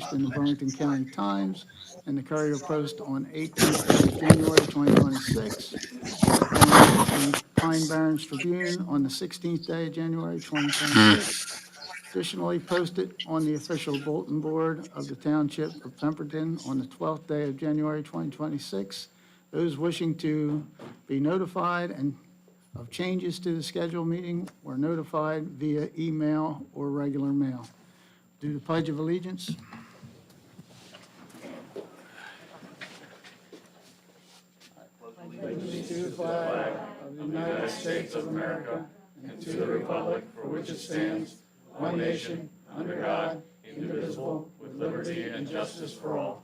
published in the Burlington County Times and the Courier Post on 18th day of January 2026, and the Pine Barrens Tribune on the 16th day of January 2026. Additionally posted on the official bulletin board of the Township of Pemberton on the 12th day of January 2026. Those wishing to be notified and of changes to the scheduled meeting were notified via email or regular mail. Do the Pledge of Allegiance. Allegiance to the flag of the United States of America and to the republic for which it stands, one nation, under God, indivisible, with liberty and justice for all.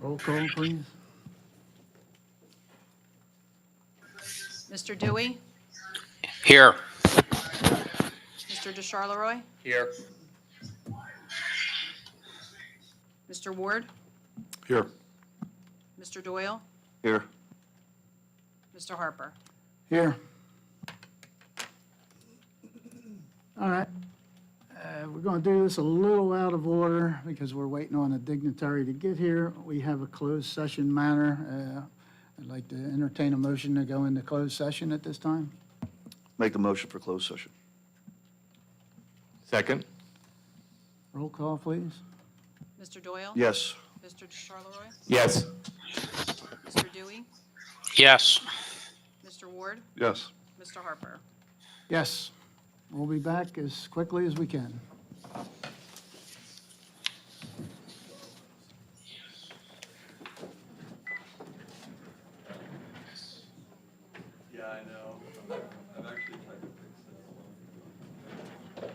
Roll call, please. Mr. Dewey? Here. Mr. DeCharleroi? Here. Mr. Ward? Here. Mr. Doyle? Here. Mr. Harper? Here. All right. We're going to do this a little out of order because we're waiting on a dignitary to get here. We have a closed session matter. I'd like to entertain a motion to go into closed session at this time. Make the motion for closed session. Second. Roll call, please. Mr. Doyle? Yes. Mr. DeCharleroi? Yes. Mr. Dewey? Yes. Mr. Ward? Yes. Mr. Harper? Yes. We'll be back as quickly as we can. Yeah, I know. I've actually tried to fix it.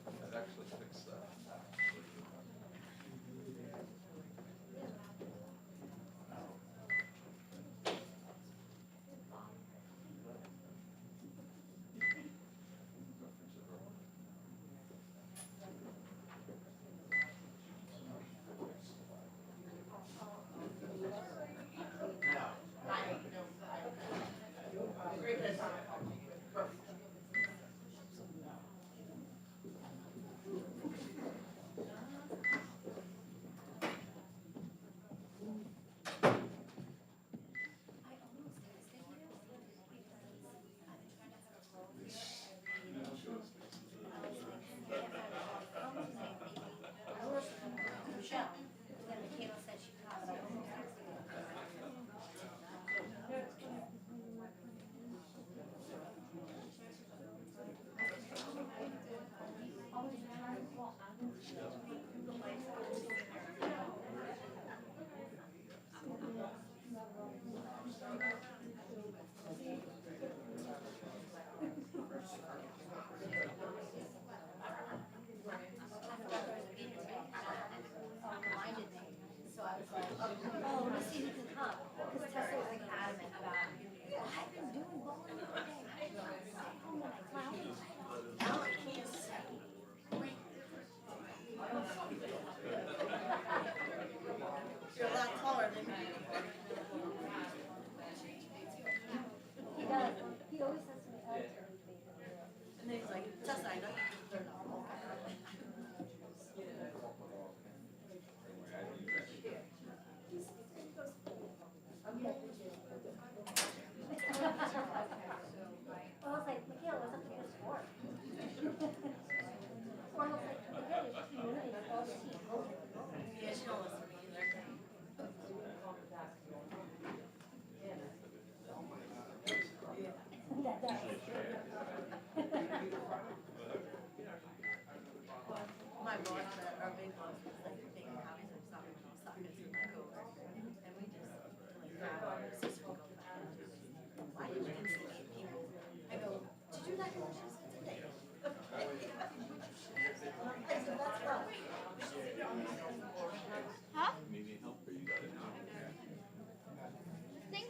I've actually fixed that.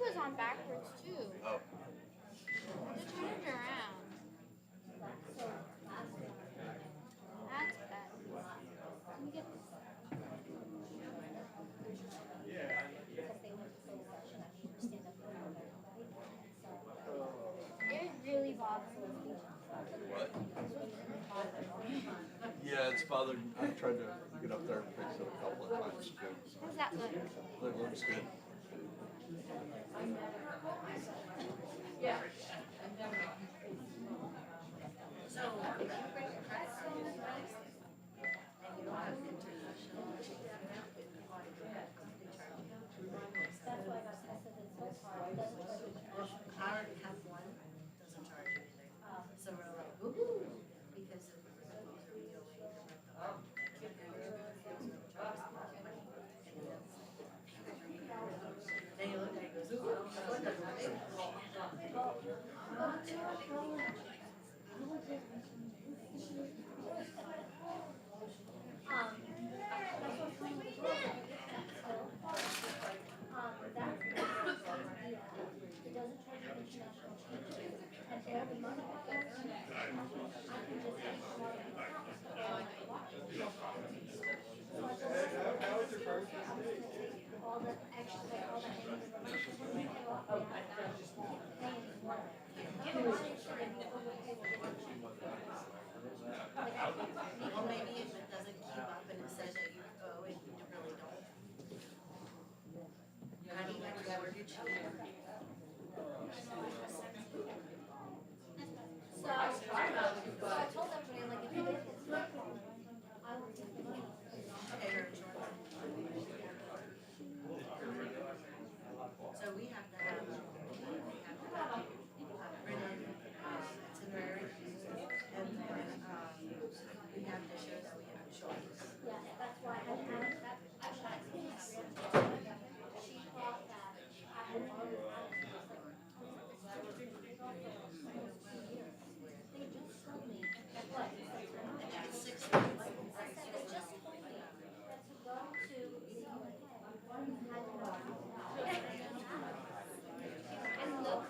Was on backwards too. Oh. It turned around. That's bad. Let me get this. tried to get up there and fix it a couple of times. How's that look? It looks good. I already have one, doesn't charge anything. So we're like, woo-hoo, because of the then you look at it, it goes, ooh, what does it make? Well, maybe if it doesn't keep up and it says that you owe it, you really don't. I need my mortgage. So I told everybody, like, if you get this phone call, I will take the money. Okay, your insurance. So we have to have, written itinerary, and then, we have to show that we have insurance. Yeah, that's why I had that, I tried to get that. She thought that I had already had it. I was like, they just told me, what? It's 6 months. I said, they just told me that to go to CUK, you had to know. And look,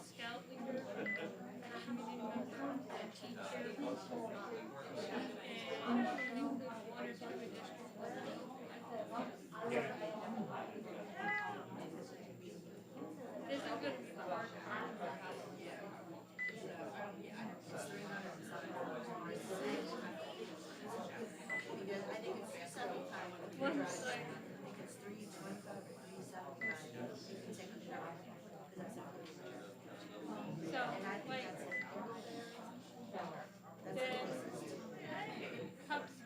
Scout leader, community member, teacher, and include one or two additional. It's a good part. Because I think it's 375 when you drive. I think it's 325 or 375. You can take a shower, because that's included. So, And I think like, that's it. That's then the closest. Cups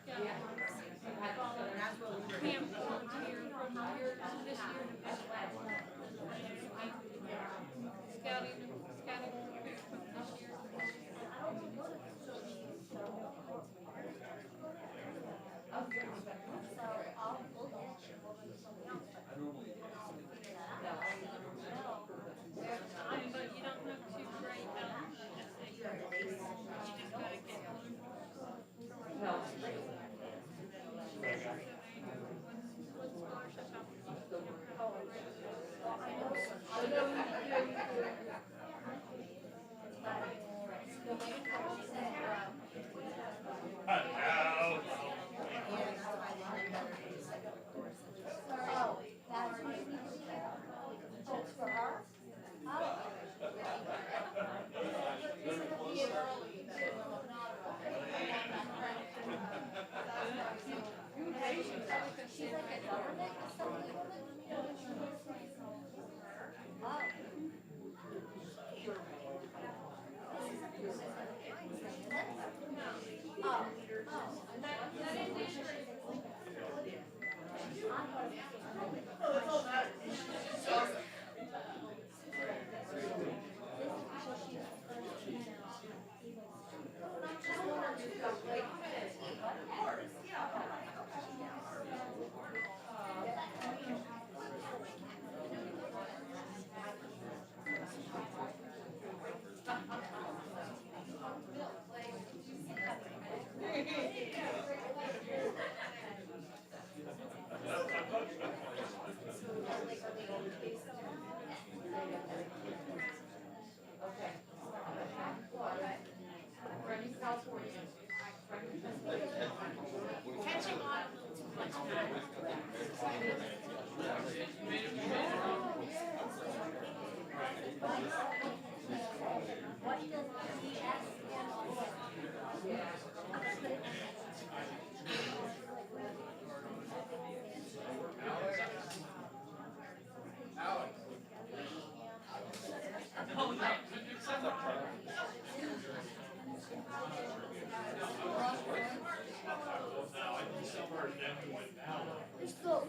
There's still.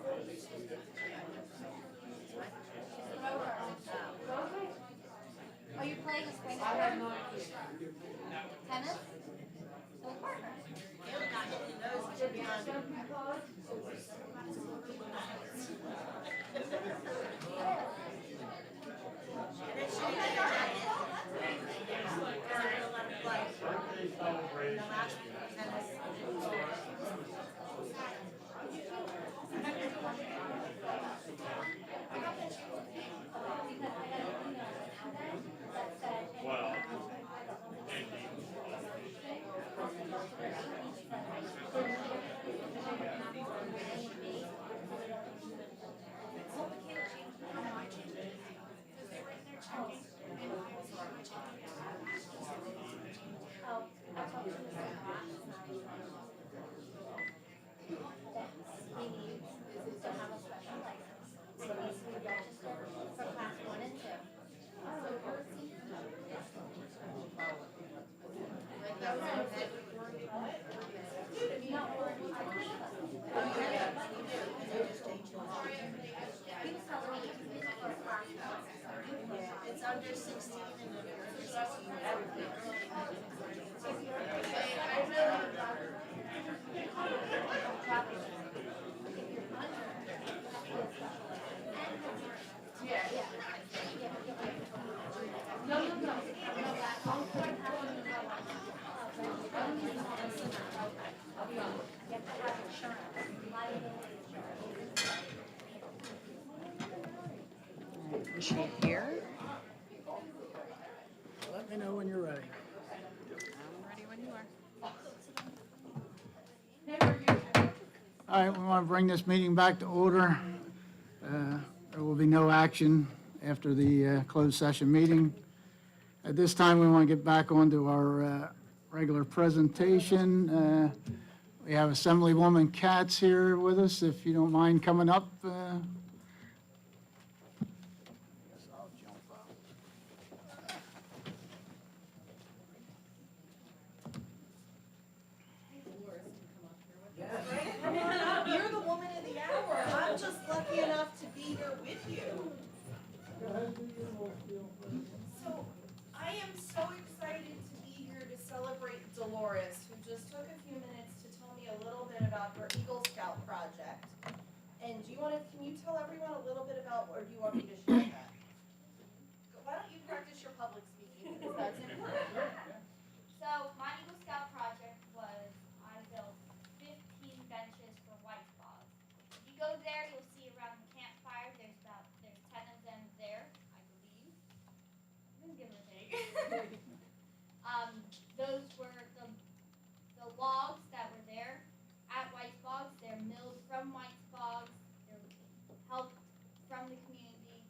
Are you playing a spring sport? Tennis? So partner. Caleb got hit in the nose, he should be on. And then she didn't get hit. Because I don't let him play. And the last tennis. He needs to have a special license. So he needs to be registered for class 1 and 2. He was telling me he was for class 1. It's under 16 and under 16. Is she here? Let me know when you're ready. I'm ready when you are. All right, we want to bring this meeting back to order. There will be no action after the closed session meeting. At this time, we want to get back onto our regular presentation. We have Assemblywoman Katz here with us, if you don't mind coming up. Guess I'll jump up. You're the woman of the hour. I'm just lucky enough to be here with you. So I am so excited to be here to celebrate Dolores, who just took a few minutes to tell me a little bit about her Eagle Scout project. And can you tell everyone a little bit about, or do you want me to share that? Why don't you practice your public speaking, because that's important. So my Eagle Scout project was, I built 15 benches for white spots. If you go there, you'll see around the campfire, there's 10 of them there, I believe. Give or take. Those were the logs that were there at White Bogs. They're milled from White Bogs. They're helped from the community.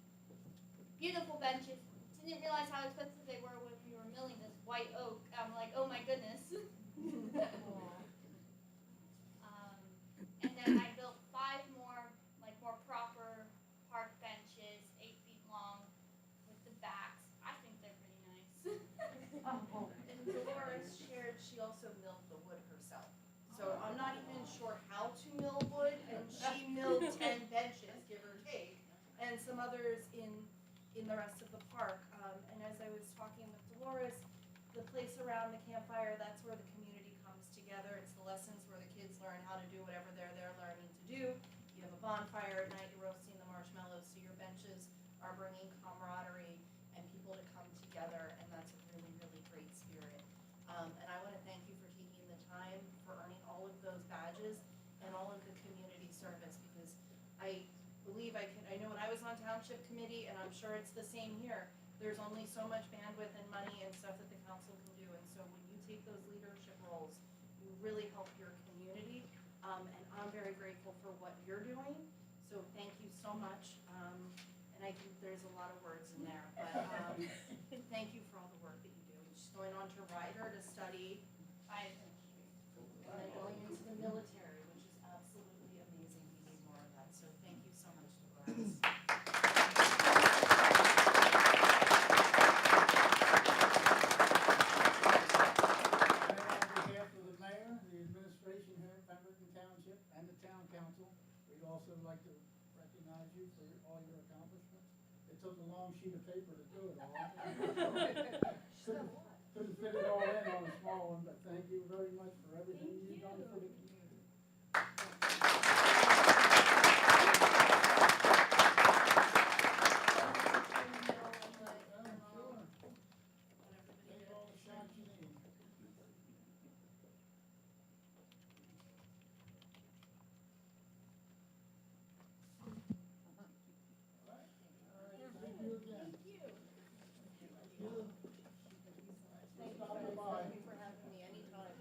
Beautiful benches. Didn't realize how expensive they were when we were milling this white oak. I'm like, oh my goodness. And then I built 5 more, more proper park benches, 8 feet long, with the backs. I think they're pretty nice. And Dolores shared she also milled the wood herself. So I'm not even sure how to mill wood, and she milled 10 benches, give or take, and some others in the rest of the park. And as I was talking with Dolores, the place around the campfire, that's where the community comes together. It's the lessons where the kids learn how to do whatever they're learning to do. You have a bonfire at night, you're roasting the marshmallows, so your benches are bringing camaraderie and people to come together, and that's a really, really great spirit. And I want to thank you for taking the time, for earning all of those badges and all of the community service, because I believe I know when I was on township committee, and I'm sure it's the same here, there's only so much bandwidth and money and stuff that the council can do, and so when you take those leadership roles, you really help your community, and I'm very grateful for what you're doing, so thank you so much. And I think there's a lot of words in there, but thank you for all the work that you do. She's going on to Ryder to study biochemistry, and then going into the military, which is absolutely amazing. We need more of that, so thank you so much, Dolores. On behalf of the mayor, the administration here at Pemberton Township, and the town council. We'd also like to recognize you for all your accomplishments. It took a long sheet of paper to do it all. Couldn't fit it all in on a small one, but thank you very much for everything you've done for the community. Take all the shots you need. Thank you again. Thank you. Stopping by. Thank you for having me anytime.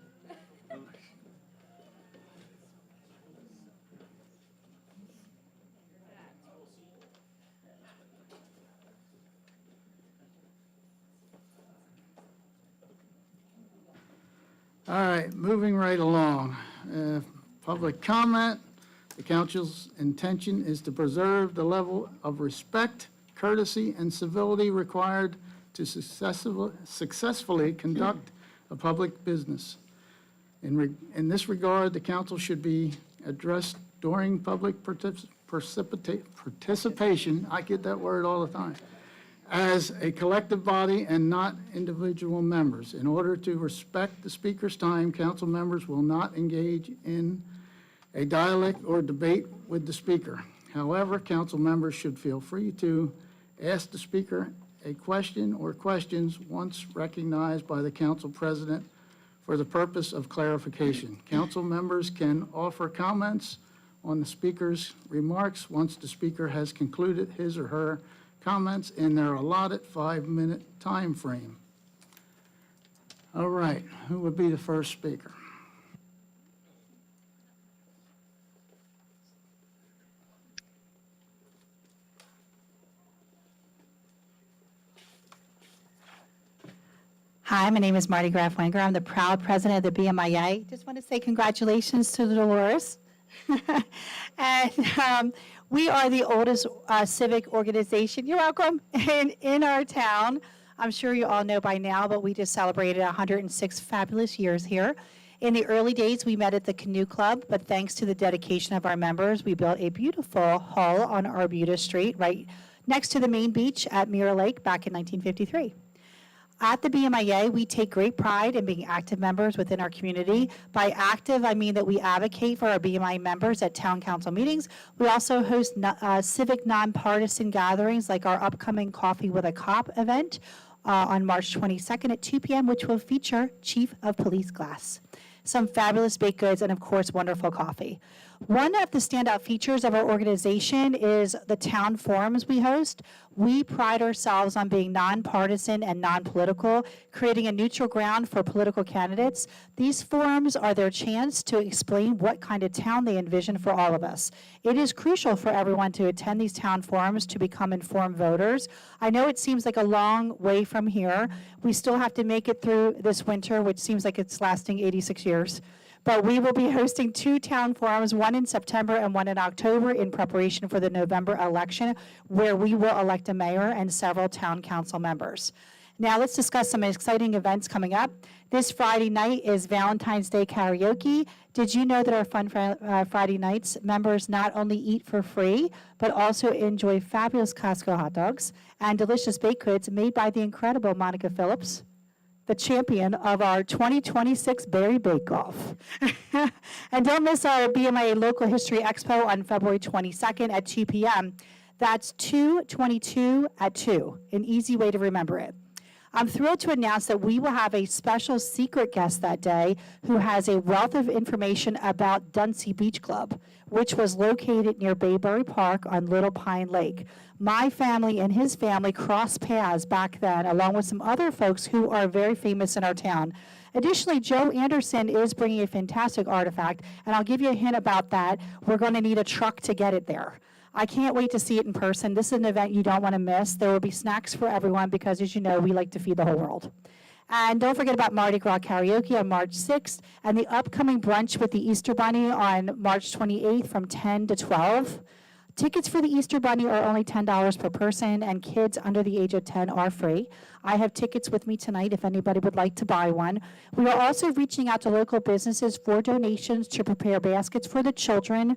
All right, moving right along. Public comment. The council's intention is to preserve the level of respect, courtesy, and civility required to successfully conduct a public business. In this regard, the council should be addressed during public participation, I get that word all the time, as a collective body and not individual members. In order to respect the speaker's time, council members will not engage in a dialogue or debate with the speaker. However, council members should feel free to ask the speaker a question or questions once recognized by the council president for the purpose of clarification. Council members can offer comments on the speaker's remarks once the speaker has concluded his or her comments in their allotted 5-minute time frame. All right, who would be the first speaker? Hi, my name is Marty Graf Wenger. I'm the proud president of the BMIA. Just want to say congratulations to Dolores. And we are the oldest civic organization, you're welcome, in our town. I'm sure you all know by now, but we just celebrated 106 fabulous years here. In the early days, we met at the Canoe Club, but thanks to the dedication of our members, we built a beautiful hall on Arbutus Street, right next to the main beach at Mirror Lake back in 1953. At the BMIA, we take great pride in being active members within our community. By active, I mean that we advocate for our BMI members at town council meetings. We also host civic nonpartisan gatherings like our upcoming Coffee with a Cop event on March 22nd at 2 p.m., which will feature Chief of Police Glass, some fabulous baked goods, and of course, wonderful coffee. One of the standout features of our organization is the town forums we host. We pride ourselves on being nonpartisan and non-political, creating a neutral ground for political candidates. These forums are their chance to explain what kind of town they envision for all of us. It is crucial for everyone to attend these town forums to become informed voters. I know it seems like a long way from here. We still have to make it through this winter, which seems like it's lasting 86 years. But we will be hosting 2 town forums, one in September and one in October, in preparation for the November election, where we will elect a mayor and several town council members. Now let's discuss some exciting events coming up. This Friday night is Valentine's Day karaoke. Did you know that our Fun Friday nights members not only eat for free, but also enjoy fabulous Costco hot dogs and delicious baked goods made by the incredible Monica Phillips, the champion of our 2026 Berry Bake Off. And don't miss our BMIA Local History Expo on February 22nd at 2 p.m. That's 2/22 at 2, an easy way to remember it. I'm thrilled to announce that we will have a special secret guest that day who has a wealth of information about Dunsey Beach Club, which was located near Bayberry Park on Little Pine Lake. My family and his family crossed paths back then, along with some other folks who are very famous in our town. Additionally, Joe Anderson is bringing a fantastic artifact, and I'll give you a hint about that. We're going to need a truck to get it there. I can't wait to see it in person. This is an event you don't want to miss. There will be snacks for everyone because, as you know, we like to feed the whole world. And don't forget about Mardi Gras karaoke on March 6th and the upcoming brunch with the Easter Bunny on March 28th from 10 to 12. Tickets for the Easter Bunny are only $10 per person, and kids under the age of 10 are free. I have tickets with me tonight if anybody would like to buy one. We are also reaching out to local businesses for donations to prepare baskets for the children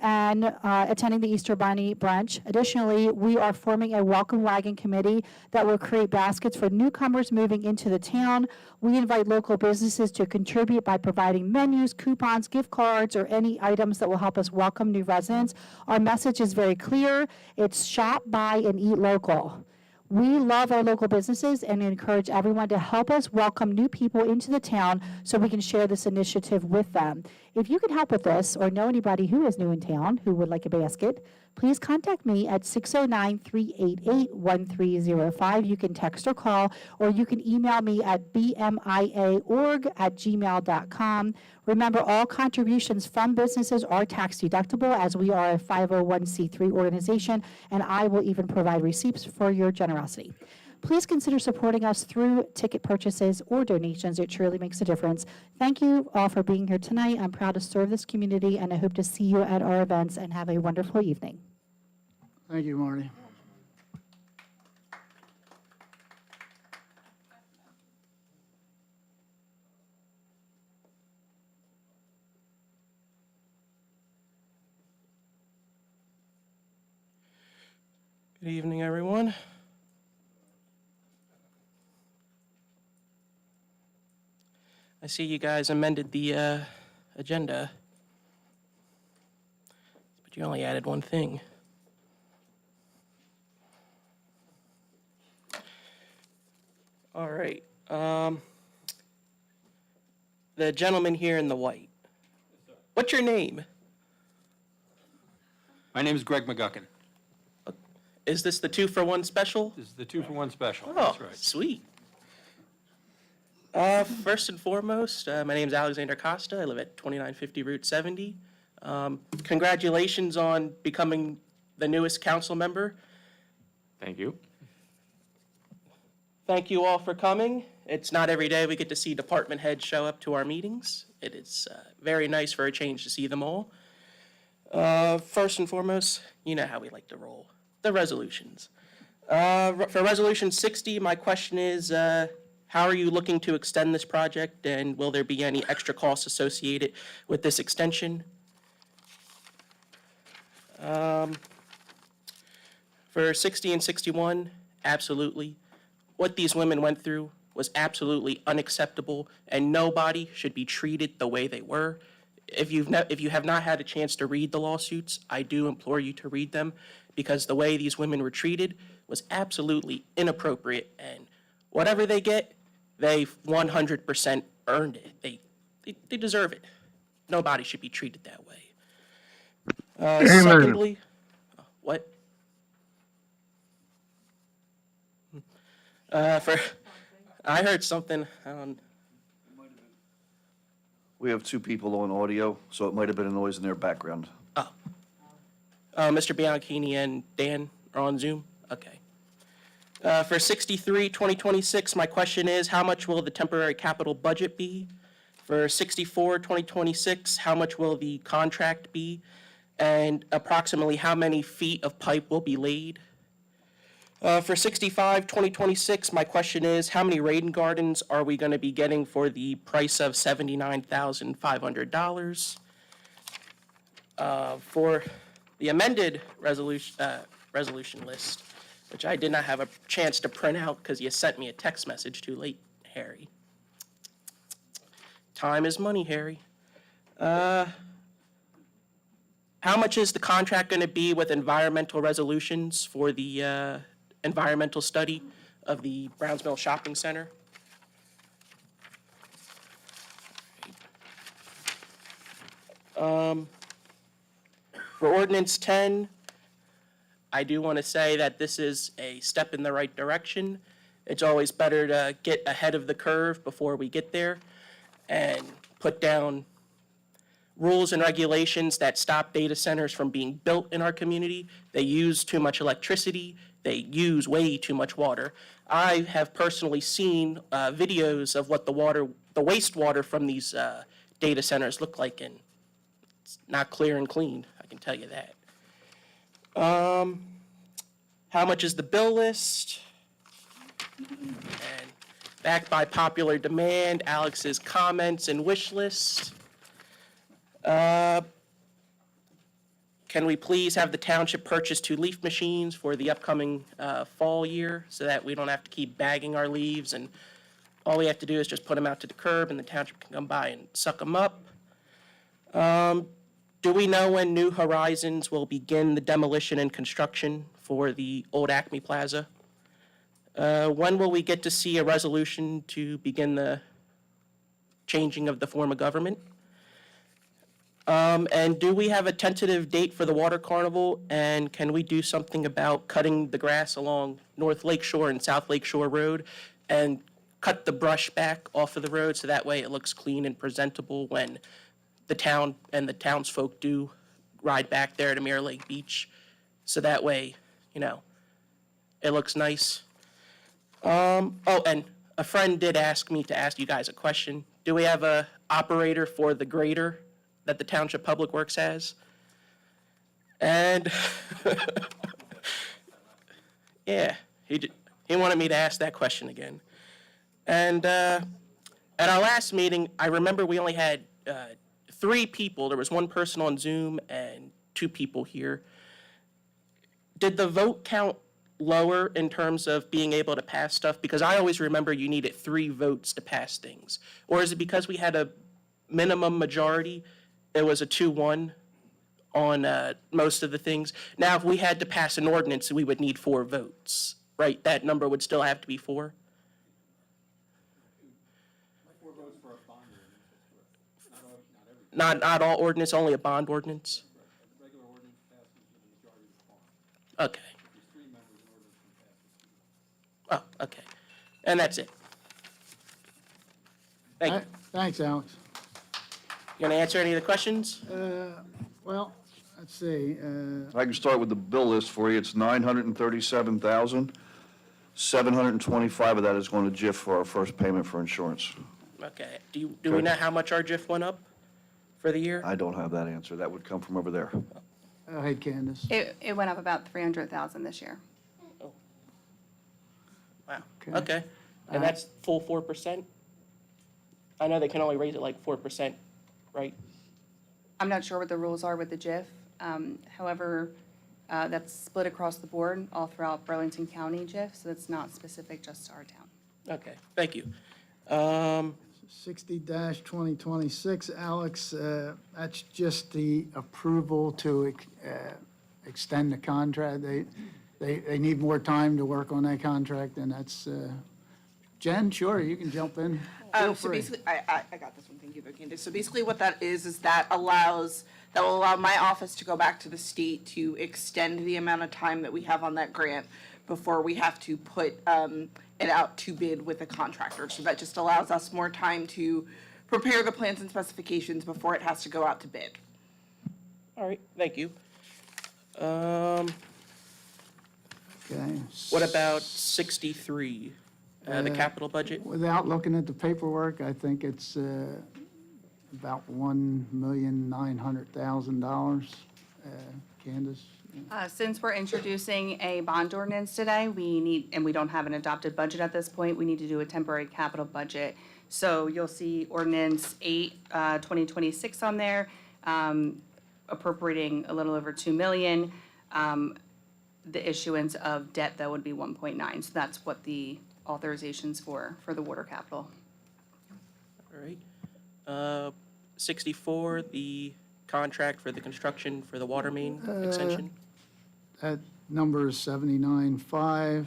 and attending the Easter Bunny brunch. Additionally, we are forming a welcome wagon committee that will create baskets for newcomers moving into the town. We invite local businesses to contribute by providing menus, coupons, gift cards, or any items that will help us welcome new residents. Our message is very clear. It's shop, buy, and eat local. We love our local businesses and encourage everyone to help us welcome new people into the town so we can share this initiative with them. If you can help with this or know anybody who is new in town who would like a basket, please contact me at 609-388-1305. You can text or call, or you can email me at bmiaorg@gmail.com. Remember, all contributions from businesses are tax deductible as we are a 501c3 organization, and I will even provide receipts for your generosity. Please consider supporting us through ticket purchases or donations. It truly makes a difference. Thank you all for being here tonight. I'm proud to serve this community, and I hope to see you at our events, and have a wonderful evening. Thank you, Marty. Good evening, everyone. I see you guys amended the agenda, but you only added one thing. All right. The gentleman here in the white. What's your name? My name is Greg McGuckin. Is this the 2-for-1 special? This is the 2-for-1 special. Oh, That's right. sweet. First and foremost, my name is Alexander Costa. I live at 2950 Route 70. Congratulations on becoming the newest council member. Thank you. Thank you all for coming. It's not every day we get to see department heads show up to our meetings. It is very nice for a change to see them all. First and foremost, you know how we like to roll. The resolutions. For Resolution 60, my question is, how are you looking to extend this project, and will there be any extra costs associated with this extension? For 60 and 61, absolutely. What these women went through was absolutely unacceptable, and nobody should be treated the way they were. If you have not had a chance to read the lawsuits, I do implore you to read them, because the way these women were treated was absolutely inappropriate, and whatever they get, they 100% earned it. They deserve it. Nobody should be treated that way. Secondly, what? I heard something. We have two people on audio, so it might have been a noise in their background. Mr. Bianchini and Dan are on Zoom? Okay. For 63, 2026, my question is, how much will the temporary capital budget be? For 64, 2026, how much will the contract be? And approximately how many feet of pipe will be laid? For 65, 2026, my question is, how many rain gardens are we going to be getting for the price of $79,500? For the amended resolution list, which I did not have a chance to print out because you sent me a text message too late, Harry. Time is money, Harry. How much is the contract going to be with environmental resolutions for the environmental study of the Browns Mill Shopping Center? For Ordinance 10, I do want to say that this is a step in the right direction. It's always better to get ahead of the curve before we get there and put down rules and regulations that stop data centers from being built in our community. They use too much electricity. They use way too much water. I have personally seen videos of what the wastewater from these data centers look like, and it's not clear and clean, I can tell you that. How much is the bill list? And backed by popular demand, Alex's comments and wish list. can we please have the township purchase 2 leaf machines for the upcoming fall year so that we don't have to keep bagging our leaves and all we have to do is just put them out to the curb and the township can come by and suck them up. Do we know when New Horizons will begin the demolition and construction for the old Acme Plaza? When will we get to see a resolution to begin the changing of the form of government? And do we have a tentative date for the water carnival? And can we do something about cutting the grass along North Lake Shore and South Lake Shore Road and cut the brush back off of the road so that way it looks clean and presentable when the town and the townsfolk do ride back there to Mirror Lake Beach? So that way, you know, it looks nice. Oh, and a friend did ask me to ask you guys a question. Do we have a operator for the grader that the Township Public Works has? And, yeah, he wanted me to ask that question again. And at our last meeting, I remember we only had 3 people. There was 1 person on Zoom and 2 people here. Did the vote count lower in terms of being able to pass stuff? Because I always remember you needed 3 votes to pass things. Or is it because we had a minimum majority, it was a 2-1 on most of the things? Now, if we had to pass an ordinance, we would need 4 votes, right? That number would still have to be 4? 4 votes for a bond ordinance, that's correct. Not Not all ordinance, only a bond ordinance? the regular ordinance passes with a majority of the quorum. Okay. If there's 3 members, an ordinance can pass. Oh, okay. And that's it. Thank you. Thanks, Alex. You gonna answer any of the questions? Well, let's see, I can start with the bill list for you. It's 937,000. 725 of that is going to JIF for our first payment for insurance. Okay. Do we know how much our JIF went up for the year? I don't have that answer. That would come from over there. hey, Candace. It went up about 300,000 this year. Wow. Okay. Okay. And that's full 4%? I know they can only raise it like 4%, right? I'm not sure what the rules are with the JIF. However, that's split across the board, all throughout Burlington County JIF, so it's not specific just to our town. Okay, thank you. 60-2026, Alex, that's just the approval to extend the contract. They need more time to work on that contract, and that's, Jen, sure, you can jump in. Feel So free. basically, I got this one, thank you, Candace. So basically what that is that will allow my office to go back to the state to extend the amount of time that we have on that grant before we have to put it out to bid with a contractor. So that just allows us more time to prepare the plans and specifications before it has to go out to bid. All right, thank you. Okay. What about 63, the capital budget? Without looking at the paperwork, I think it's about $1,900,000. Candace? Since we're introducing a bond ordinance today, and we don't have an adopted budget at this point, we need to do a temporary capital budget. So you'll see ordinance 8, 2026 on there, appropriating a little over $2 million. The issuance of debt, though, would be 1.9, so that's what the authorization's for the water capital. All right. 64, the contract for the construction for the water main extension. That number is 79.5.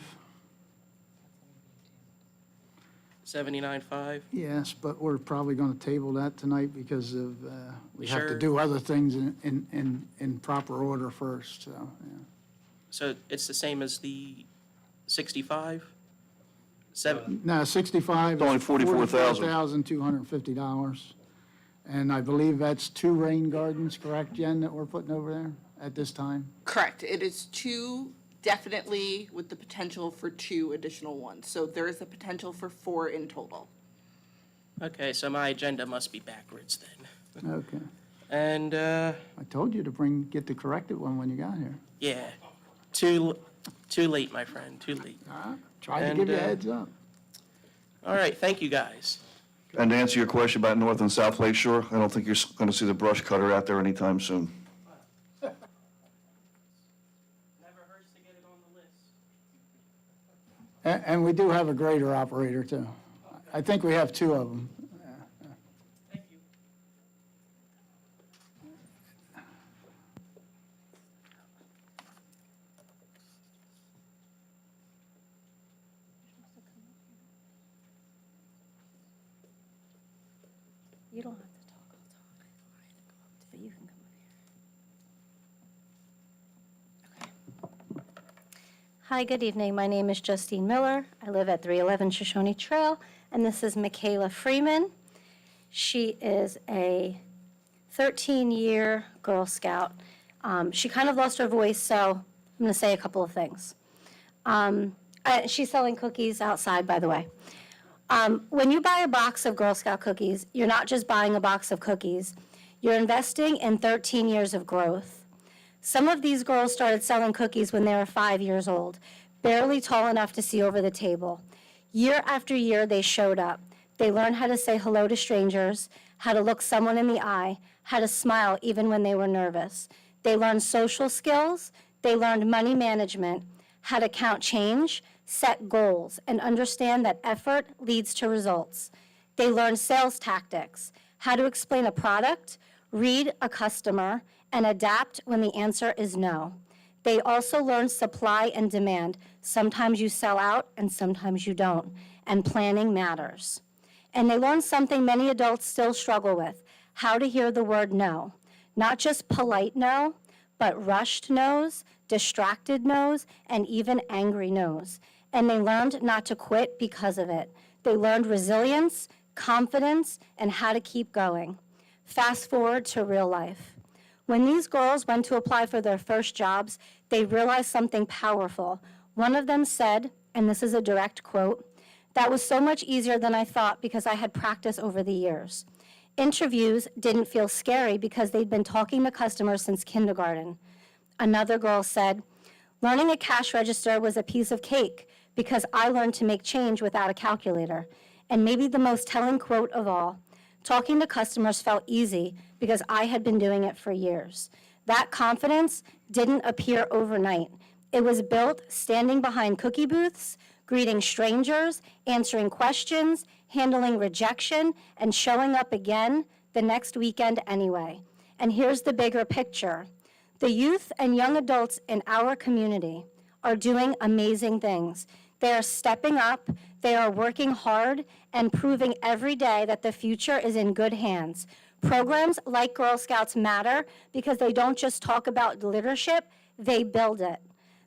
79.5. Yes, but we're probably going to table that tonight because of, we have to Sure. do other things in proper order first, so, yeah. So it's the same as the 65? No, 65 It's only is $44,000. $44,250. And I believe that's 2 rain gardens, correct, Jen, that we're putting over there at this time? Correct. It is 2, definitely with the potential for 2 additional ones. So there is a potential for 4 in total. Okay, so my agenda must be backwards then. Okay. And, I told you to get the corrected one when you got here. yeah, too late, my friend, too late. Tried to And, give you a uh, heads up. All right, thank you, guys. And to answer your question about North and South Lake Shore, I don't think you're going to see the brush cutter out there anytime soon. And we do have a grader operator, too. I think we have two of them. Thank you. You don't have to talk, I'll talk. But you can come up here. Okay. Hi, good evening. My name is Justine Miller. I live at 311 Shoshone Trail, and this is Michaela Freeman. She is a 13-year Girl Scout. She kind of lost her voice, so I'm going to say a couple of things. She's selling cookies outside, by the way. When you buy a box of Girl Scout cookies, you're not just buying a box of cookies. You're investing in 13 years of growth. Some of these girls started selling cookies when they were 5 years old, barely tall enough to see over the table. Year after year, they showed up. They learned how to say hello to strangers, how to look someone in the eye, how to smile even when they were nervous. They learned social skills. They learned money management, how to count change, set goals, and understand that effort leads to results. They learned sales tactics, how to explain a product, read a customer, and adapt when the answer is no. They also learned supply and demand. Sometimes you sell out and sometimes you don't, and planning matters. And they learned something many adults still struggle with, how to hear the word no. Not just polite no, but rushed no's, distracted no's, and even angry no's. And they learned not to quit because of it. They learned resilience, confidence, and how to keep going. Fast forward to real life. When these girls went to apply for their first jobs, they realized something powerful. One of them said, and this is a direct quote, "That was so much easier than I thought because I had practice over the years." Interviews didn't feel scary because they'd been talking to customers since kindergarten. Another girl said, "Learning a cash register was a piece of cake because I learned to make change without a calculator." And maybe the most telling quote of all, "Talking to customers felt easy because I had been doing it for years." That confidence didn't appear overnight. It was built standing behind cookie booths, greeting strangers, answering questions, handling rejection, and showing up again the next weekend anyway. And here's the bigger picture. The youth and young adults in our community are doing amazing things. They are stepping up, they are working hard, and proving every day that the future is in good hands. Programs like Girl Scouts matter because they don't just talk about leadership, they build it.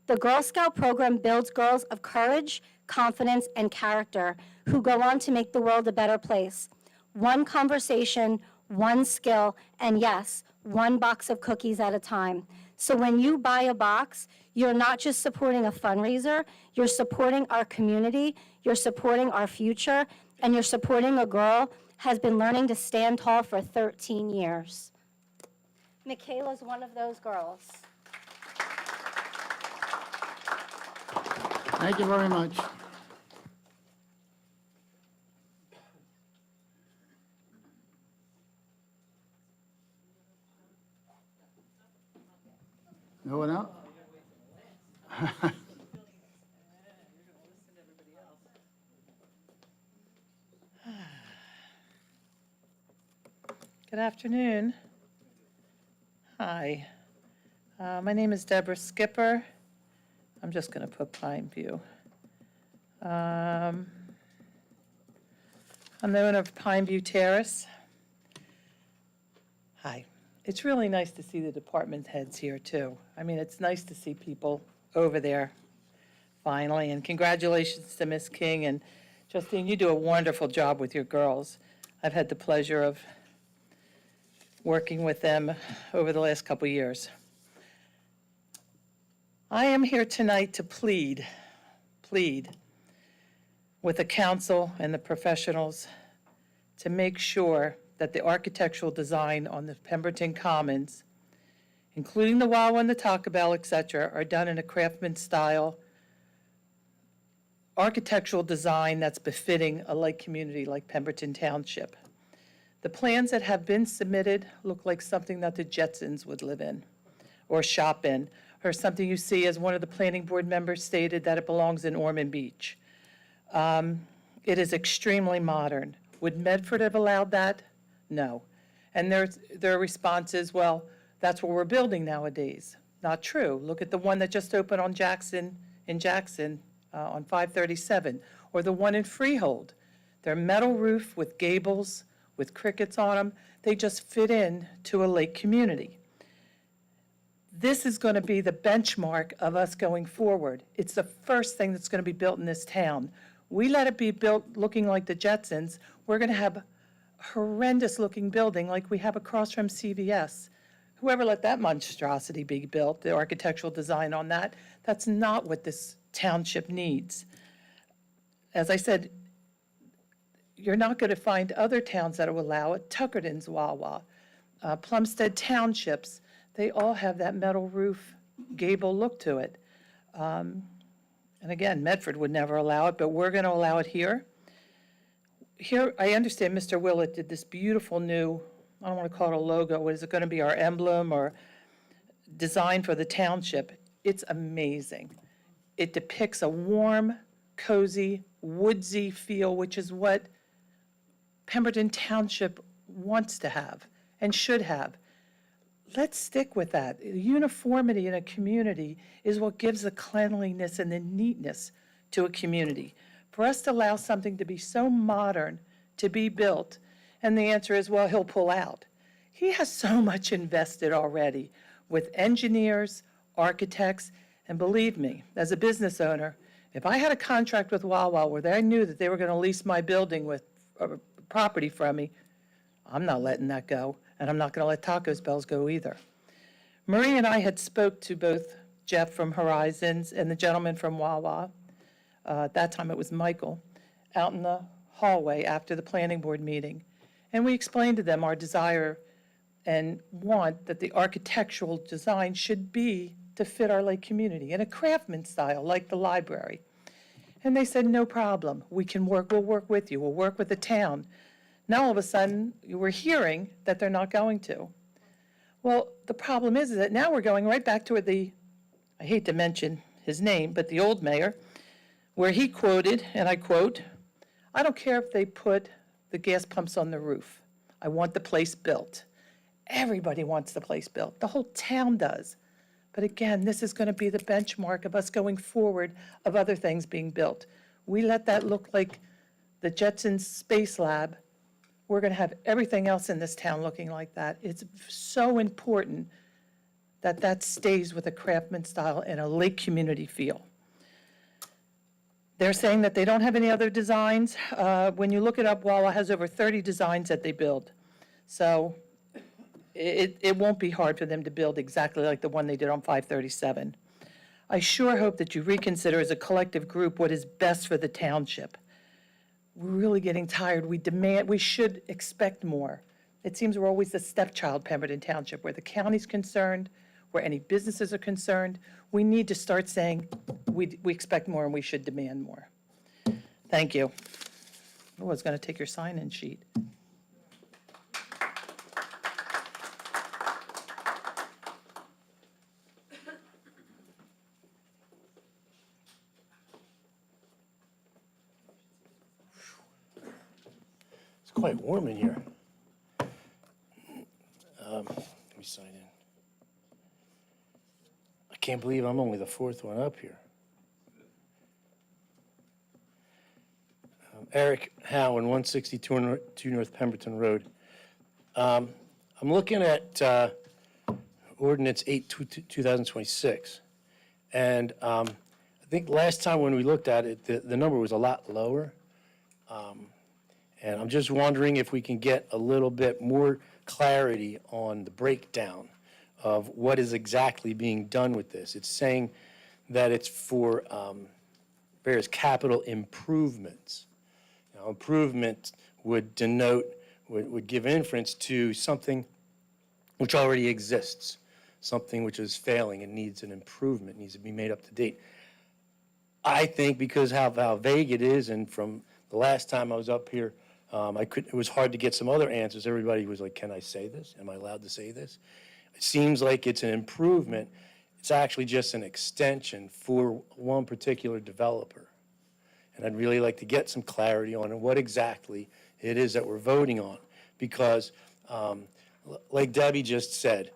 The Girl Scout program builds girls of courage, confidence, and character who go on to make the world a better place. One conversation, one skill, and yes, one box of cookies at a time. So when you buy a box, you're not just supporting a fundraiser, you're supporting our community, you're supporting our future, and you're supporting a girl has been learning to stand tall for 13 years. Michaela's one of those girls. Thank you very much. No one else? Good afternoon. Hi. My name is Deborah Skipper. I'm just going to put Pine View. I'm the owner of Pine View Terrace. Hi. It's really nice to see the department heads here, too. I mean, it's nice to see people over there, finally. And congratulations to Miss King and Justine. You do a wonderful job with your girls. I've had the pleasure of working with them over the last couple years. I am here tonight to plead with the council and the professionals to make sure that the architectural design on the Pemberton Commons, including the Wawa and the Taco Bell, et cetera, are done in a craftsman style, architectural design that's befitting a like community like Pemberton Township. The plans that have been submitted look like something that the Jetsons would live in or shop in, or something you see, as one of the planning board members stated, that it belongs in Ormond Beach. It is extremely modern. Would Medford have allowed that? No. And their response is, well, that's what we're building nowadays. Not true. Look at the one that just opened on Jackson, on 537, or the one in Freehold. They're metal roof with gables, with crickets on them. They just fit in to a lake community. This is going to be the benchmark of us going forward. It's the first thing that's going to be built in this town. We let it be built looking like the Jetsons, we're going to have a horrendous-looking building like we have across from CVS. Whoever let that monstrosity be built, the architectural design on that, that's not what this township needs. As I said, you're not going to find other towns that will allow it. Tuckerton's Wawa, Plumstead Townships, they all have that metal roof gable look to it. And again, Medford would never allow it, but we're going to allow it here. Here, I understand Mr. Willett did this beautiful new, I don't want to call it a logo, is it going to be our emblem or design for the township? It's amazing. It depicts a warm, cozy, woodsy feel, which is what Pemberton Township wants to have and should have. Let's stick with that. Uniformity in a community is what gives the cleanliness and the neatness to a community. For us to allow something to be so modern to be built, and the answer is, well, he'll pull out. He has so much invested already with engineers, architects, and believe me, as a business owner, if I had a contract with Wawa where I knew that they were going to lease my building with property from me, I'm not letting that go, and I'm not going to let Taco Bell's go either. Marie and I had spoke to both Jeff from Horizons and the gentleman from Wawa, at that time it was Michael, out in the hallway after the planning board meeting. And we explained to them our desire and want that the architectural design should be to fit our lake community in a craftsman style, like the library. And they said, no problem, we can work, we'll work with you, we'll work with the town. Now all of a sudden, we're hearing that they're not going to. Well, the problem is that now we're going right back to I hate to mention his name, but the old mayor, where he quoted, and I quote, "I don't care if they put the gas pumps on the roof. I want the place built." Everybody wants the place built. The whole town does. But again, this is going to be the benchmark of us going forward of other things being built. We let that look like the Jetsons Space Lab. We're going to have everything else in this town looking like that. It's so important that that stays with a craftsman style and a lake community feel. They're saying that they don't have any other designs. When you look it up, Wawa has over 30 designs that they build. So it won't be hard for them to build exactly like the one they did on 537. I sure hope that you reconsider as a collective group what is best for the township. We're really getting tired. We should expect more. It seems we're always the stepchild, Pemberton Township, where the county's concerned, where any businesses are concerned. We need to start saying we expect more and we should demand more. Thank you. Oh, I was going to take your sign-in sheet. It's quite warm in here. Let me sign in. I can't believe I'm only the fourth one up here. Eric Howe, 162 North Pemberton Road. I'm looking at Ordinance 8/2026, and I think last time when we looked at it, the number was a lot lower. And I'm just wondering if we can get a little bit more clarity on the breakdown of what is exactly being done with this. It's saying that it's for various capital improvements. Now, improvement would denote, would give inference to something which already exists, something which is failing and needs an improvement, needs to be made up to date. I think because how vague it is, and from the last time I was up here, it was hard to get some other answers. Everybody was like, can I say this? Am I allowed to say this? It seems like it's an improvement. It's actually just an extension for one particular developer. And I'd really like to get some clarity on what exactly it is that we're voting on. Because, like Debbie just said,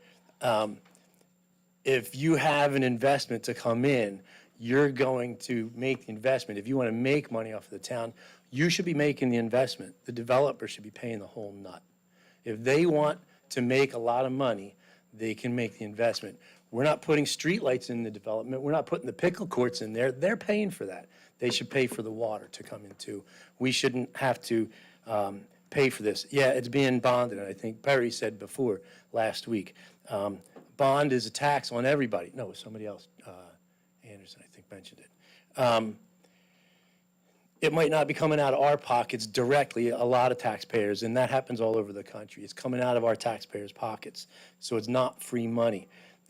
if you have an investment to come in, you're going to make the investment. If you want to make money off of the town, you should be making the investment. The developer should be paying the whole nut. If they want to make a lot of money, they can make the investment. We're not putting streetlights in the development. We're not putting the pickle courts in there. They're paying for that. They should pay for the water to come in too. We shouldn't have to pay for this. Yeah, it's being bonded. I think Perry said before last week, bond is a tax on everybody. No, it was somebody else. Anderson, I think, mentioned it. It might not be coming out of our pockets directly, a lot of taxpayers, and that happens all over the country. It's coming out of our taxpayers' pockets, so it's not free money.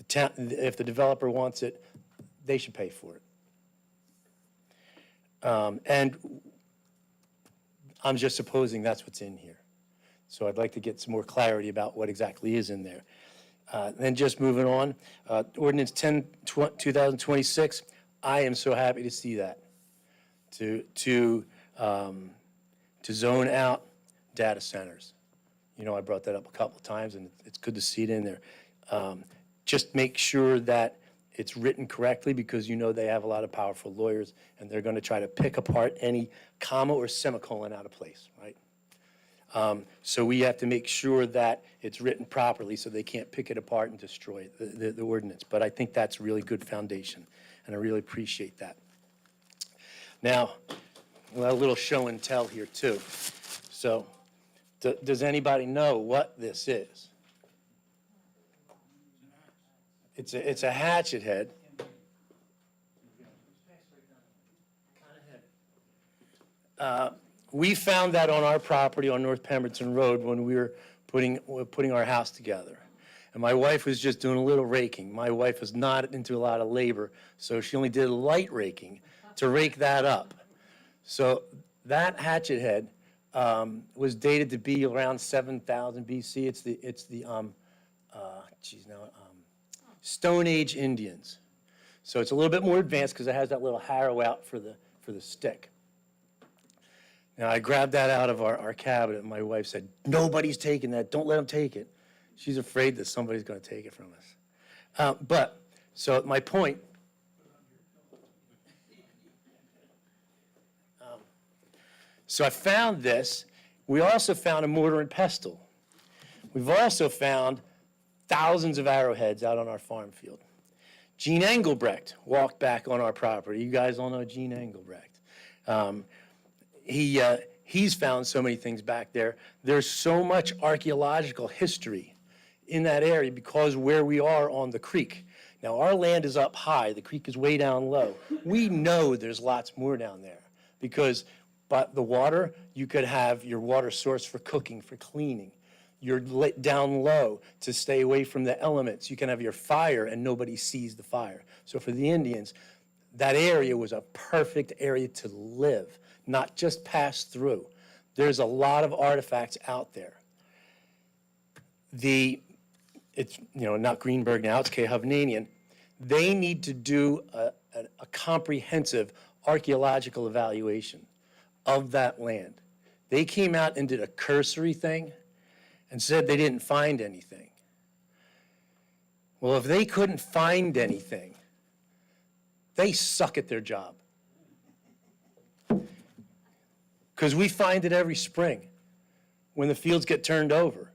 If the developer wants it, they should pay for it. And I'm just supposing that's what's in here. So I'd like to get some more clarity about what exactly is in there. Then just moving on, Ordinance 10, 2026, I am so happy to see that. To zone out data centers. You know, I brought that up a couple of times, and it's good to see it in there. Just make sure that it's written correctly, because you know they have a lot of powerful lawyers, and they're going to try to pick apart any comma or semicolon out of place, right? So we have to make sure that it's written properly so they can't pick it apart and destroy the ordinance. But I think that's a really good foundation, and I really appreciate that. Now, a little show and tell here too. So, does anybody know what this is? It's a hatchet head. We found that on our property on North Pemberton Road when we were putting our house together. And my wife was just doing a little raking. My wife was not into a lot of labor, so she only did light raking to rake that up. So that hatchet head was dated to be around 7,000 BC. It's the Stone Age Indians. So it's a little bit more advanced because it has that little harrow out for the stick. Now I grabbed that out of our cabinet, and my wife said, "Nobody's taking that. Don't let them take it." She's afraid that somebody's going to take it from us. So my point. So I found this. We also found a mortar and pestle. We've also found thousands of arrowheads out on our farm field. Gene Engelbrecht walked back on our property. You guys all know Gene Engelbrecht. He's found so many things back there. There's so much archaeological history in that area because where we are on the creek. Now, our land is up high. The creek is way down low. We know there's lots more down there because but the water, you could have your water source for cooking, for cleaning. You're lit down low to stay away from the elements. You can have your fire and nobody sees the fire. So for the Indians, that area was a perfect area to live, not just pass through. There's a lot of artifacts out there. It's not Greenberg now, it's Kehovnanian. They need to do a comprehensive archaeological evaluation of that land. They came out and did a cursory thing and said they didn't find anything. Well, if they couldn't find anything, they suck at their job. Because we find it every spring when the fields get turned over.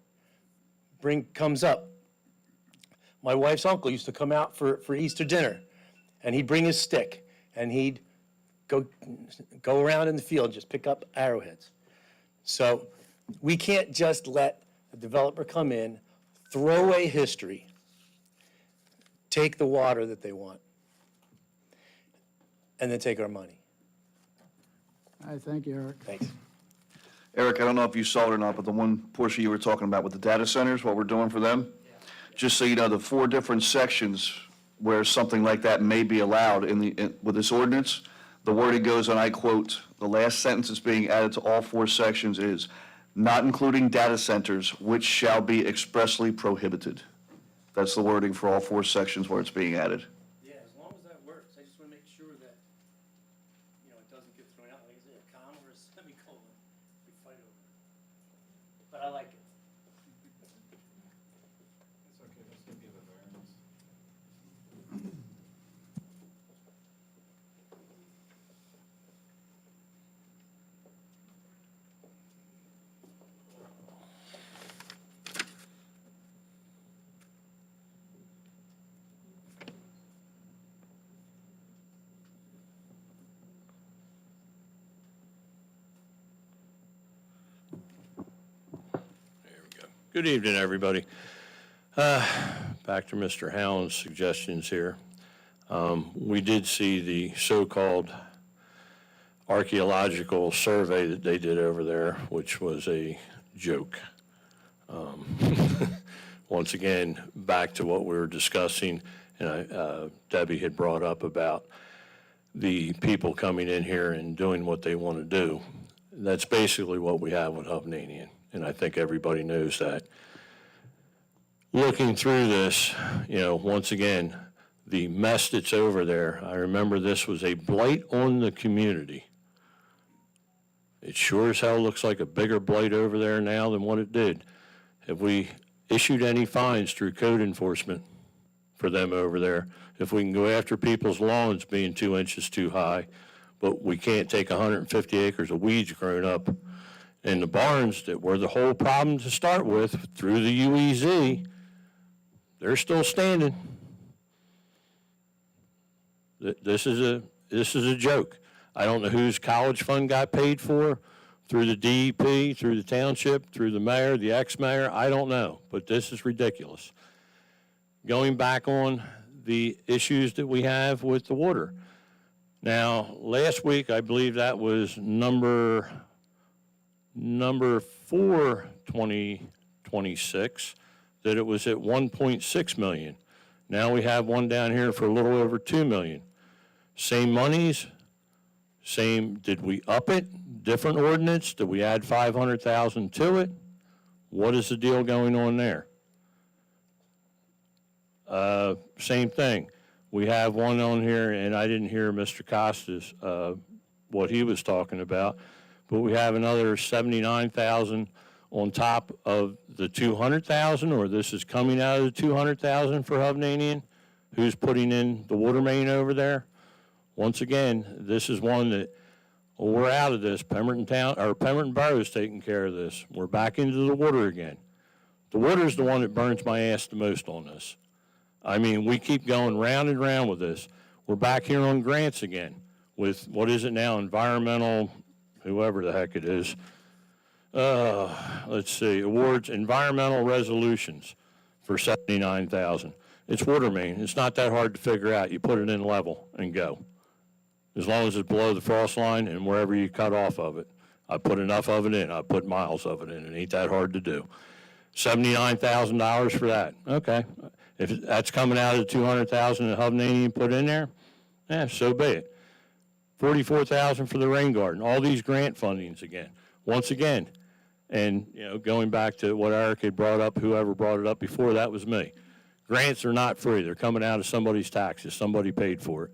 Spring comes up. My wife's uncle used to come out for Easter dinner, and he'd bring his stick, and he'd go around in the field and just pick up arrowheads. So we can't just let the developer come in, throw away history, take the water that they want, and then take our money. All right, thank you, Eric. Thanks. Eric, I don't know if you saw it or not, but the one portion you were talking about with the data centers, what we're doing for them, just so you know, the 4 different sections where something like that may be allowed with this ordinance, the wording goes, and I quote, the last sentence that's being added to all 4 sections is, not including data centers, which shall be expressly prohibited. That's the wording for all 4 sections where it's being added. Yeah, as long as that works. I just want to make sure that, it doesn't get thrown out. Like but I like it. It's okay, let's give you the variance. Good evening, everybody. Back to Mr. Howland's suggestions here. We did see the so-called archaeological survey that they did over there, which was a joke. Once again, back to what we were discussing, and Debbie had brought up about the people coming in here and doing what they want to do. That's basically what we have with Hovnanian, and I think everybody knows that. Looking through this, once again, the mess that's over there, I remember this was a blight on the community. It sure as hell looks like a bigger blight over there now than what it did. Have we issued any fines through code enforcement for them over there? If we can go after people's lawns being 2 inches too high, but we can't take 150 acres of weeds growing up in the barns that were the whole problem to start with through the UEZ, they're still standing. This is a joke. I don't know whose college fund got paid for, through the DEP, through the township, through the mayor, the ex-mayor, I don't know, but this is ridiculous. Going back on the issues that we have with the water. Now, last week, I believe that was number 4, 2026, that it was at 1.6 million. Now we have one down here for a little over 2 million. Same monies, same, did we up it? Different ordinance? Did we add 500,000 to it? What is the deal going on there? Same thing. We have one on here, and I didn't hear Mr. Costas, what he was talking about, but we have another 79,000 on top of the 200,000, or this is coming out of the 200,000 for Hovnanian, who's putting in the water main over there. Once again, this is one that, well, we're out of this. Pemberton Borough is taking care of this. We're back into the water again. The water is the one that burns my ass the most on this. I mean, we keep going round and round with this. We're back here on grants again with, what is it now, environmental, whoever the heck it is. Let's see, awards, environmental resolutions for 79,000. It's water main. It's not that hard to figure out. You put it in level and go. As long as it's below the frost line and wherever you cut off of it. I put enough of it in. I put miles of it in. It ain't that hard to do. $79,000 for that. Okay. If that's coming out of the 200,000 that Hovnanian put in there, yeah, so be it. 44,000 for the rain garden. All these grant fundings again. Once again, and going back to what Eric had brought up, whoever brought it up before, that was me. Grants are not free. They're coming out of somebody's taxes. Somebody paid for it.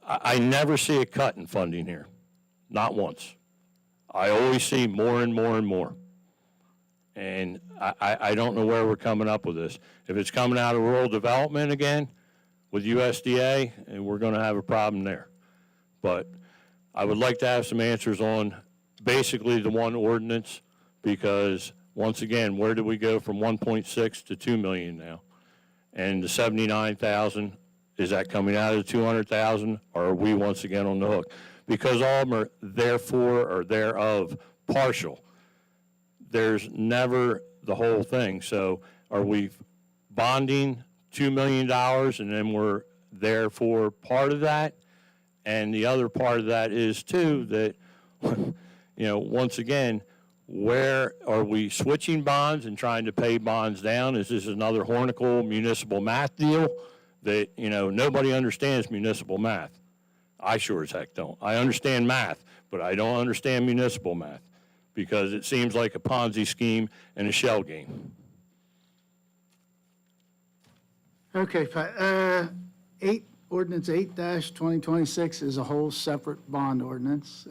I never see a cut in funding here. Not once. I always see more and more and more. And I don't know where we're coming up with this. If it's coming out of rural development again with USDA, and we're going to have a problem there. But I would like to have some answers on basically the one ordinance, because once again, where do we go from 1.6 to 2 million now? And the 79,000, is that coming out of the 200,000, or are we once again on the hook? Because all of them are therefore or thereof partial. There's never the whole thing. So are we bonding $2 million and then we're there for part of that? And the other part of that is too that, once again, where are we switching bonds and trying to pay bonds down? Is this another Hornicle municipal math deal that, nobody understands municipal math? I sure as heck don't. I understand math, but I don't understand municipal math, because it seems like a Ponzi scheme and a shell game. Okay, Ordinance 8-2026 is a whole separate bond ordinance.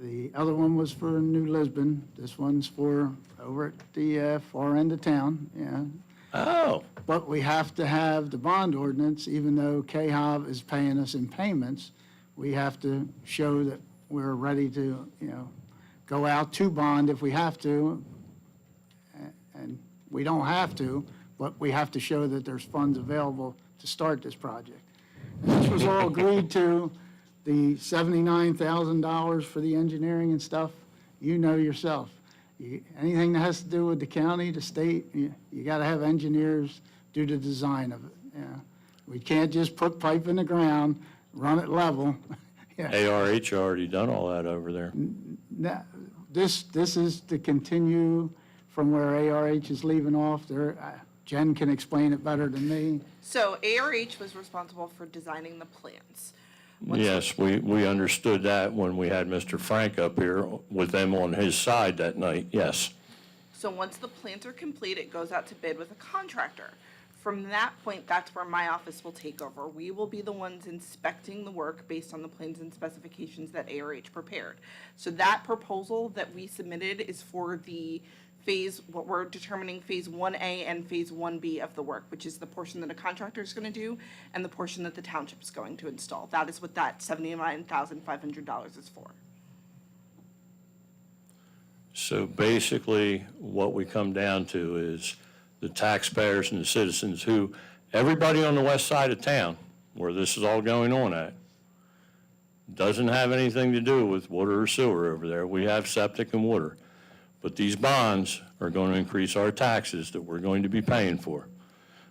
The other one was for New Lisbon. This one's for over at the far end of town, yeah. Oh, But we have to have the bond ordinance, even though KHOV is paying us in payments, we have to show that we're ready to, go out to bond if we have to. And we don't have to, but we have to show that there's funds available to start this project. And this was all agreed to, the $79,000 for the engineering and stuff, you know yourself. Anything that has to do with the county, the state, you got to have engineers do the design of it, yeah. We can't just put pipe in the ground, run it level. Yeah. ARH already done all that over there. Now, this is to continue from where ARH is leaving off. There, Jen can explain it better than me. So ARH was responsible for designing the plans. Yes, we understood that when we had Mr. Frank up here with them on his side that night, yes. So once the plans are complete, it goes out to bid with a contractor. From that point, that's where my office will take over. We will be the ones inspecting the work based on the plans and specifications that ARH prepared. So that proposal that we submitted is for the phase, what we're determining phase 1A and phase 1B of the work, which is the portion that a contractor is going to do and the portion that the township is going to install. That is what that $79,500 is for. So basically, what we come down to is the taxpayers and the citizens who, everybody on the west side of town, where this is all going on at, doesn't have anything to do with water or sewer over there. We have septic and water. But these bonds are going to increase our taxes that we're going to be paying for.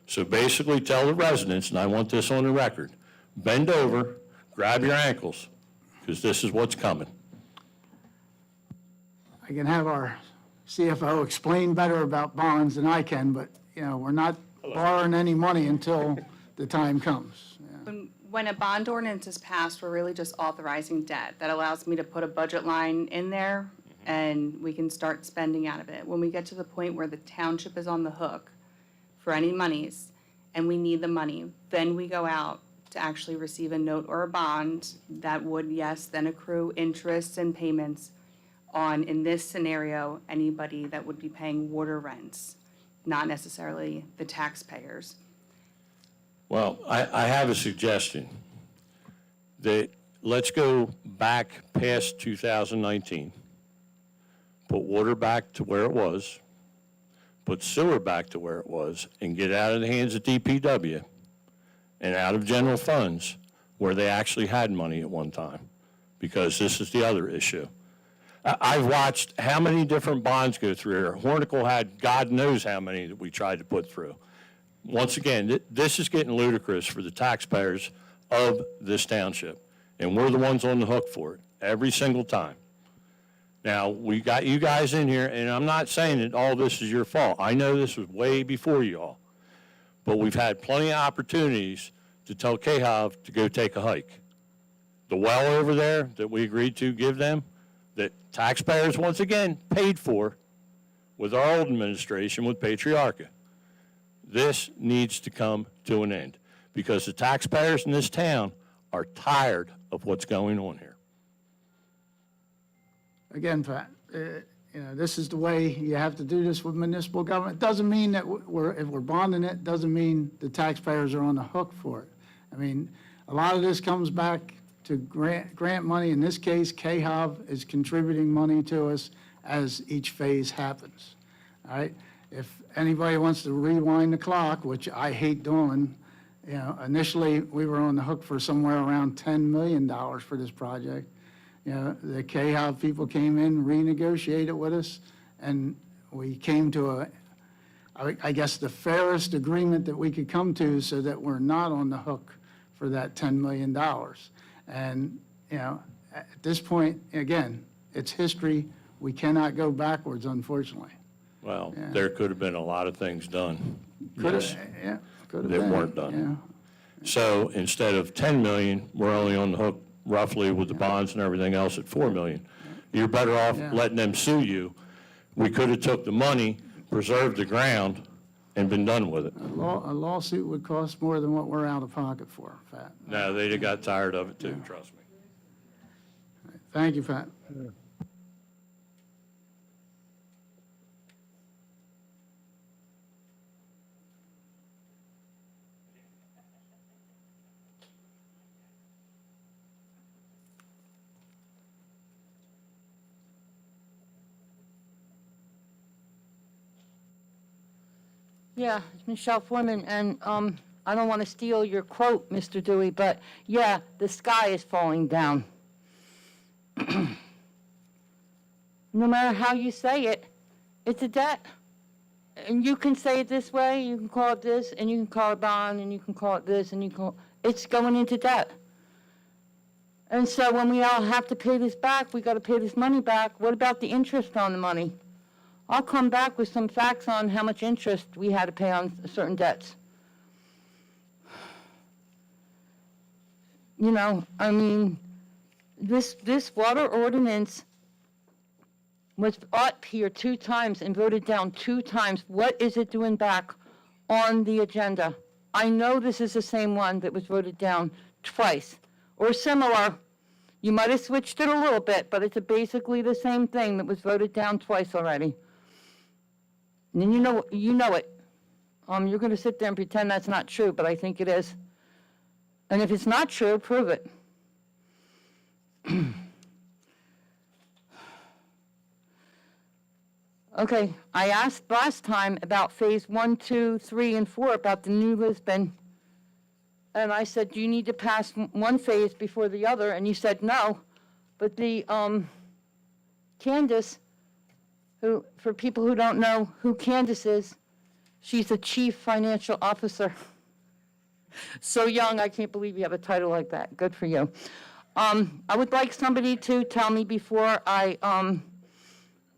So basically tell the residents, and I want this on the record, bend over, grab your ankles, because this is what's coming. I can have our CFO explain better about bonds than I can, but, we're not borrowing any money until the time comes. Yeah. When a bond ordinance is passed, we're really just authorizing debt. That allows me to put a budget line in there and we can start spending out of it. When we get to the point where the township is on the hook for any monies and we need the money, then we go out to actually receive a note or a bond that would, yes, then accrue interest and payments on, in this scenario, anybody that would be paying water rents, not necessarily the taxpayers. Well, I have a suggestion that let's go back past 2019, put water back to where it was, put sewer back to where it was, and get out of the hands of DPW and out of general funds where they actually had money at one time, because this is the other issue. I've watched how many different bonds go through here. Hornicle had God knows how many that we tried to put through. Once again, this is getting ludicrous for the taxpayers of this township, and we're the ones on the hook for it every single time. Now, we got you guys in here, and I'm not saying that all this is your fault. I know this was way before you all, but we've had plenty of opportunities to tell KHOV to go take a hike. The well over there that we agreed to give them, that taxpayers once again paid for with our old administration with Patriarcha. This needs to come to an end because the taxpayers in this town are tired of what's going on here. Again, Pat, this is the way you have to do this with municipal government. Doesn't mean that if we're bonding it, doesn't mean the taxpayers are on the hook for it. I mean, a lot of this comes back to grant money. In this case, KHOV is contributing money to us as each phase happens, all right? If anybody wants to rewind the clock, which I hate doing, initially, we were on the hook for somewhere around $10 million for this project. The KHOV people came in, renegotiated with us, and we came to I guess, the fairest agreement that we could come to so that we're not on the hook for that $10 million. And, at this point, again, it's history. We cannot go backwards, unfortunately. Well, there could have been a lot of things done. Could Yes. have, yeah, could have That been. weren't done. So instead of 10 million, we're only on the hook roughly with the bonds and everything else at 4 million. You're better off Yeah. letting them sue you. We could have took the money, preserved the ground, and been done with it. A lawsuit would cost more than what we're out of pocket for, Pat. No, they'd have got tired of it too, trust me. Thank you, Pat. Yeah, it's Michelle Foreman, and I don't want to steal your quote, Mr. Dewey, but yeah, the sky is falling down. No matter how you say it, it's a debt. And you can say it this way, you can call it this, and you can call it bond, and you can call it this, and you can it's going into debt. And so when we all have to pay this back, we got to pay this money back. What about the interest on the money? I'll come back with some facts on how much interest we had to pay on certain debts. You know, I mean, this water ordinance was up here 2 times and voted down 2 times. What is it doing back on the agenda? I know this is the same one that was voted down twice, or similar. You might have switched it a little bit, but it's basically the same thing that was voted down twice already. And then you know it. You're going to sit there and pretend that's not true, but I think it is. And if it's not true, prove it. Okay, I asked last time about phase 1, 2, 3, and 4 about the new Lisbon. And I said, do you need to pass one phase before the other? And you said no. But the Candace, who, for people who don't know who Candace is, she's the chief financial officer. So young, I can't believe you have a title like that. Good for you. I would like somebody to tell me before when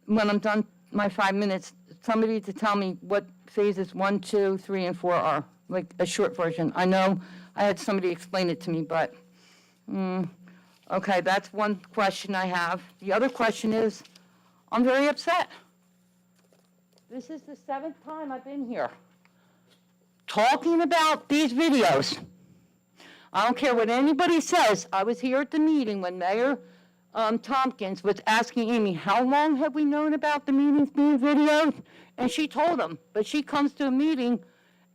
I'm done my 5 minutes, somebody to tell me what phases 1, 2, 3, and 4 are, like a short version. I know I had somebody explain it to me, but, okay, that's one question I have. The other question is, I'm very upset. This is the 7th time I've been here talking about these videos. I don't care what anybody says. I was here at the meeting when Mayor Tompkins was asking Amy, how long have we known about the meetings being videoed? And she told him, but she comes to a meeting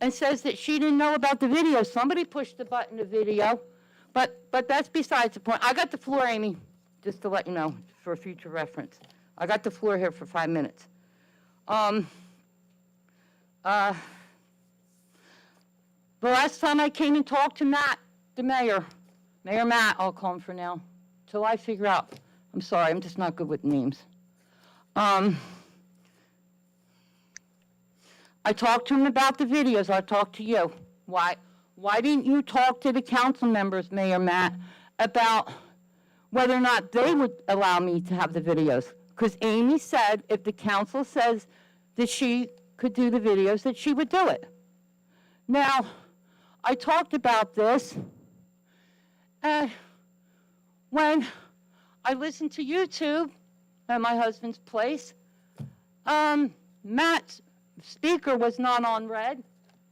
and says that she didn't know about the video. Somebody pushed the button to video, but that's besides the point. I got the floor, Amy, just to let you know, for future reference. I got the floor here for 5 minutes. The last time I came and talked to Matt, the mayor, Mayor Matt, I'll call him for now, till I figure out. I'm sorry, I'm just not good with names. I talked to him about the videos. I talked to you. Why didn't you talk to the council members, Mayor Matt, about whether or not they would allow me to have the videos? Because Amy said if the council says that she could do the videos, that she would do it. Now, I talked about this, and when I listened to YouTube at my husband's place, Matt's speaker was not on red.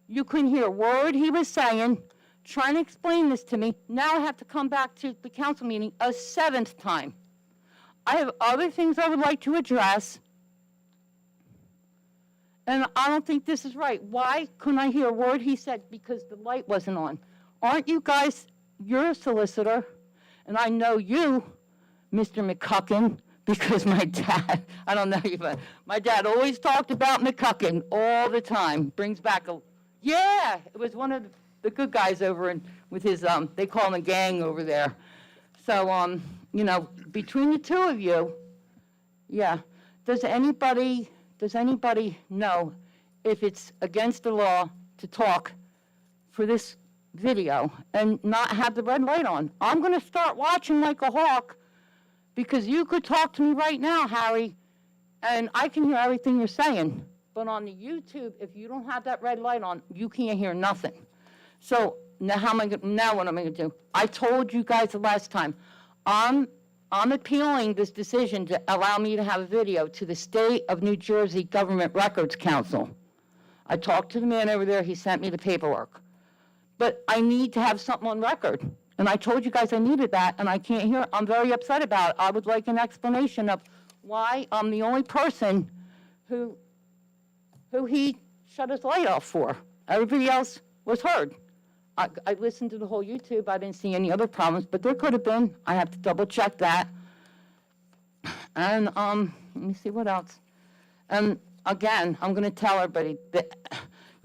You couldn't hear a word he was saying, trying to explain this to me. Now I have to come back to the council meeting a 7th time. I have other things I would like to address, and I don't think this is right. Why couldn't I hear a word he said? Because the light wasn't on. Aren't you guys, you're a solicitor, and I know you, Mr. McCucken, because my dad, I don't know you, but my dad always talked about McCucken all the time. Brings back yeah, it was one of the good guys over with his, they call him a gang over there. So, you know, between the two of you, yeah. Does anybody know if it's against the law to talk for this video and not have the red light on? I'm going to start watching like a hawk, because you could talk to me right now, Harry, and I can hear everything you're saying. But on the YouTube, if you don't have that red light on, you can't hear nothing. So now what am I going to do? I told you guys the last time, I'm appealing this decision to allow me to have a video to the State of New Jersey Government Records Council. I talked to the man over there. He sent me the paperwork. But I need to have something on record. And I told you guys I needed that, and I can't hear it. I'm very upset about it. I would like an explanation of why I'm the only person who he shut his light off for. Everybody else was heard. I listened to the whole YouTube. I didn't see any other problems, but there could have been. I have to double check that. And let me see what else. And again, I'm going to tell everybody that,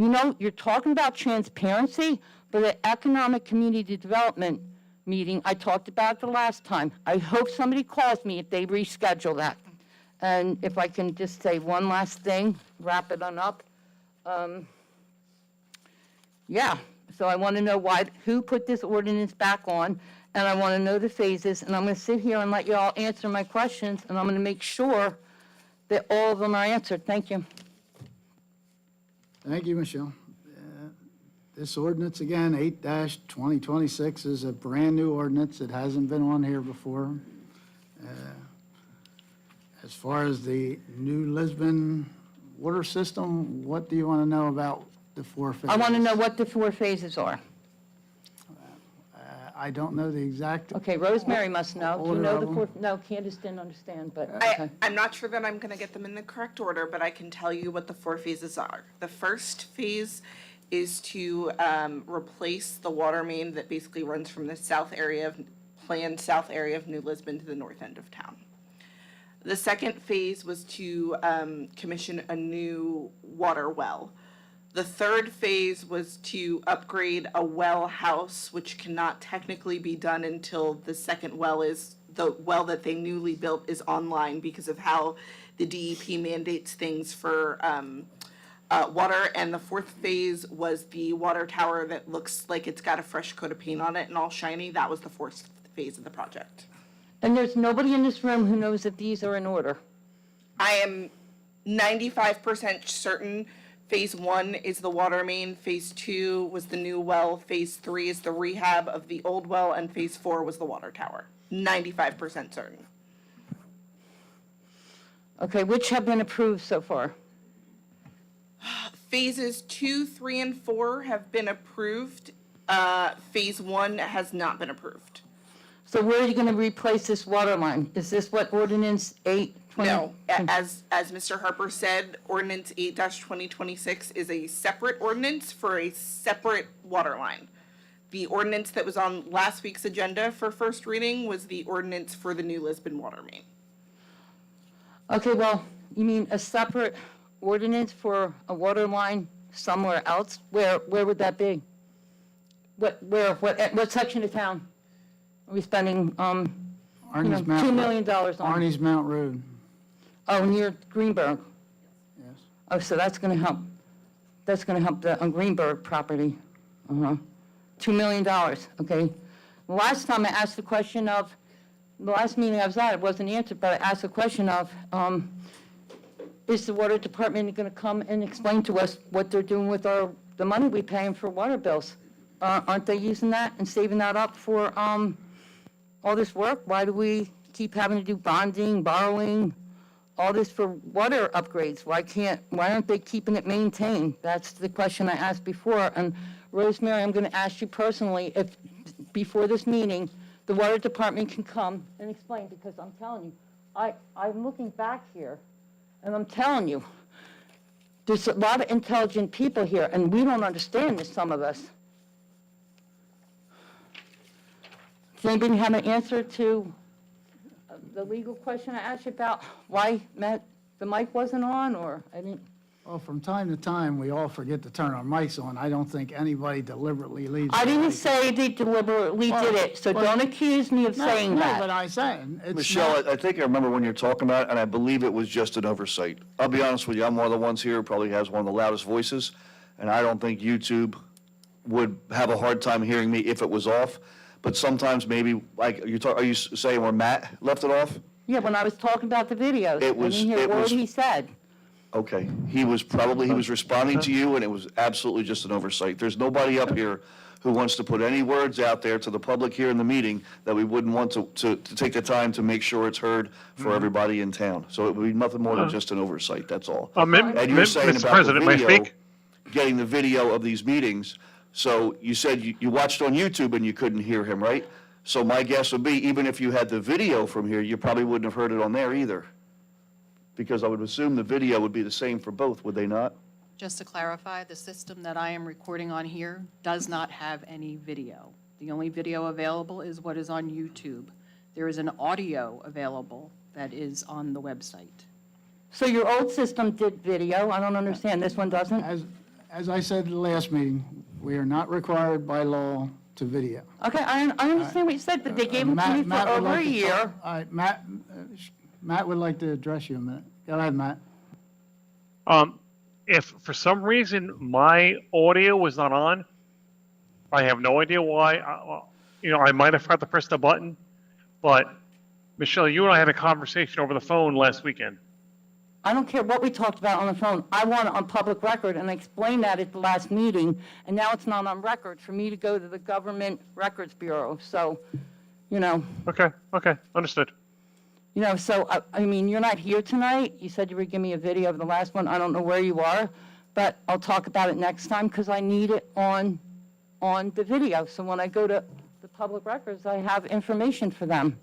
You know, you're talking about transparency, but the Economic Community Development meeting, I talked about the last time. I hope somebody calls me if they reschedule that. And if I can just say one last thing, wrap it on up. Yeah, so I want to know who put this ordinance back on, and I want to know the phases, and I'm going to sit here and let you all answer my questions, and I'm going to make sure that all of them are answered. Thank you. Thank you, Michelle. This ordinance, again, 8-2026, is a brand-new ordinance. It hasn't been on here before. As far as the new Lisbon water system, what do you want to know about the 4 phases? I want to know what the 4 phases are. I don't know the exact. Okay, Rosemary must know. Do you Order know of the them? 4? No, Candace didn't understand, but, okay. I'm not sure that I'm gonna get them in the correct order, but I can tell you what the 4 phases are. The first phase is to replace the water main that basically runs from the planned south area of New Lisbon to the north end of town. The second phase was to commission a new water well. The third phase was to upgrade a well house, which cannot technically be done until the second well that they newly built is online because of how the DEP mandates things for water. And the fourth phase was the water tower that looks like it's got a fresh coat of paint on it and all shiny. That was the fourth phase of the project. And there's nobody in this room who knows if these are in order. I am 95% certain phase 1 is the water main, phase 2 was the new well, phase 3 is the rehab of the old well, and phase 4 was the water tower. 95% certain. Okay, which have been approved so far? Phases 2, 3, and 4 have been approved. Phase 1 has not been approved. So where are you going to replace this water line? Is this what ordinance 8? No, as Mr. Harper said, ordinance 8-2026 is a separate ordinance for a separate water line. The ordinance that was on last week's agenda for first reading was the ordinance for the new Lisbon water main. Okay, well, you mean a separate ordinance for a water line somewhere else? Where would that be? What section of town are we spending, Arnie's Mount. $2 million on? Arnie's Mount Road, Oh, near Greenberg. yes. Oh, so that's going to help. That's going to help the Greenberg property. $2 million, okay. The last time I asked the question of, the last meeting I was at, it wasn't answered, but I asked the question of, is the water department going to come and explain to us what they're doing with the money we pay them for water bills? Aren't they using that and saving that up for all this work? Why do we keep having to do bonding, borrowing, all this for water upgrades? Why aren't they keeping it maintained? That's the question I asked before. And Rosemary, I'm going to ask you personally if, before this meeting, the water department can come and explain, because I'm telling you, I'm looking back here, and I'm telling you, there's a lot of intelligent people here, and we don't understand this, some of us. Does anybody have an answer to the legal question I asked you about why the mic wasn't on, or I didn't? Well, from time to time, we all forget to turn our mics on. I don't think anybody deliberately leaves. I their didn't mic. say they deliberately did it, so don't accuse me of saying No, that. but I said, it's Michelle, not. I think I remember when you're talking about it, and I believe it was just an oversight. I'll be honest with you, I'm one of the ones here who probably has one of the loudest voices, and I don't think YouTube would have a hard time hearing me if it was off. But sometimes maybe, like, are you saying where Matt left it off? Yeah, when I was talking about the videos, I It was- didn't hear a it word was- he said. Okay, he was responding to you, and it was absolutely just an oversight. There's nobody up here who wants to put any words out there to the public here in the meeting that we wouldn't want to take the time to make sure it's heard for everybody in town. So it would be nothing more than just an oversight, that's all. And you were saying Mr. about the President, may I video, speak? getting the video of these meetings. So you said you watched on YouTube and you couldn't hear him, right? So my guess would be, even if you had the video from here, you probably wouldn't have heard it on there either. Because I would assume the video would be the same for both, would they not? Just to clarify, the system that I am recording on here does not have any video. The only video available is what is on YouTube. There is an audio available that is on the website. So your old system did video, I don't understand, this one doesn't? As I said at the last meeting, we are not required by law to video. Okay, I understand what you said, but they gave them to me for Matt would over like a to year. talk- All right, Matt would like to address you a minute. Go ahead, Matt. If for some reason my audio was not on, I have no idea why. I might have forgot to press the button, but Michelle, you and I had a conversation over the phone last weekend. I don't care what we talked about on the phone. I want it on public record, and I explained that at the last meeting, and now it's not on record for me to go to the Government Records Bureau. So, Okay, understood. So, I mean, you're not here tonight. You said you would give me a video of the last one. I don't know where you are, but I'll talk about it next time because I need it on the video. So when I go to the public records, I have information for them.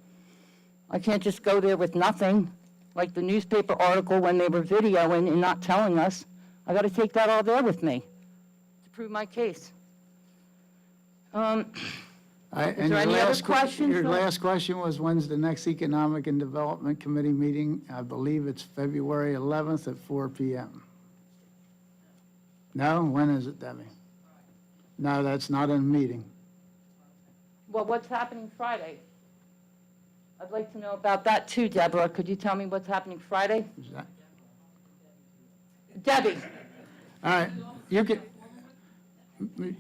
I can't just go there with nothing, like the newspaper article when they were videoing and not telling us. I got to take that all there with me to prove my case. And there your any other last que- questions? Your last question was, when's the next Economic and Development Committee meeting? I believe it's February 11th at 4 PM. No? When is it, Debbie? No, that's not a meeting. Well, what's happening Friday? I'd like to know about that too, Deborah. Could you tell me what's happening Friday? Is that- Debbie, All right, you can,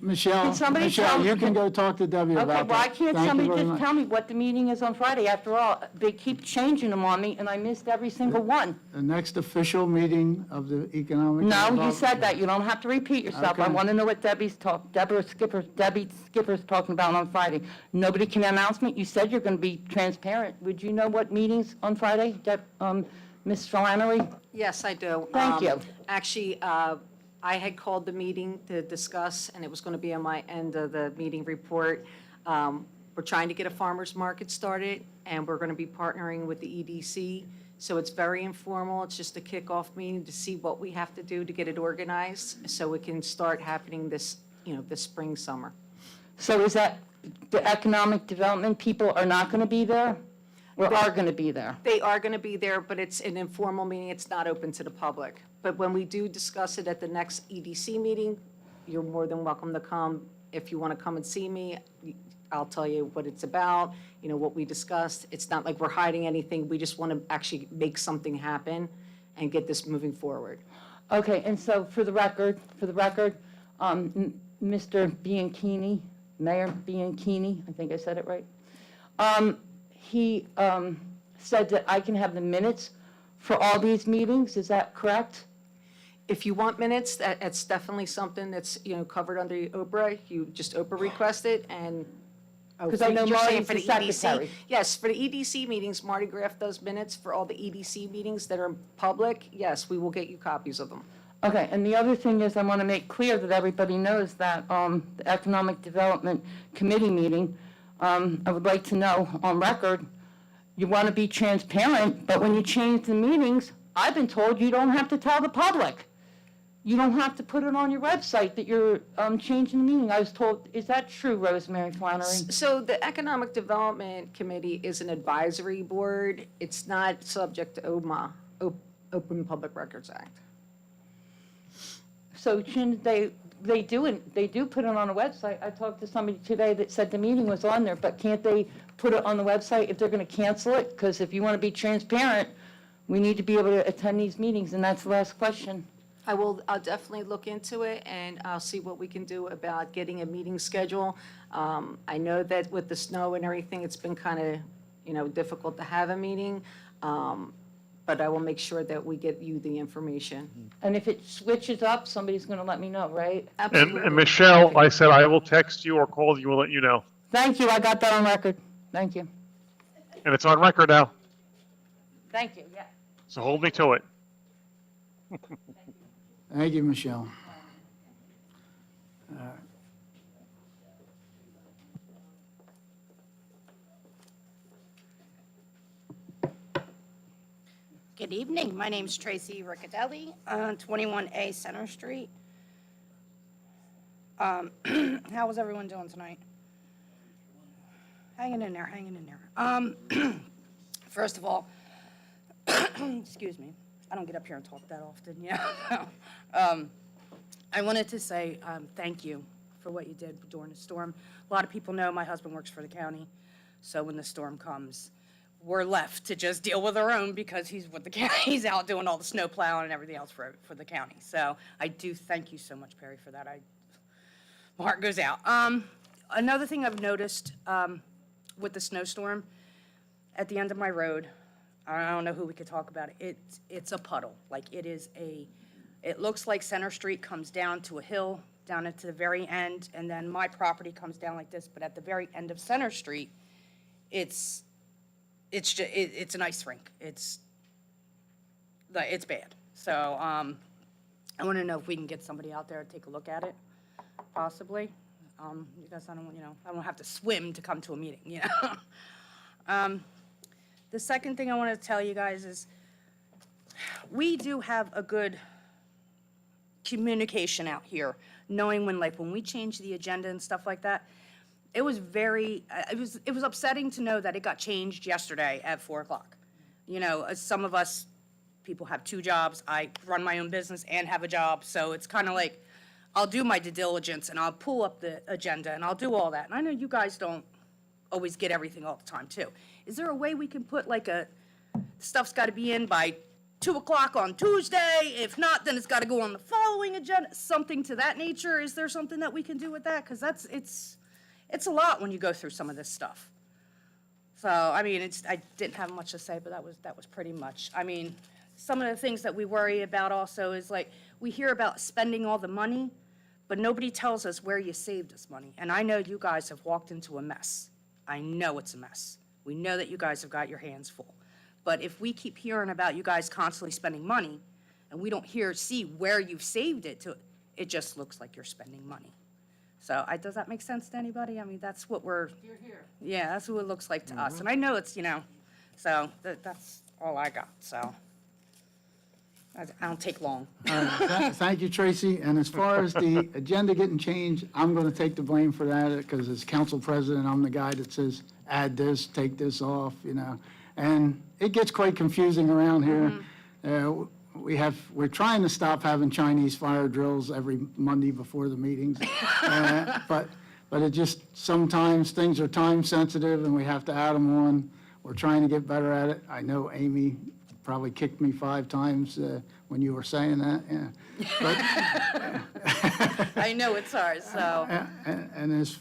Michelle, Can somebody tell me- you can go talk to Debbie about okay, that. why can't Thank you somebody very just much. tell me what the meeting is on Friday? After all, they keep changing them on me, and I missed every single one. The next official meeting of the Economic. No, you Development- said that. You don't have to repeat yourself. I Okay. want to know what Debbie Skipper's talking about on Friday. Nobody can announce me. You said you're going to be transparent. Would you know what meetings on Friday, Ms. Flannery? Yes, I do. Thank you. Actually, I had called the meeting to discuss, and it was going to be on my end of the meeting report. We're trying to get a farmer's market started, and we're going to be partnering with the EDC. So it's very informal. It's just a kickoff meeting to see what we have to do to get it organized so it can start happening this spring, summer. So is that the economic development people are not going to be there, or are going to be there? They are going to be there, but it's an informal meeting. It's not open to the public. But when we do discuss it at the next EDC meeting, you're more than welcome to come. If you want to come and see me, I'll tell you what it's about, what we discussed. It's not like we're hiding anything. We just want to actually make something happen and get this moving forward. Okay, and so for the record, Mr. Bianchini, Mayor Bianchini, I think I said it right, he said that I can have the minutes for all these meetings. Is that correct? If you want minutes, that's definitely something that's, covered under Oprah. You just Oprah request it and. 'Cause I know You're saying Marty's for the secretary. Yes, for the EDC meetings, Marty Graff does minutes for all the EDC meetings that are public. Yes, we will get you copies of them. Okay, and the other thing is I want to make clear that everybody knows that the Economic Development Committee meeting, I would like to know on record, you want to be transparent, but when you change the meetings, I've been told you don't have to tell the public. You don't have to put it on your website that you're changing the meeting. I was told, is that true, Rosemary Flannery? So the Economic Development Committee is an advisory board. It's not subject to OMA, Open Public Records Act. So shouldn't they do put it on a website. I talked to somebody today that said the meeting was on there, but can't they put it on the website if they're going to cancel it? Because if you want to be transparent, we need to be able to attend these meetings, and that's the last question. I'll definitely look into it, and I'll see what we can do about getting a meeting schedule. I know that with the snow and everything, it's been kind of, difficult to have a meeting, but I will make sure that we get you the information. And if it switches up, somebody's going to let me know, right? And Michelle, I said I will text you or call you and let you know. Thank you, I got that on record. Thank you. And it's on record now, Thank you, yeah. so hold me to it. Thank you, Michelle. Good evening. My name's Tracy Riccadelli, 21A Center Street. How was everyone doing tonight? Hanging in there. First of all, excuse me, I don't get up here and talk that often, yeah. I wanted to say thank you for what you did during the storm. A lot of people know my husband works for the county, so when the storm comes, we're left to just deal with our own because he's with the county. He's out doing all the snow plowing and everything else for the county. So I do thank you so much, Perry, for that. My heart goes out. Another thing I've noticed with the snowstorm, at the end of my road, I don't know who we could talk about it. It's a puddle. Like it looks like Center Street comes down to a hill, down into the very end, and then my property comes down like this. But at the very end of Center Street, it's an ice rink. It's bad. So I want to know if we can get somebody out there to take a look at it, possibly. Because I don't have to swim to come to a meeting, The second thing I want to tell you guys is we do have a good communication out here, knowing when we change the agenda and stuff like that. It was upsetting to know that it got changed yesterday at 4:00. Some of us people have two jobs. I run my own business and have a job, so it's kind of like I'll do my due diligence and I'll pull up the agenda and I'll do all that. And I know you guys don't always get everything all the time too. Is there a way we can put stuff's got to be in by 2:00 on Tuesday? If not, then it's got to go on the following agenda, something to that nature. Is there something that we can do with that? Because it's a lot when you go through some of this stuff. So, I didn't have much to say, but that was pretty much. Some of the things that we worry about also is we hear about spending all the money, but nobody tells us where you saved this money. And I know you guys have walked into a mess. I know it's a mess. We know that you guys have got your hands full. But if we keep hearing about you guys constantly spending money, and we don't see where you've saved it to, it just looks like you're spending money. So does that make sense to anybody? That's what yeah, that's what it looks like to us. And I know it's, so that's all I got, so. I don't take long. Thank you, Tracy. And as far as the agenda getting changed, I'm going to take the blame for that because as council president, I'm the guy that says, add this, take this off, And it gets quite confusing around here. We're trying to stop having Chinese fire drills every Monday before the meetings. But it just, sometimes things are time sensitive and we have to add them on. We're trying to get better at it. I know Amy probably kicked me 5 times when you were saying that, yeah. But I know it's hard, so. And as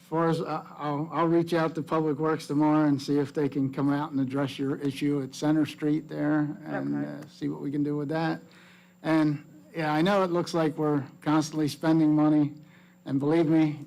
far as I'll reach out to Public Works tomorrow and see if they can come out and address your issue at Center Street there and see what we can do with that. And yeah, I know it looks like we're constantly spending money, and believe me,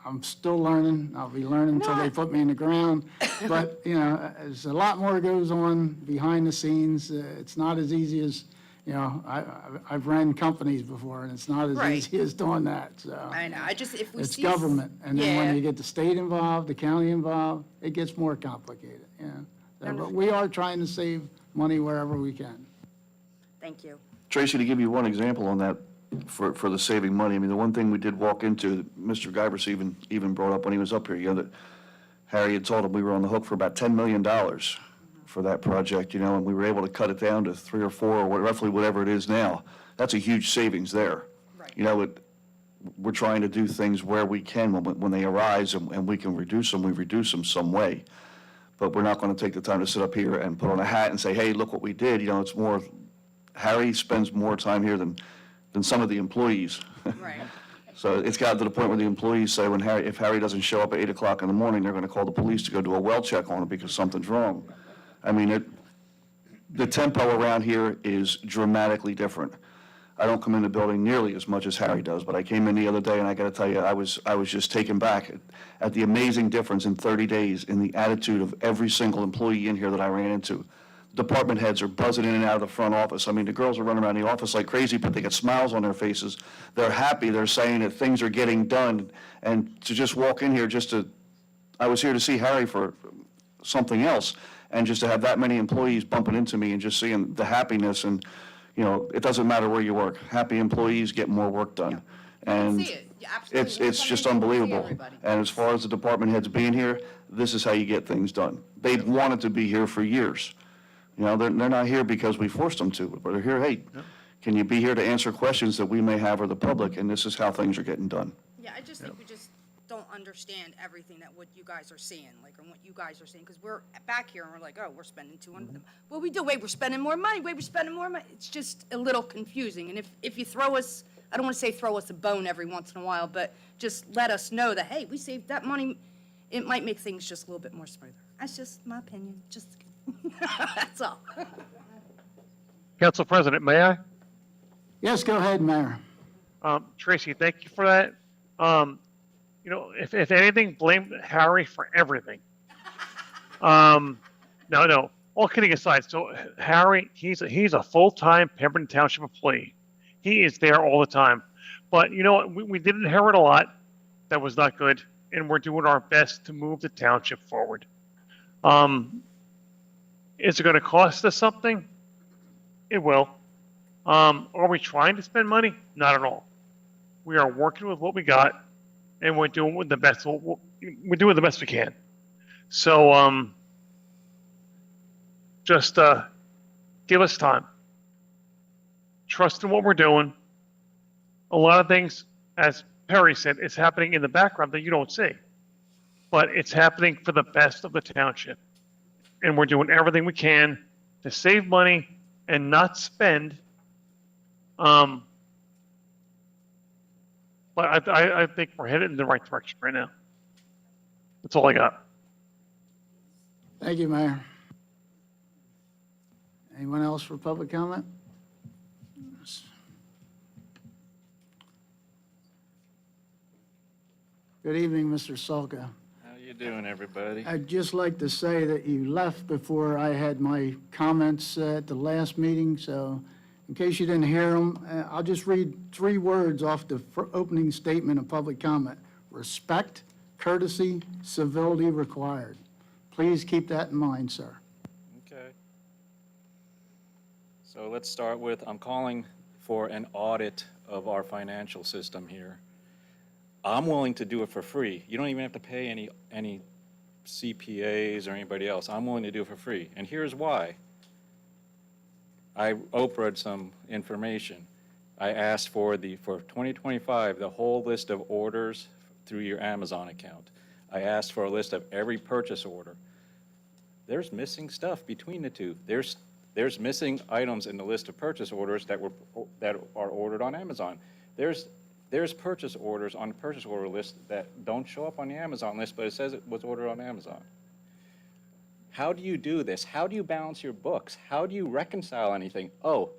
I'm still learning. I'll be learning until they put me in the ground. But, there's a lot more goes on behind the scenes. It's not as easy as, I've ran companies before, and it's not as easy as doing that, so. I know, if we It's see. government, and then when you get the state involved, the county involved, it gets more complicated, But we are trying to save money wherever we can. Thank you. Tracy, to give you one example on that, for the saving money, the one thing we did walk into, that Mr. Guybrush even brought up when he was up here, that Harry had told him we were on the hook for about $10 million for that project, and we were able to cut it down to 3 or 4, or roughly whatever it is now. That's a huge savings there. Right. We're trying to do things where we can when they arise, and we can reduce them, we reduce them some way. But we're not going to take the time to sit up here and put on a hat and say, hey, look what we did. It's more, Harry spends more time here than some of the employees. Right. So it's got to the point where the employees say if Harry doesn't show up at 8 o'clock in the morning, they're going to call the police to go do a well check on him because something's wrong. The tempo around here is dramatically different. I don't come in the building nearly as much as Harry does, but I came in the other day and I got to tell you, I was just taken back at the amazing difference in 30 days in the attitude of every single employee in here that I ran into. Department heads are buzzing in and out of the front office. The girls are running around the office like crazy, but they got smiles on their faces. They're happy. They're saying that things are getting done. And to just walk in here I was here to see Harry for something else, and just to have that many employees bumping into me and just seeing the happiness, and, it doesn't matter where you work. Happy employees get more work done. And see it. Yeah, absolutely. it's just unbelievable. And as far as the department heads being here, this is how you get things done. They've wanted to be here for years. They're not here because we forced them to, but they're here, hey, Can you be here to answer questions that we may have or the public? And this is how things are getting done. Yeah, I just think we just don't understand everything that what you guys are seeing, like, and what you guys are seeing, because we're back here and we're like, oh, we're spending 200. Well, we do, wait, we're spending more money, wait, we're spending more money. It's just a little confusing, and if you throw us, I don't want to say throw us a bone every once in a while, but just let us know that, hey, we saved that money, it might make things just a little bit more smoother. That's just my opinion, just, that's all. Council President, may I? Yes, go ahead, Mayor. Tracy, thank you for that. You know, if anything, blame Harry for everything. No, all kidding aside, so Harry, he's a full-time Pemberton Township employee. He is there all the time. But you know what, we did inherit a lot that was not good, and we're doing our best to move the township forward. Is it gonna cost us something? It will. Are we trying to spend money? Not at all. We are working with what we got, and we're doing with the best. We're doing the best we can. So, just give us time. Trust in what we're doing. A lot of things, as Perry said, it's happening in the background that you don't see, but it's happening for the best of the township, and we're doing everything we can to save money and not spend. But I think we're headed in the right direction right now. That's all I got. Thank you, Mayor. Anyone else for public comment? Good evening, Mr. Salka. How you doing, everybody? I'd just like to say that you left before I had my comments at the last meeting, so in case you didn't hear them, I'll just read 3 words off the opening statement of public comment. Respect, courtesy, civility required. Please keep that in mind, sir. Okay. So let's start with, I'm calling for an audit of our financial system here. I'm willing to do it for free. You don't even have to pay any CPAs or anybody else. I'm willing to do it for free. And here's why. I Oprah'd some information. I asked for 2025, the whole list of orders through your Amazon account. I asked for a list of every purchase order. There's missing stuff between the two. There's missing items in the list of purchase orders that are ordered on Amazon. There's purchase orders on the purchase order list that don't show up on the Amazon list, but it says it was ordered on Amazon. How do you do this? How do you balance your books? How do you reconcile anything? Oh,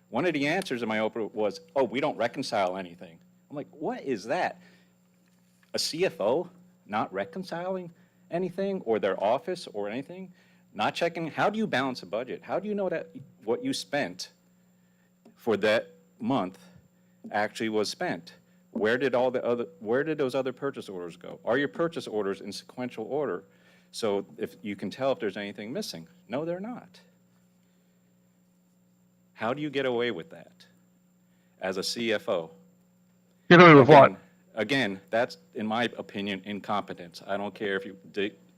one of the answers in my Oprah was, oh, we don't reconcile anything. I'm like, what is that? A CFO not reconciling anything, or their office or anything? Not checking? How do you balance a budget? How do you know that what you spent for that month actually was spent? Where did those other purchase orders go? Are your purchase orders in sequential order? So if you can tell if there's anything missing. No, they're not. How do you get away with that as a CFO? Get away with what? Again, that's, in my opinion, incompetence. I don't care if you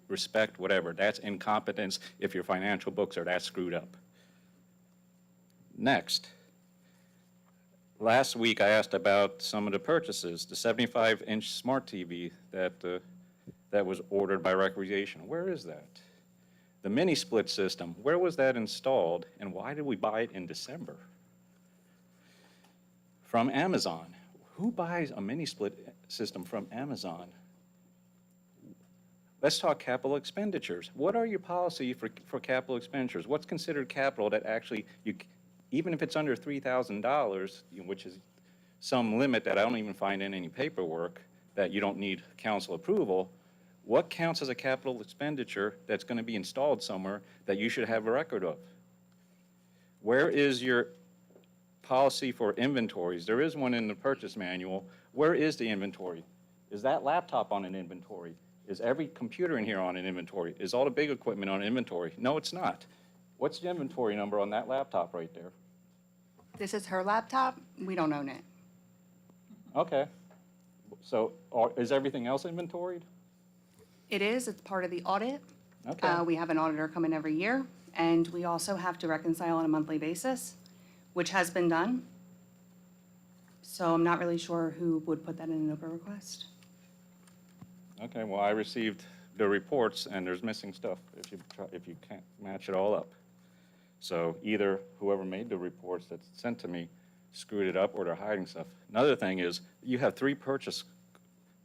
respect whatever. That's incompetence if your financial books are that screwed up. Next. Last week, I asked about some of the purchases, the 75-inch smart TV that was ordered by Recreation. Where is that? The mini split system, where was that installed, and why did we buy it in December? From Amazon. Who buys a mini split system from Amazon? Let's talk capital expenditures. What are your policy for capital expenditures? What's considered capital that actually, even if it's under $3,000, which is some limit that I don't even find in any paperwork, that you don't need council approval, what counts as a capital expenditure that's going to be installed somewhere that you should have a record of? Where is your policy for inventories? There is one in the purchase manual. Where is the inventory? Is that laptop on an inventory? Is every computer in here on an inventory? Is all the big equipment on inventory? No, it's not. What's the inventory number on that laptop right there? This is her laptop. We don't own it. Okay. So is everything else inventoried? It is. It's part of the audit. Okay. We have an auditor come in every year, and we also have to reconcile on a monthly basis, which has been done. So I'm not really sure who would put that in an open request. Okay, well, I received the reports, and there's missing stuff if you can't match it all up. So either whoever made the reports that's sent to me screwed it up, or they're hiding stuff. Another thing is, you have 3 purchase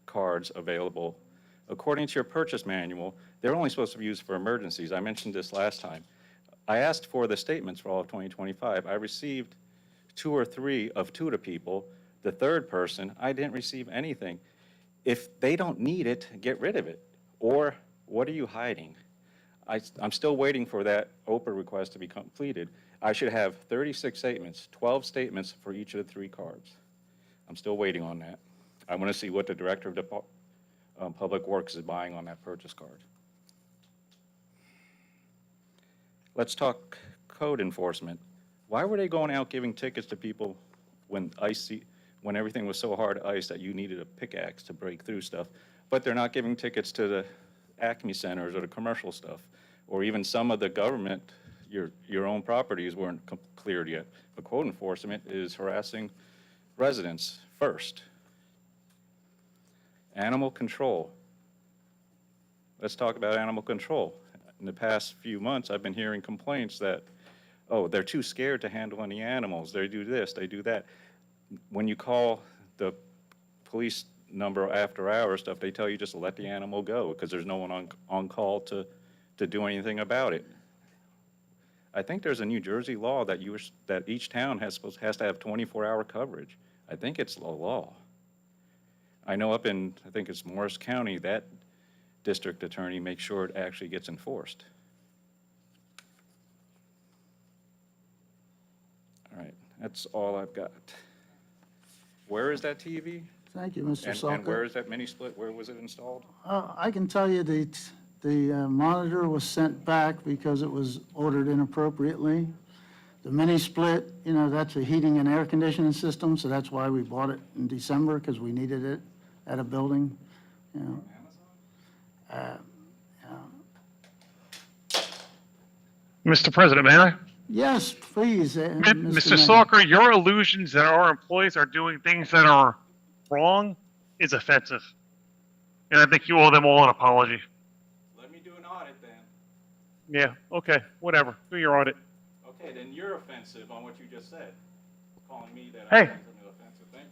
cards available. According to your purchase manual, they're only supposed to be used for emergencies. I mentioned this last time. I asked for the statements for all of 2025. I received 2 or 3 of 2 to people. The third person, I didn't receive anything. If they don't need it, get rid of it. Or what are you hiding? I'm still waiting for that OPA request to be completed. I should have 36 statements, 12 statements for each of the 3 cards. I'm still waiting on that. I want to see what the Director of Public Works is buying on that purchase card. Let's talk code enforcement. Why were they going out giving tickets to people when everything was so hard to ice that you needed a pickaxe to break through stuff, but they're not giving tickets to the Acme centers or the commercial stuff, or even some of the government, your own properties weren't cleared yet. But code enforcement is harassing residents first. Animal control. Let's talk about animal control. In the past few months, I've been hearing complaints that, oh, they're too scared to handle any animals. They do this, they do that. When you call the police number after hours stuff, they tell you just to let the animal go because there's no one on call to do anything about it. I think there's a New Jersey law that each town has to have 24-hour coverage. I think it's the law. I know up in, I think it's Morris County, that district attorney makes sure it actually gets enforced. All right, that's all I've got. Where is that TV? Thank you, Mr. Salker. And where is that mini split? Where was it installed? I can tell you the monitor was sent back because it was ordered inappropriately. The mini split, that's a heating and air conditioning system, so that's why we bought it in December, because we needed it at a building. Mr. President, may I? Yes, please. Mr. Salker, your allusions that our employees are doing things that are wrong is offensive. And I think you owe them all an apology. Let me do an audit then. Yeah, okay, whatever. Do your audit. Okay, then you're offensive on what you just said. Calling me that Hey. I'm offensive. Thank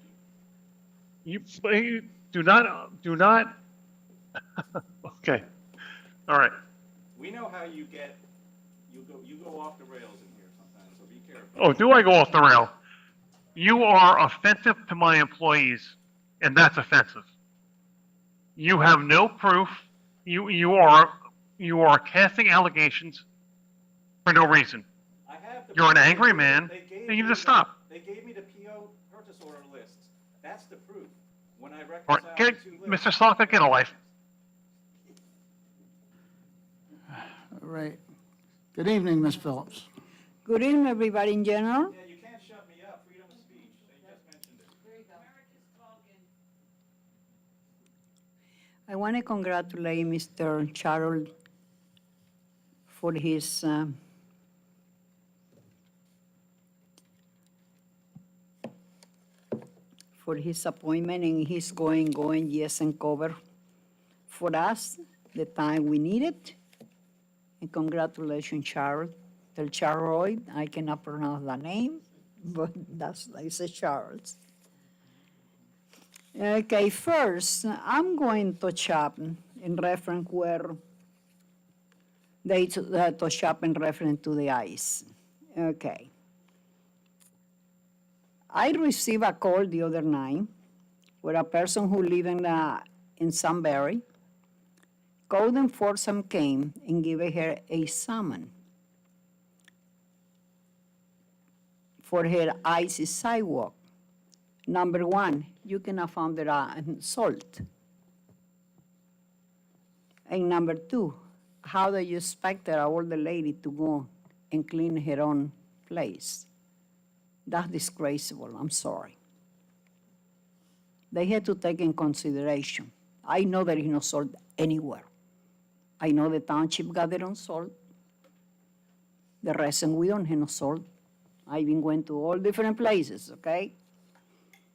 you. You do not. Okay, all right. We know how you go off the rails in here sometimes, so be careful. Oh, do I go off the rail? You are offensive to my employees, and that's offensive. You have no proof. You are casting allegations for no reason. You're an angry man, and you need to stop. They gave me the PO purchase order lists. That's the proof. When I All reconcile right, the two lists. Mr. Salka, get a life. All right. Good evening, Ms. Phillips. Good evening, everybody in general. Yeah, you can't shut me up. Freedom of speech. They just mentioned it. There you go. I want to congratulate Mr. Charles for his appointment, and he's going, yes, and cover for us the time we need it. And congratulations, Charles. Tell Charles, I cannot pronounce the name, but it's a Charles. Okay, first, I'm going to shop in reference where they to shop in reference to the ice. Okay. I received a call the other night where a person who lived in Sunbury, code enforcement came and gave her a summons for her icy sidewalk. Number one, you cannot find the salt. And number two, how do you expect an older lady to go and clean her own place? That's disgraceful, I'm sorry. They had to take in consideration. I know there is no salt anywhere. I know the township got their own salt. The rest, and we don't have no salt. I've been going to all different places, okay?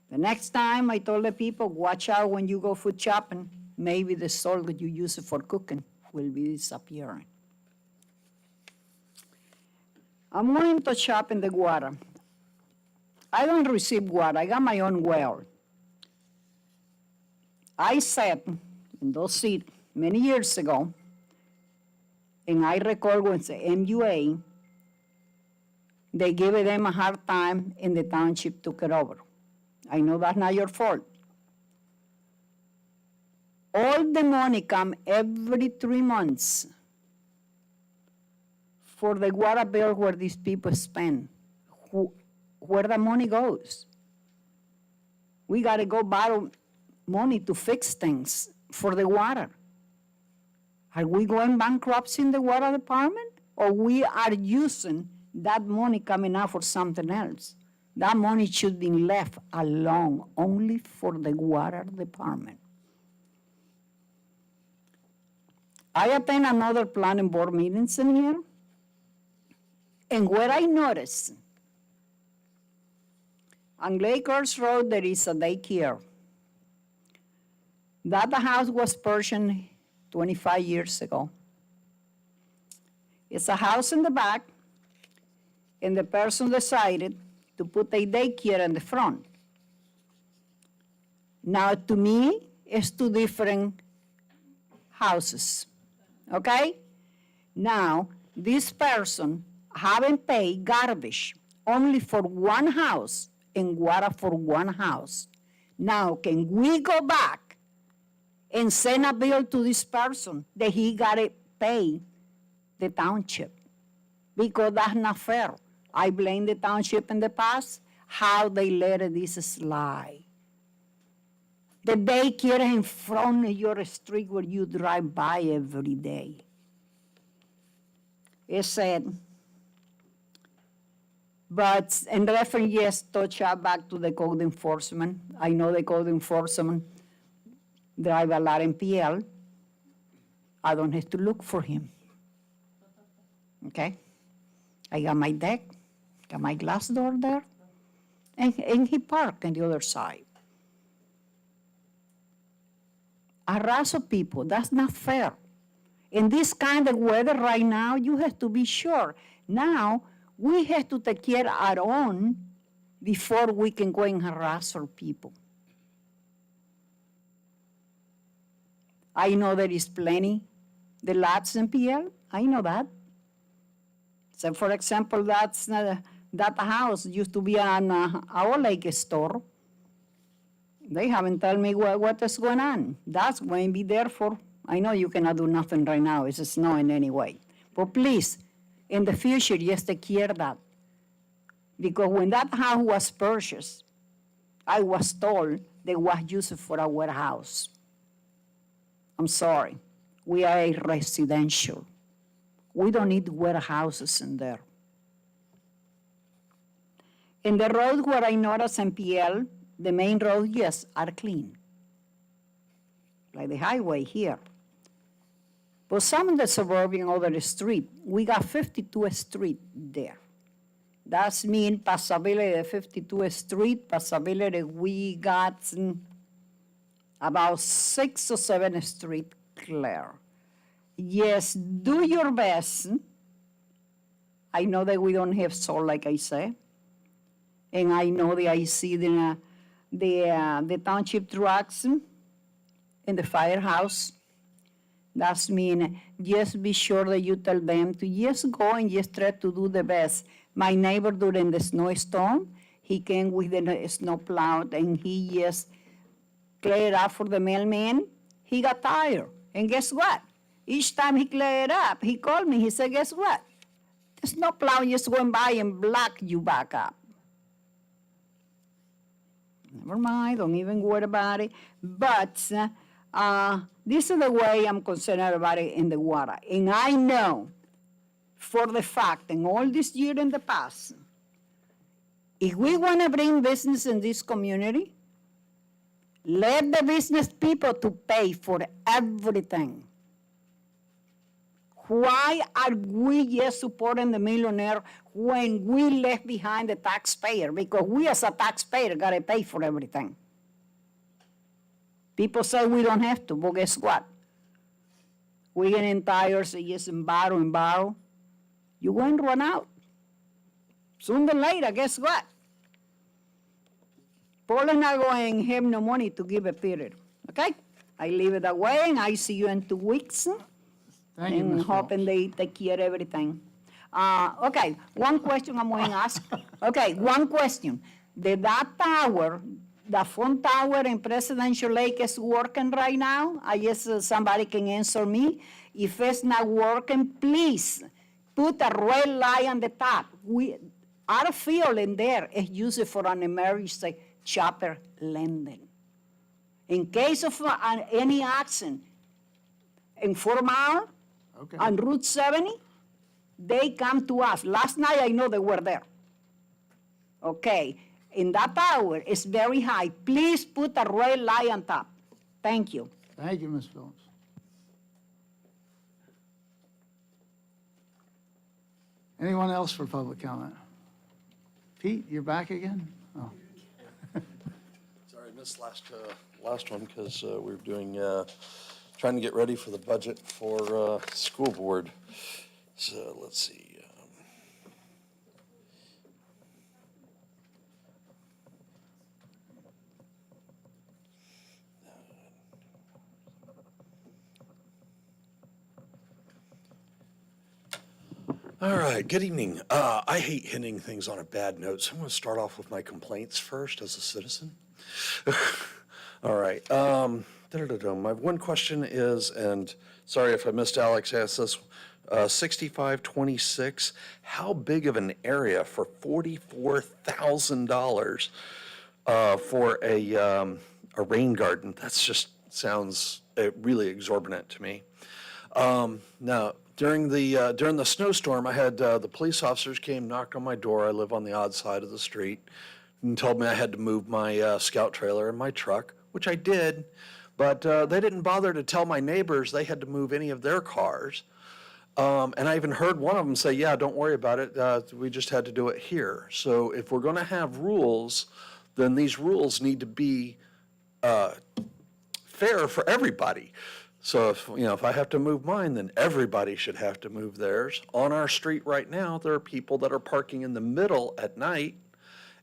The next time I told the people, watch out when you go food shopping, maybe the salt that you use for cooking will be disappearing. I'm going to shop in the water. I don't receive water, I got my own well. I sat in those seats many years ago, and I recall when the MUA, they gave them a hard time and the township took it over. I know that's not your fault. All the money come every 3 months for the water bill where these people spend, where the money goes. We gotta go borrow money to fix things for the water. Are we going bankrupt in the water department? Or we are using that money coming out for something else? That money should be left alone only for the water department. I attend another planning board meetings in here, and what I noticed, on Lakers Road, there is a daycare. That house was purchased 25 years ago. It's a house in the back, and the person decided to put a daycare in the front. Now, to me, it's two different houses, okay? Now, this person haven't paid garbage only for one house and water for one house. Now, can we go back and send a bill to this person that he gotta pay the township? Because that's not fair. I blame the township in the past, how they let this slide. The daycare in front of your street where you drive by every day. It said, but in reference, yes, touch up back to the code enforcement. I know the code enforcement drive a lot in PL. I don't have to look for him. Okay? I got my deck, got my glass door there, and he parked on the other side. Harass of people, that's not fair. In this kind of weather right now, you have to be sure. Now, we have to take care of our own before we can go and harass our people. I know there is plenty, the lots in PL, I know that. So for example, that house used to be an our lake store. They haven't told me what is going on. That's going to be there for, I know you cannot do nothing right now, it's snowing anyway. But please, in the future, just take care of that. Because when that house was purchased, I was told they was used for a warehouse. I'm sorry, we are a residential. We don't need warehouses in there. In the road where I notice in PL, the main road, yes, are clean. Like the highway here. But some of the suburban other street, we got 52 street there. That means passability of 52 street, passability we got about 6 or 7 street clear. Yes, do your best. I know that we don't have salt, like I say. And I know that I see the township trucks in the firehouse. That means just be sure that you tell them to just go and just try to do the best. My neighbor during the snowstorm, he came with the snow plow and he just cleared up for the mailman. He got tired. And guess what? Each time he cleared up, he called me. He said, guess what? The snow plow just went by and blocked you back up. Never mind, don't even worry about it. But this is the way I'm concerned about it in the water. And I know for the fact, in all this year in the past, if we want to bring business in this community, let the business people to pay for everything. Why are we just supporting the millionaire when we left behind the taxpayer? Because we as a taxpayer gotta pay for everything. People say we don't have to, but guess what? We getting tired, so just borrow and borrow. You're going to run out. Sooner or later, guess what? Paul is not going to have no money to give a period, okay? I leave it that way, and I see you in 2 weeks. Thank you, And Ms. hoping they take care of everything. Okay, one question I'm going to ask. Okay, one question. That tower, the phone tower in Presidential Lake is working right now? I guess somebody can answer me. If it's not working, please put a red light on the top. Our field in there is used for an emergency chopper landing. In case of any accident, in 4 Mile, Okay. on Route 70, they come to us. Last night, I know they were there. Okay, in that tower, it's very high. Please put a red light on top. Thank you. Thank you, Ms. Phillips. Anyone else for public comment? Pete, you're back again? Oh. Sorry, I missed last one because we were doing, trying to get ready for the budget for school board. So let's see. All right, good evening. I hate hitting things on a bad note, so I'm going to start off with my complaints first as a citizen. All right. My one question is, and sorry if I missed Alex ask this, 6526, how big of an area for $44,000 for a rain garden? That's just sounds really exorbitant to me. Now, during the snowstorm, I had the police officers came, knocked on my door. I live on the odd side of the street, and told me I had to move my scout trailer and my truck, which I did. But they didn't bother to tell my neighbors they had to move any of their cars. And I even heard one of them say, yeah, don't worry about it. We just had to do it here. So if we're going to have rules, then these rules need to be fair for everybody. So if I have to move mine, then everybody should have to move theirs. On our street right now, there are people that are parking in the middle at night.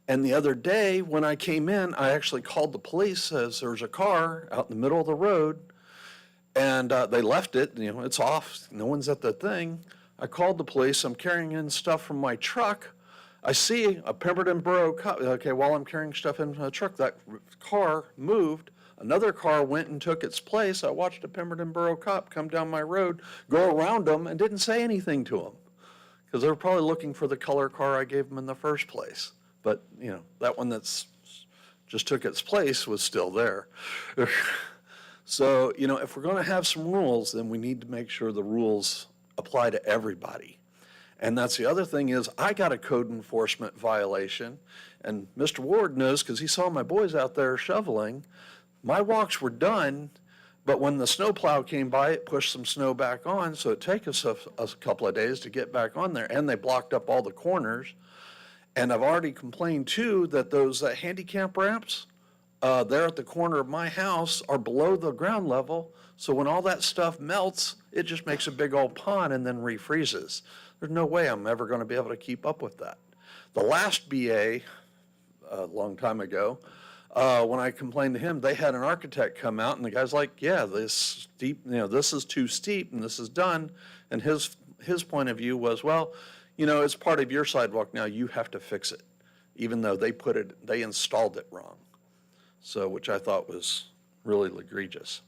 And the other day, when I came in, I actually called the police as there was a car out in the middle of the road, and they left it. It's off. No one's at the thing. I called the police. I'm carrying in stuff from my truck. I see a Pemberton Borough cop. Okay, while I'm carrying stuff in the truck, that car moved. Another car went and took its place. I watched a Pemberton Borough cop come down my road, go around them, and didn't say anything to them because they were probably looking for the color car I gave them in the first place. But, that one that's just took its place was still there. So, if we're going to have some rules, then we need to make sure the rules apply to everybody. And that's the other thing is I got a code enforcement violation, and Mr. Ward knows because he saw my boys out there shoveling. My walks were done, but when the snowplow came by, it pushed some snow back on, so it took us a couple of days to get back on there, and they blocked up all the corners. And I've already complained, too, that those handicap ramps there at the corner of my house are below the ground level, so when all that stuff melts, it just makes a big old pond and then refreezes. There's no way I'm ever going to be able to keep up with that. The last BA, a long time ago, when I complained to him, they had an architect come out, and the guy's like, yeah, this is too steep, and this is done. And his point of view was, well, it's part of your sidewalk now, you have to fix it, even though they installed it wrong. So, which I thought was really egregious.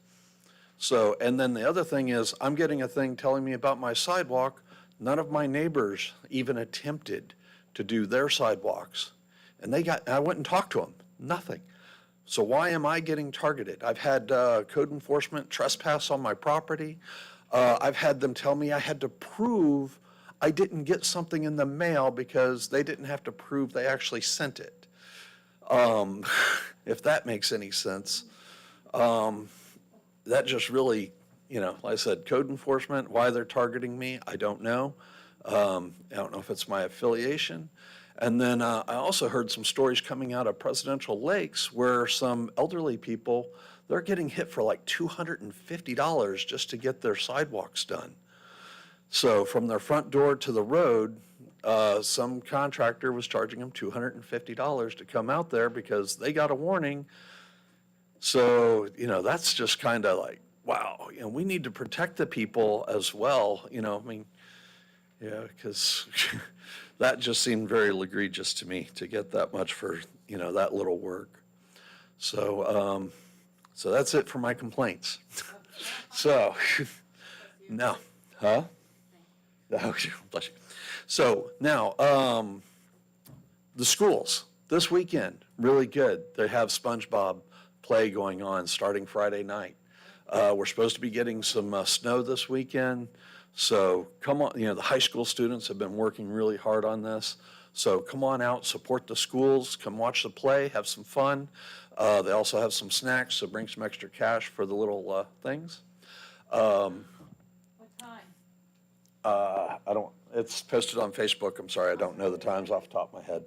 So, and then the other thing is, I'm getting a thing telling me about my sidewalk. None of my neighbors even attempted to do their sidewalks. And I went and talked to them, nothing. So why am I getting targeted? I've had code enforcement trespass on my property. I've had them tell me I had to prove I didn't get something in the mail because they didn't have to prove they actually sent it. If that makes any sense. That just really like I said, code enforcement, why they're targeting me, I don't know. I don't know if it's my affiliation. And then I also heard some stories coming out of Presidential Lakes where some elderly people, they're getting hit for like $250 just to get their sidewalks done. So from their front door to the road, some contractor was charging them $250 to come out there because they got a warning. So, that's just kind of like, wow, we need to protect the people as well, because that just seemed very egregious to me to get that much for, that little work. So, so that's it for my complaints. So, no, huh? Oh, bless you. So now, the schools, this weekend, really good. They have SpongeBob play going on starting Friday night. We're supposed to be getting some snow this weekend. So come on, the high school students have been working really hard on this. So come on out, support the schools, come watch the play, have some fun. They also have some snacks, so bring some extra cash for the little things. What time? It's posted on Facebook. I'm sorry, I don't know the times off the top of my head.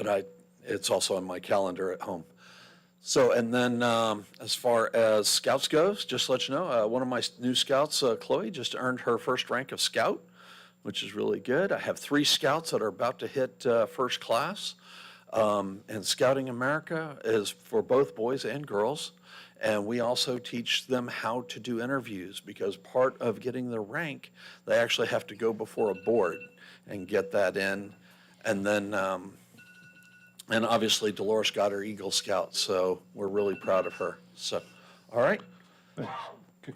But it's also on my calendar at home. So, and then as far as Scouts goes, just to let you know, one of my new Scouts, Chloe, just earned her first rank of Scout, which is really good. I have 3 Scouts that are about to hit first class. And Scouting America is for both boys and girls. And we also teach them how to do interviews because part of getting their rank, they actually have to go before a board and get that in. And then, and obviously Dolores got her Eagle Scout, so we're really proud of her. So, all right. All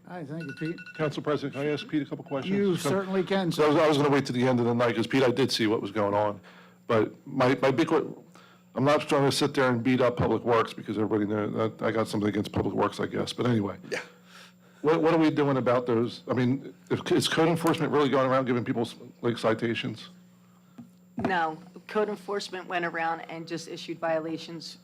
right, thank you, Pete. Council President, can I ask Pete a couple questions? You certainly can, So sir. I was going to wait to the end of the night, because Pete, I did see what was going on. But my big, I'm not trying to sit there and beat up Public Works, because everybody knows, I got something against Public Works, I guess, but anyway. Yeah. What are we doing about those? I mean, is code enforcement really going around giving people like citations? No, code enforcement went around and just issued violations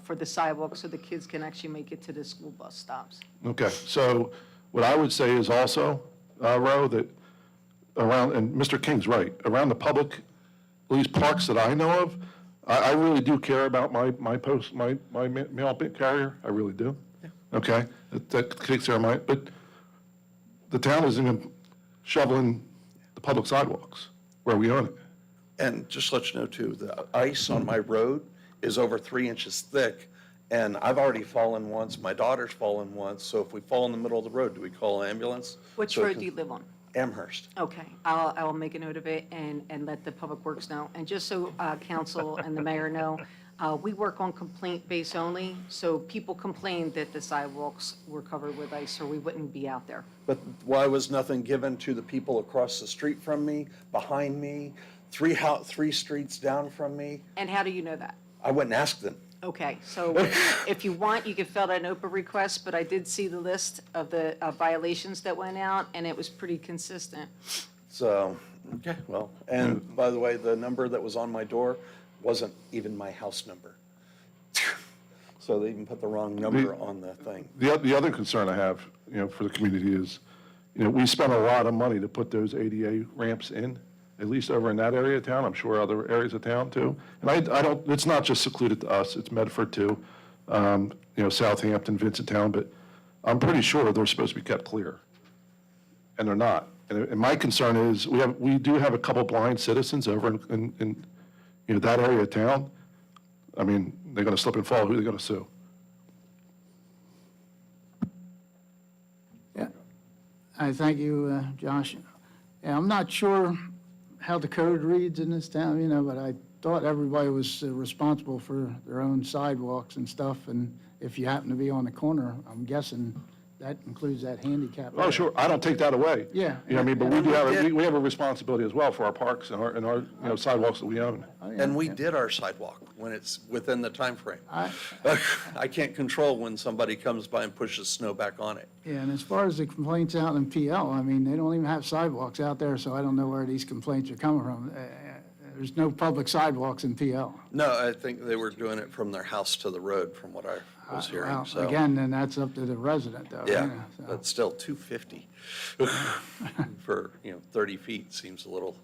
for the sidewalk so the kids can actually make it to the school bus stops. Okay, so what I would say is also, Ro, that around, and Mr. King's right, around the public, at least parks that I know of, I really do care about my mail carrier, I really do. Yeah. Okay, that takes care of but the town isn't even shoveling the public sidewalks where we own it. And just to let you know too, the ice on my road is over 3 inches thick. And I've already fallen once, my daughter's fallen once, so if we fall in the middle of the road, do we call an ambulance? Which So it road can- do you live on? Amherst. Okay, I will make a note of it and let the Public Works know. And just so council and the mayor know, we work on complaint base only, so people complained that the sidewalks were covered with ice, or we wouldn't be out there. But why was nothing given to the people across the street from me, behind me, 3 streets down from me? And how do you know that? I went and asked them. Okay, so if you want, you can fill out an open request, but I did see the list of the violations that went out, and it was pretty consistent. So, okay, well, and by the way, the number that was on my door wasn't even my house number. So they even put the wrong number on the thing. The other concern I have, for the community is, we spent a lot of money to put those ADA ramps in, at least over in that area of town. I'm sure other areas of town too. And I don't, it's not just secluded to us, it's Medford too, Southampton, Vincenttown, but I'm pretty sure they're supposed to be kept clear. And they're not. And my concern is, we do have a couple blind citizens over in that area of town. I mean, they're gonna slip and fall, who are they gonna sue? Yeah, I thank you, Josh. Yeah, I'm not sure how the code reads in this town, but I thought everybody was responsible for their own sidewalks and stuff, and if you happen to be on the corner, I'm guessing that includes that handicap. Oh, sure, I don't take that away. Yeah. You know what I mean, but we do have, we have a responsibility as well for our parks and our sidewalks that we own. And we did our sidewalk when it's within the time frame. I can't control when somebody comes by and pushes snow back on it. Yeah, and as far as the complaints out in PL, I mean, they don't even have sidewalks out there, so I don't know where these complaints are coming from. There's no public sidewalks in PL. No, I think they were doing it from their house to the road, from what I was Well, hearing, so. again, then that's up to the resident, though. Yeah, so. but still 250 for, 30 feet seems a little,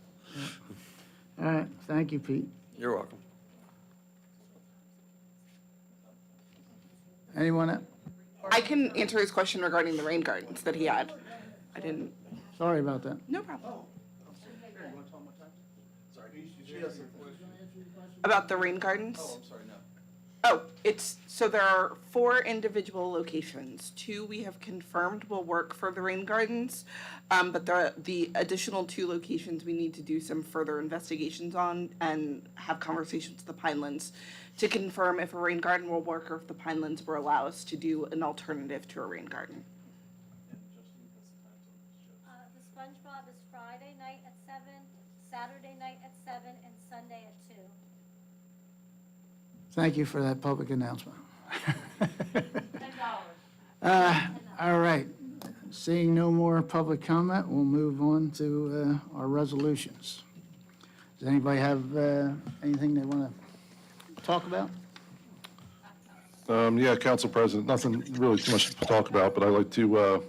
All right, thank you, Pete. you're welcome. Anyone else? I can answer his question regarding the rain gardens that he had. I didn't, Sorry about that. no problem. About the rain gardens? Oh, I'm sorry, no. Oh, so there are 4 individual locations. 2 we have confirmed will work for the rain gardens, but the additional 2 locations we need to do some further investigations on and have conversations with the Pinelands to confirm if a rain garden will work or if the Pinelands will allow us to do an alternative to a rain garden. The SpongeBob is Friday night at 7, Saturday night at 7, and Sunday at 2. Thank you for that public announcement. $10. All right, seeing no more public comment, we'll move on to our resolutions. Does anybody have anything they want to talk about? Yeah, Council President, nothing really too much to talk about, but I'd like to,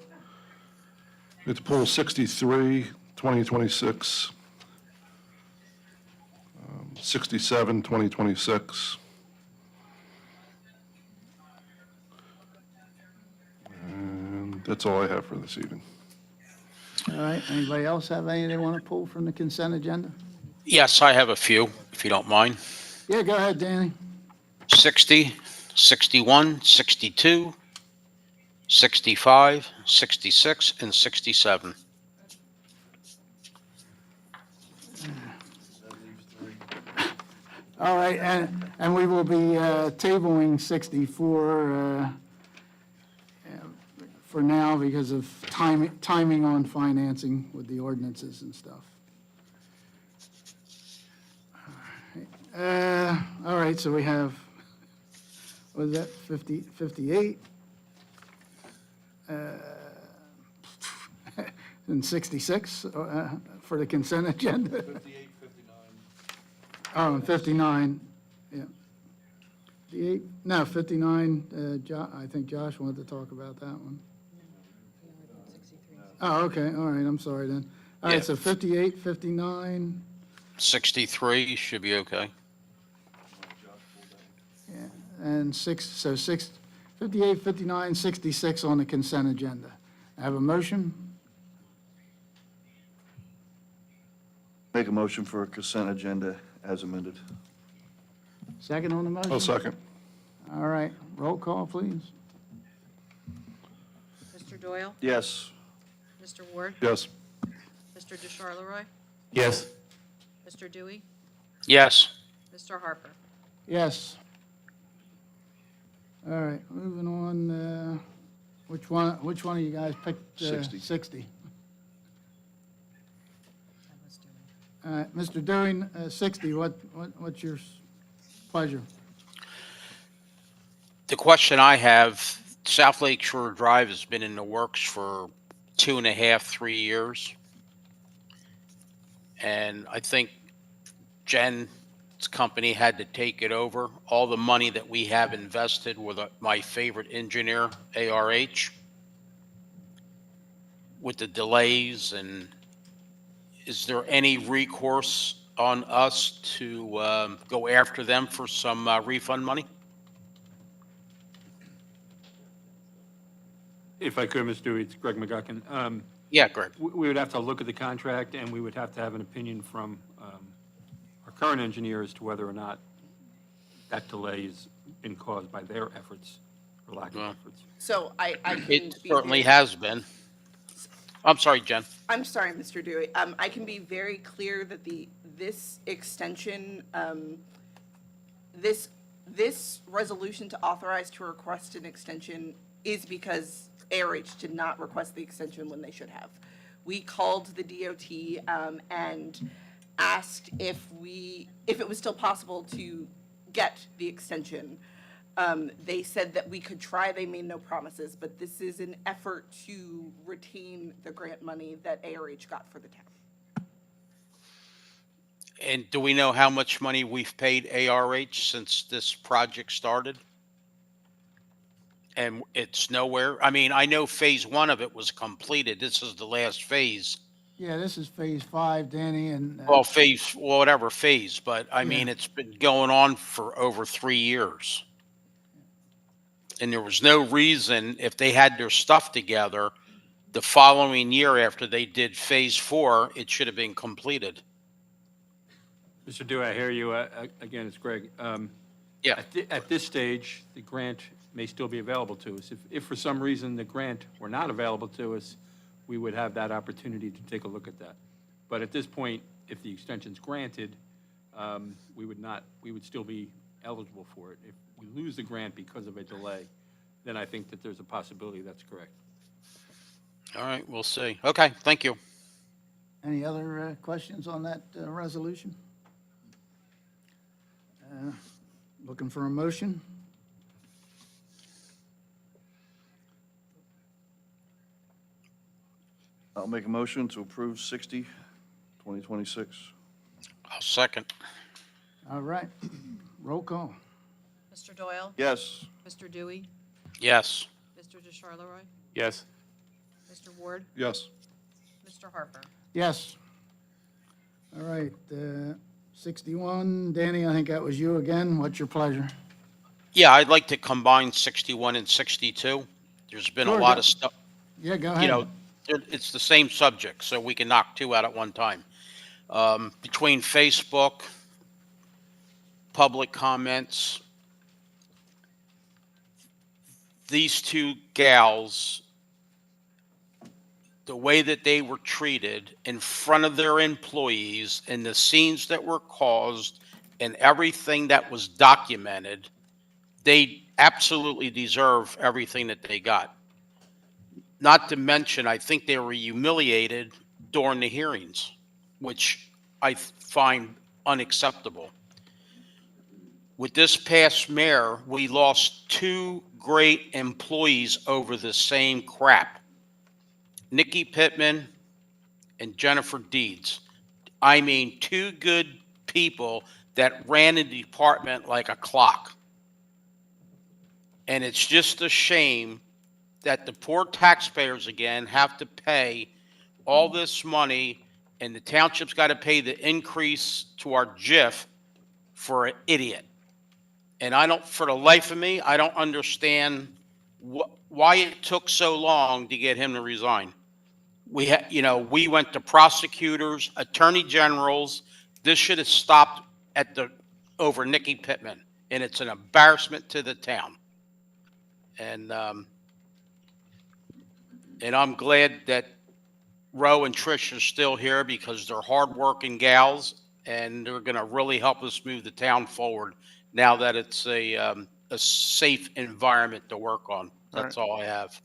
pull 63, 2026, 67, 2026. And that's all I have for this evening. All right, anybody else have anything they want to pull from the consent agenda? Yes, I have a few, if you don't mind. Yeah, go ahead, Danny. 60, 61, 62, 65, 66, and 67. All right, and we will be tabling 64 for now because of timing on financing with the ordinances and stuff. All right, so we have, what is that, 58? And 66 for the consent agenda? 58, 59. Oh, and 59, yeah. 58, no, 59, I think Josh wanted to talk about that one. Oh, okay, all right, I'm sorry then. All Yeah. right, so 58, 59, 63 should be okay. and 58, 59, 66 on the consent agenda. I have a motion? Make a motion for a consent agenda as amended. Second on the motion? I'll second. All right, roll call, please. Mr. Doyle? Yes. Mr. Ward? Yes. Mr. DeCharleroi? Yes. Mr. Dewey? Yes. Mr. Harper? Yes. All right, moving on, which one of you guys picked? 60. 60. All right, Mr. Dewey, 60, what's your pleasure? The question I have, South Lake Shore Drive has been in the works for 2.5, 3 years. And I think Jen's company had to take it over. All the money that we have invested with my favorite engineer, ARH, with the delays, and is there any recourse on us to go after them for some refund money? If I could, Mr. Dewey, it's Greg McGuckin. Yeah, Greg. We would have to look at the contract, and we would have to have an opinion from our current engineer as to whether or not that delay has been caused by their efforts or lack of efforts. So I can It be certainly very- has been. I'm sorry, Jen. I'm sorry, Mr. Dewey. I can be very clear that this extension, this resolution to authorize to request an extension is because ARH did not request the extension when they should have. We called the DOT and asked if it was still possible to get the extension. They said that we could try, they made no promises, but this is an effort to retain the grant money that ARH got for the town. And do we know how much money we've paid ARH since this project started? and it's nowhere. I mean, I know phase one of it was completed. This is the last phase. Yeah, this is phase 5, Danny, and, Well, phase, whatever phase, but I mean, Yeah. it's been going on for over 3 years. And there was no reason, if they had their stuff together, the following year after they did phase 4, it should have been completed. Mr. Dewey, I hear you. Again, it's Greg. Yeah. At this stage, the grant may still be available to us. If for some reason the grant were not available to us, we would have that opportunity to take a look at that. But at this point, if the extension's granted, we would still be eligible for it. If we lose the grant because of a delay, then I think that there's a possibility that's correct. All right, we'll see. Okay, thank you. any other questions on that resolution? Looking for a motion? I'll make a motion to approve 60, 2026. I'll second. All right, roll call. Mr. Doyle? Yes. Mr. Dewey? Yes. Mr. DeCharleroi? Yes. Mr. Ward? Yes. Mr. Harper? Yes. All right, 61, Danny, I think that was you again. What's your pleasure? Yeah, I'd like to combine 61 and 62. There's been a Sure, lot go- of stuff, Yeah, go you ahead. know, it's the same subject, so we can knock two out at one time. Between Facebook, public comments, these two gals, the way that they were treated in front of their employees and the scenes that were caused and everything that was documented, they absolutely deserve everything that they got. Not to mention, I think they were humiliated during the hearings, which I find unacceptable. With this past mayor, we lost two great employees over the same crap. Nikki Pittman and Jennifer Deeds. I mean, two good people that ran a department like a clock. And it's just a shame that the poor taxpayers again have to pay all this money, and the township's got to pay the increase to our JIF for an idiot. And I don't, for the life of me, I don't understand why it took so long to get him to resign. We went to prosecutors, attorney generals. This should have stopped over Nikki Pittman, and it's an embarrassment to the town. And I'm glad that Roe and Trish are still here because they're hardworking gals, and they're going to really help us move the town forward now that it's a safe environment to work on. That's all I have.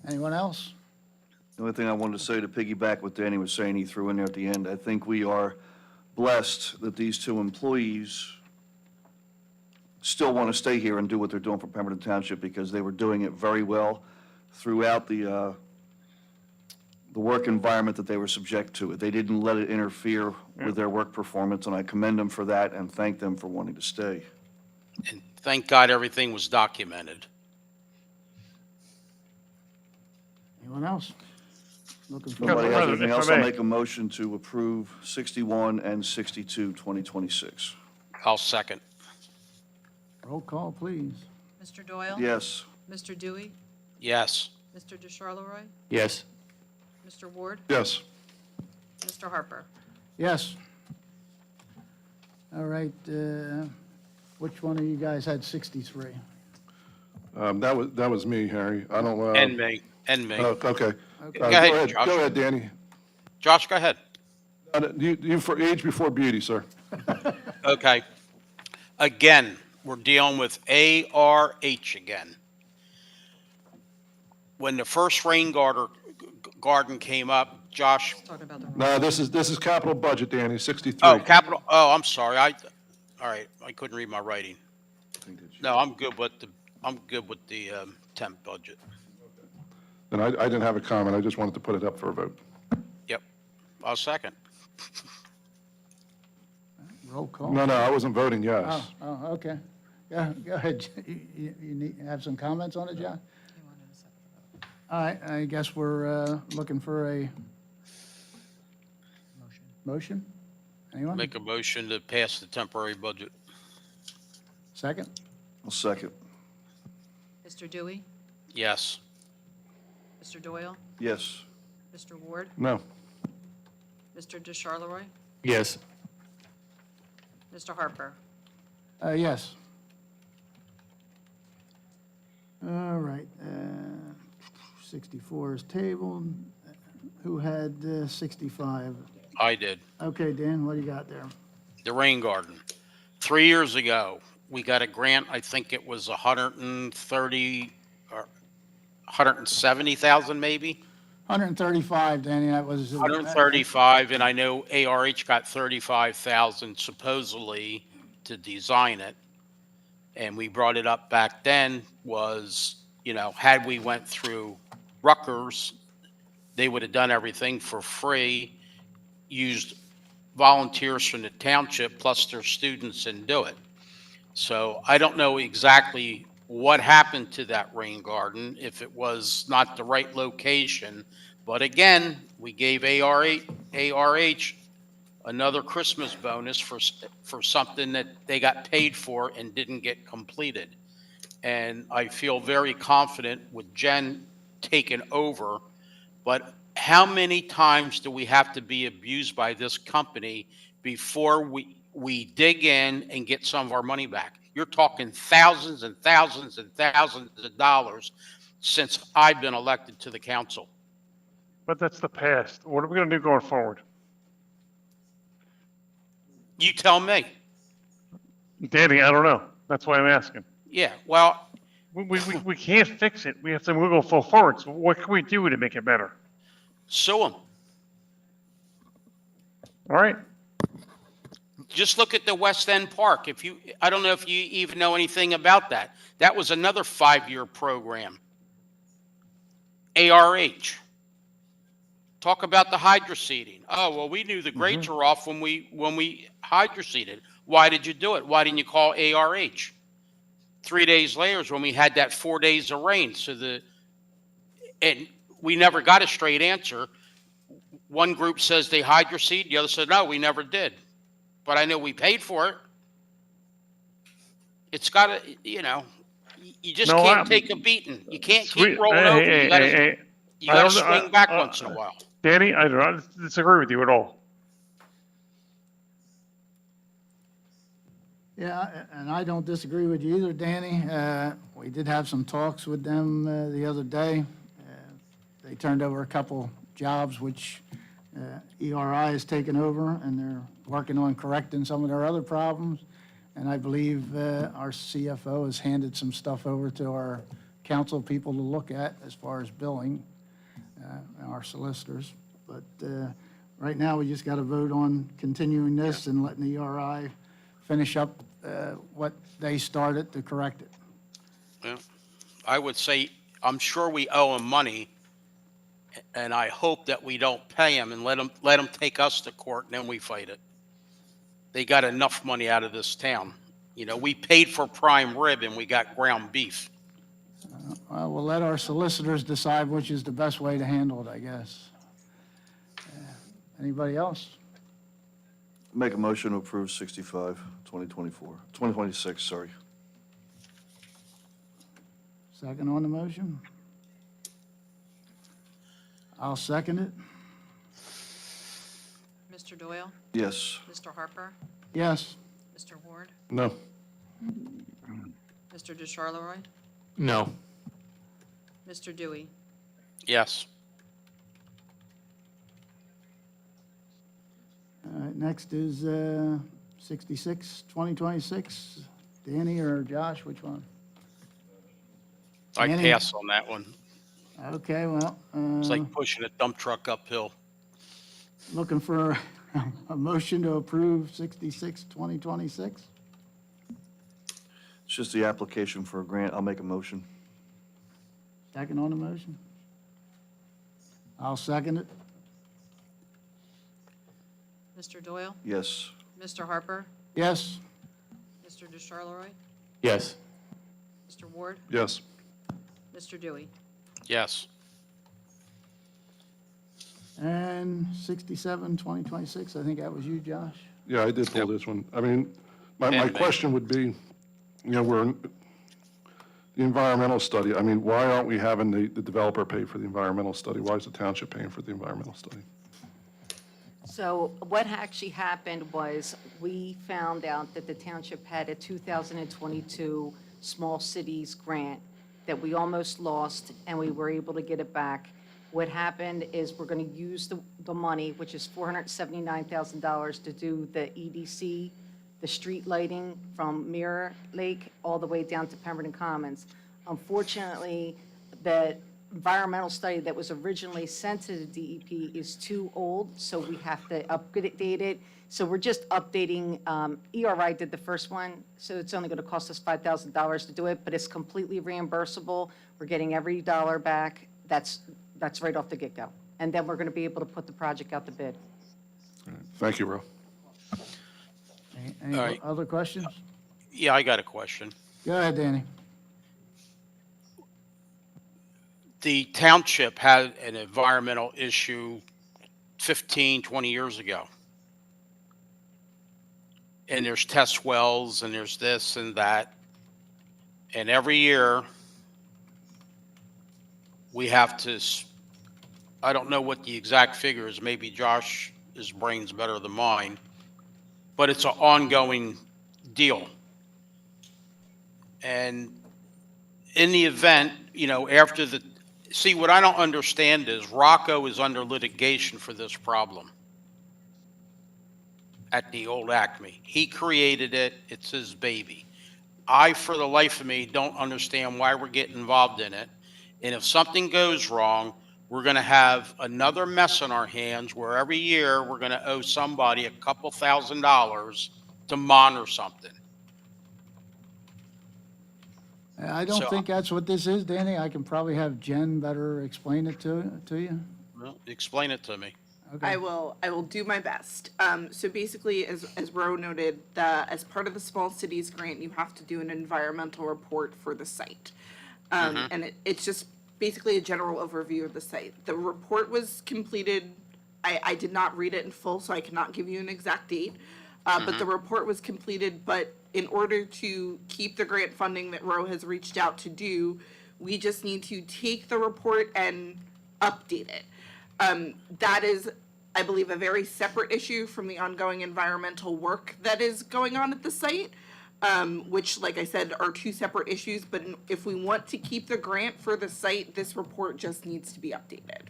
Anyone else? The only thing I wanted to say to piggyback what Danny was saying, he threw in there at the end, I think we are blessed that these two employees still want to stay here and do what they're doing for Pemberton Township because they were doing it very well throughout the work environment that they were subject to. They didn't let it interfere with their work performance, and I commend them for that and thank them for wanting to stay. And thank God everything was documented. Anyone else? Looking for, Nobody has President, anything if I else, I'll may. make a motion to approve 61 and 62, 2026. I'll second. roll call, please. Mr. Doyle? Yes. Mr. Dewey? Yes. Mr. DeCharleroi? Yes. Mr. Ward? Yes. Mr. Harper? Yes. All right, which one of you guys had 63? That was me, Harry. I don't. And me. And me. Okay. Okay. Go ahead, Josh. Go ahead, Danny. Josh, go ahead. You for age before beauty, sir. Okay. Again, we're dealing with ARH again. When the first rain garden came up, Josh, Talking about the wrong. No, this is capital budget, Danny, 63. I'm sorry. All right, I couldn't read my writing. No, I'm good with the temp budget. And I didn't have a comment. I just wanted to put it up for a vote. Yep. I'll second. Roll call. No, I wasn't voting yes. Oh, okay. Go ahead. You have some comments on it, John? All right, I guess we're looking for a motion. Anyone? Make a motion to pass the temporary budget. Second? I'll second. Mr. Dewey? Yes. Mr. Doyle? Yes. Mr. Ward? No. Mr. DeCharleroi? Yes. Mr. Harper? Yes. All right, 64 is tabled. Who had 65? I did. Okay, Dan, what do you got there? The rain garden. 3 years ago, we got a grant, I think it was 130 or 170,000 maybe? 135, Danny, that was. 135, and I know ARH got 35,000 supposedly to design it. And we brought it up back then was, had we went through Rutgers, they would have done everything for free, used volunteers from the township plus their students and do it. So I don't know exactly what happened to that rain garden, if it was not the right location. But again, we gave ARH another Christmas bonus for something that they got paid for and didn't get completed. And I feel very confident with Jen taking over, but how many times do we have to be abused by this company before we dig in and get some of our money back? You're talking thousands and thousands and thousands of dollars since I've been elected to the council. But that's the past. What are we gonna do going forward? You tell me. Danny, I don't know. That's why I'm asking. Yeah, well, We can't fix it. We have to move forward. So what can we do to make it better? sue them. All right? Just look at the West End Park. I don't know if you even know anything about that. That was another 5-year program. ARH. Talk about the hydroseeding. Oh, well, we knew the grates were off when we hydroseeded. Why did you do it? Why didn't you call ARH? 3 days later is when we had that 4 days of rain. And we never got a straight answer. One group says they hydroseed, the other said, no, we never did. But I know we paid for it. It's got to, you just can't take a beating. You can't keep rolling over. You got to swing back once in a while. Danny, I do not disagree with you at all. Yeah, and I don't disagree with you either, Danny. We did have some talks with them the other day. They turned over a couple jobs which ERI has taken over, and they're working on correcting some of their other problems. And I believe our CFO has handed some stuff over to our council people to look at as far as billing, our solicitors. But right now, we just got to vote on continuing this and letting the ERI finish up what they started to correct it. Yeah. I would say, I'm sure we owe them money, and I hope that we don't pay them and let them take us to court, and then we fight it. They got enough money out of this town. We paid for prime rib and we got ground beef. Well, we'll let our solicitors decide which is the best way to handle it, I guess. Anybody else? Make a motion to approve 65, 2026, sorry. Second on the motion? I'll second it. Mr. Doyle? Yes. Mr. Harper? Yes. Mr. Ward? No. Mr. DeCharleroi? No. Mr. Dewey? Yes. All right, next is 66, 2026. Danny or Josh, which one? I Danny? pass on that one. Okay, well, It's like pushing a dump truck uphill. looking for a motion to approve 66, 2026. It's just the application for a grant. I'll make a motion. Second on the motion? I'll second it. Mr. Doyle? Yes. Mr. Harper? Yes. Mr. DeCharleroi? Yes. Mr. Ward? Yes. Mr. Dewey? Yes. And 67, 2026, I think that was you, Josh? Yeah, I did pull this one. I mean, my And me. question would be, the environmental study, I mean, why aren't we having the developer pay for the environmental study? Why is the township paying for the environmental study? So what actually happened was we found out that the township had a 2022 Small Cities grant that we almost lost, and we were able to get it back. What happened is we're going to use the money, which is $479,000, to do the EDC, the street lighting from Mirror Lake all the way down to Pemberton Commons. Unfortunately, the environmental study that was originally sent to the DEP is too old, so we have to update it. So we're just updating, ERI did the first one, so it's only going to cost us $5,000 to do it, but it's completely reimbursable. We're getting every dollar back. That's right off the get-go. And then we're going to be able to put the project out to bid. Thank you, Ro. Any All right. other questions? Yeah, I got a question. Go ahead, Danny. The township had an environmental issue 15, 20 years ago. And there's test wells and there's this and that. And every year we have to, I don't know what the exact figure is, maybe Josh's brain's better than mine, but it's an ongoing deal. And in the event, after see, what I don't understand is Rocco is under litigation for this problem at the old Acme. He created it. It's his baby. I, for the life of me, don't understand why we're getting involved in it. And if something goes wrong, we're going to have another mess on our hands where every year we're going to owe somebody a couple $1,000s to monitor something. I don't So- think that's what this is, Danny. I can probably have Jen better explain it to you. Well, explain it to me. Okay. I will do my best. So basically, as Ro noted, as part of the Small Cities Grant, you have to do an environmental report for the site. And it's just basically a general overview of the site. The report was completed. I did not read it in full, so I cannot give you an exact date. But the report was completed, but in order to keep the grant funding that Ro has reached out to do, we just need to take the report and update it. That is, I believe, a very separate issue from the ongoing environmental work that is going on at the site, which, like I said, are two separate issues. But if we want to keep the grant for the site, this report just needs to be updated.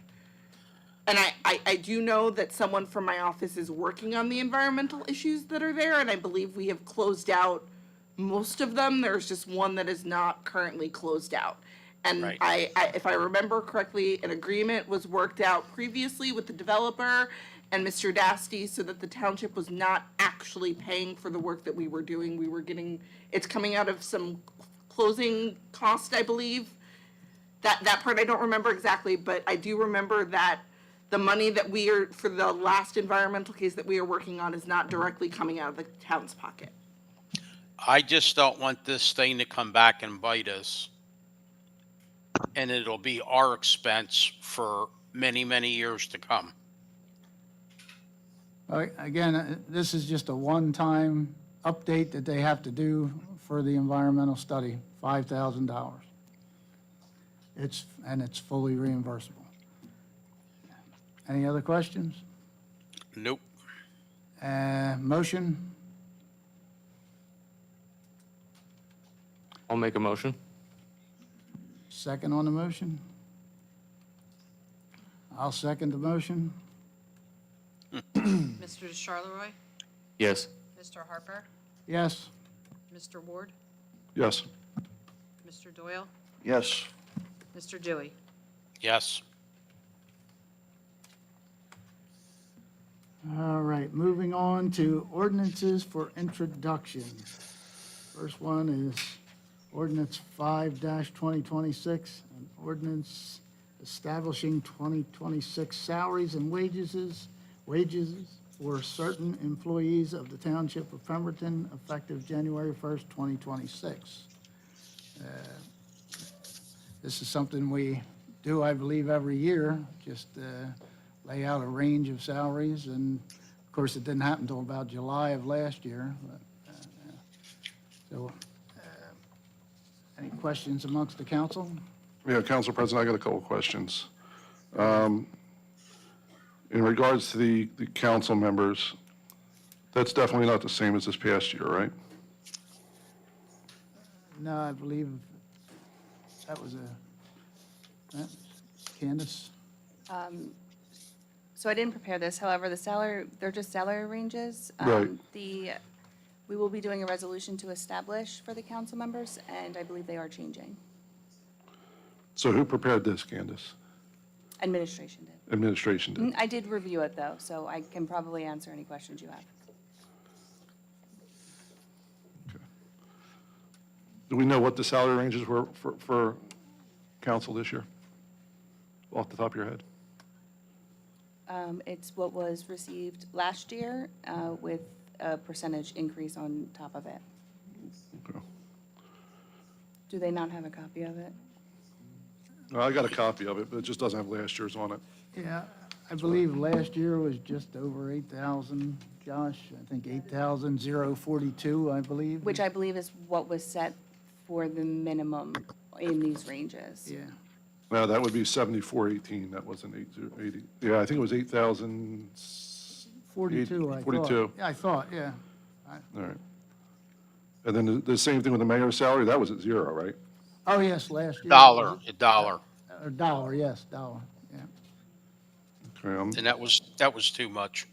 And I do know that someone from my office is working on the environmental issues that are there, and I believe we have closed out most of them. There's just one that is not currently closed out. And Right. if I remember correctly, an agreement was worked out previously with the developer and Mr. Dasty so that the township was not actually paying for the work that we were doing. We were getting, it's coming out of some closing cost, I believe. That part I don't remember exactly, but I do remember that the money that we are, for the last environmental case that we are working on, is not directly coming out of the town's pocket. I just don't want this thing to come back and bite us. And it'll be our expense for many, many years to come. Again, this is just a one-time update that they have to do for the environmental study, $5,000. It's fully reimbursable. Any other questions? Nope. Motion? I'll make a motion. Second on the motion? I'll second the motion. Mr. Charleroi? Yes. Mr. Harper? Yes? Mr. Ward? Yes. Mr. Doyle? Yes. Mr. Dewey? Yes. All right, moving on to ordinances for introduction. First one is ordinance 5-2026, an ordinance establishing 2026 salaries and wages for certain employees of the Township of Pemberton effective January 1st, 2026. This is something we do, I believe, every year, just lay out a range of salaries. And of course, it didn't happen until about July of last year. So, any questions amongst the council? Yeah, Council President, I got a couple of questions. In regards to the council members, that's definitely not the same as this past year, right? No, I believe that was Candace? So I didn't prepare this, however, they're just salary ranges. Right. We will be doing a resolution to establish for the council members, and I believe they are changing. So who prepared this, Candace? Administration did. Administration did. I did review it, though, so I can probably answer any questions you have. Do we know what the salary ranges were for council this year? Off the top of your head? It's what was received last year with a percentage increase on top of it. Okay. Do they not have a copy of it? Well, I got a copy of it, but it just doesn't have last year's on it. Yeah, I believe last year was just over 8,000, Josh. I think 8,042, I believe. Which I believe is what was set for the minimum in these ranges. Yeah. No, that would be 7418, that wasn't 80. Yeah, I think it was 8,000. 42, I thought. 42. Yeah, I thought, yeah. All right. And then the same thing with the mayor's salary, that was at zero, right? Oh, yes, last year. $1. Or dollar, yes, dollar, yeah. Okay, And that was too much.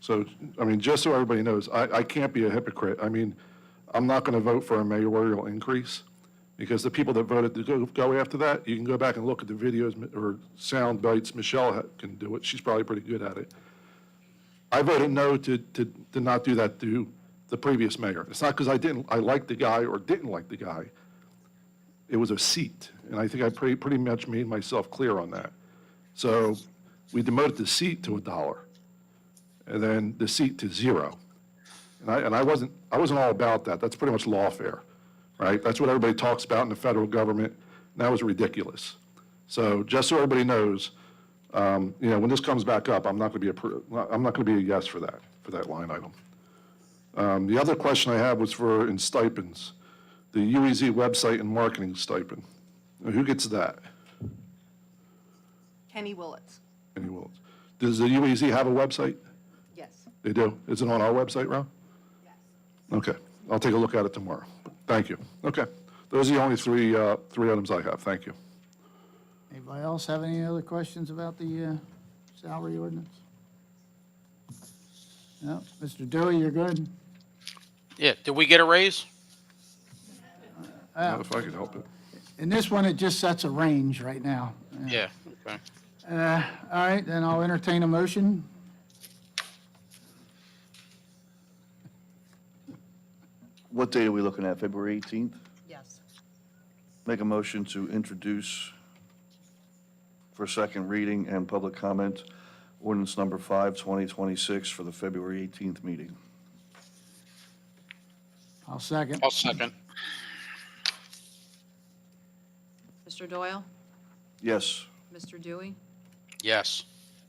So, I mean, just so everybody knows, I can't be a hypocrite. I mean, I'm not going to vote for a mayoral increase because the people that voted to go after that, you can go back and look at the videos or sound bites. Michelle can do it. She's probably pretty good at it. I voted no to not do that to the previous mayor. It's not because I liked the guy or didn't like the guy. It was a seat, and I think I pretty much made myself clear on that. So we demoted the seat to $1, and then the seat to zero. And I wasn't all about that. That's pretty much lawfare, right? That's what everybody talks about in the federal government. And that was ridiculous. So just so everybody knows, when this comes back up, I'm not going to be a yes for that line item. The other question I had was in stipends, the UEZ website and marketing stipend. Now, who gets that? Kenny Willits. Any Willits. Does the UEZ have a website? Yes. They do? Is it on our website, Ron? Yes. Okay, I'll take a look at it tomorrow. Thank you. Okay, those are the only three items I have. Thank you. Anybody else have any other questions about the salary ordinance? No, Mr. Dewey, you're good? Yeah, did we get a raise? If I could help it. In this one, it just sets a range right now. Yeah, okay. All right, then I'll entertain a motion. What date are we looking at, February 18th? Yes. Make a motion to introduce for second reading and public comment, ordinance number 5, 2026 for the February 18th meeting. I'll second. I'll second. Mr. Doyle? Yes. Mr. Dewey? Yes.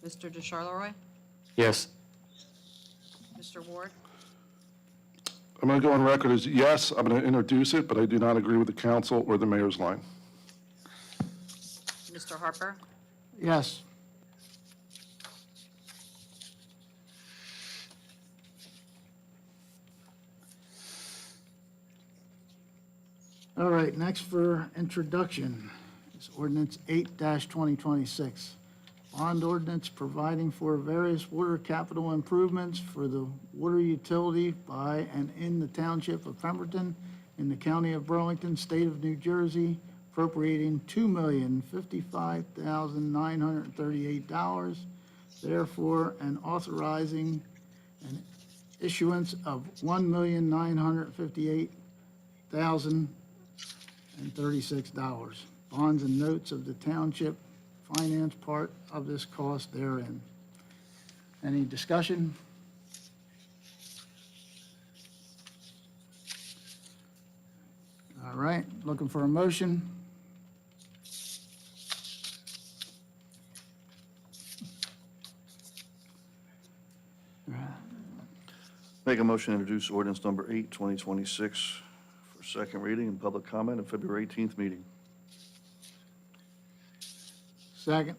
Mr. DeCharleroi? Yes. Mr. Ward? I'm going to go on record as, yes, I'm going to introduce it, but I do not agree with the council or the mayor's line. Mr. Harper? Yes. All right, next for introduction is ordinance 8-2026. Bond ordinance providing for various water capital improvements for the water utility by and in the township of Pemberton in the county of Burlington, state of New Jersey, appropriating $2,055,938, therefore, and authorizing an issuance of $1,958,036. Bonds and notes of the township finance part of this cost therein. Any discussion? All right, looking for a motion? Make a motion to introduce ordinance number 8, 2026 for second reading and public comment at February 18th meeting. Second.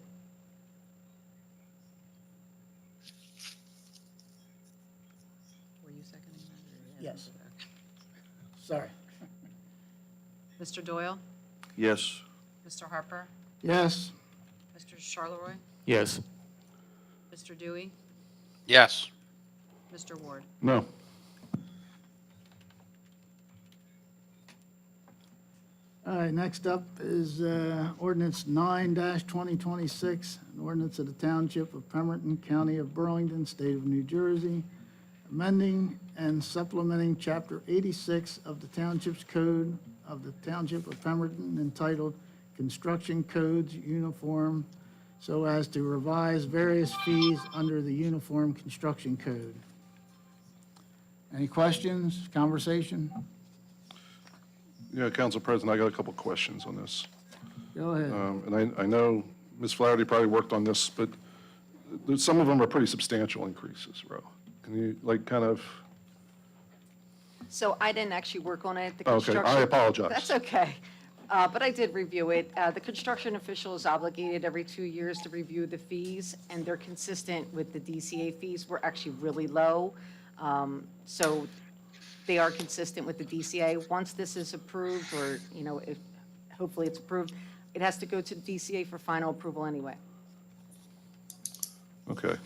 Were you seconding that? Yes. Sorry. Mr. Doyle? Yes. Mr. Harper? Yes. Mr. Charleroi? Yes. Mr. Dewey? Yes. Mr. Ward? No. All right, next up is ordinance 9-2026, an ordinance of the Township of Pemberton, County of Burlington, State of New Jersey, amending and supplementing Chapter 86 of the Township's Code of the Township of Pemberton entitled Construction Codes Uniform so as to revise various fees under the Uniform Construction Code. Any questions, conversation? Yeah, Council President, I got a couple questions on this. Go ahead. And I know Ms. Flaherty probably worked on this, but some of them are pretty substantial increases, Ro. Can you, like, kind of, So I didn't actually work on it. The Okay, I construction- apologize. That's okay. But I did review it. The construction official is obligated every 2 years to review the fees, and they're consistent with the DCA fees. We're actually really low. So they are consistent with the DCA. Once this is approved, or, you know, if, hopefully it's approved, it has to go to the DCA for final approval anyway. okay.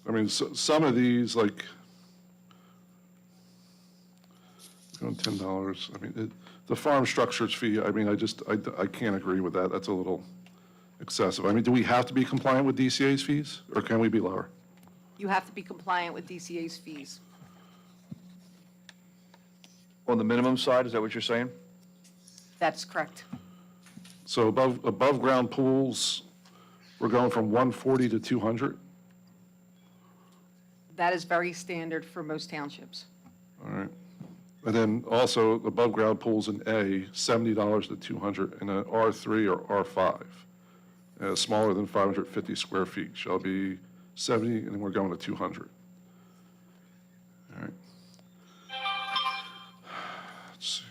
I mean, some of these, like, going $10, I mean, the farm structures fee, I mean, I can't agree with that. That's a little excessive. I mean, do we have to be compliant with DCA's fees, or can we be lower? You have to be compliant with DCA's fees. On the minimum side, is that what you're saying? That's correct. So above-ground pools, we're going from 140 to 200? That is very standard for most townships. All right. And then also above-ground pools in A, $70 to 200, and an R3 or R5, smaller than 550 square feet, shall be 70, and then we're going to 200. All right. Let's see.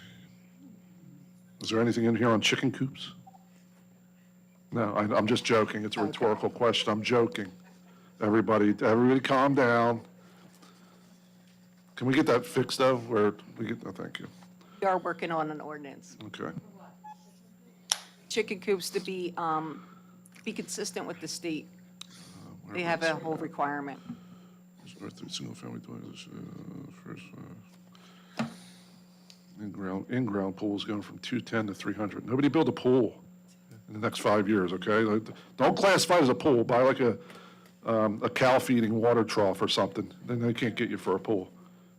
Is there anything in here on chicken coops? No, I'm just joking. It's a rhetorical question. I'm joking. Everybody calm down. Can we get that fixed, though, where we get, oh, thank you. We are working on an ordinance. Okay. Chicken coops to be consistent with the state. They have a whole requirement. Single-family dwellings, first, in-ground pools going from 210 to 300. Nobody build a pool in the next 5 years, okay? Like, don't classify it as a pool. Buy like a cow feeding water trough or something. Then they can't get you for a pool.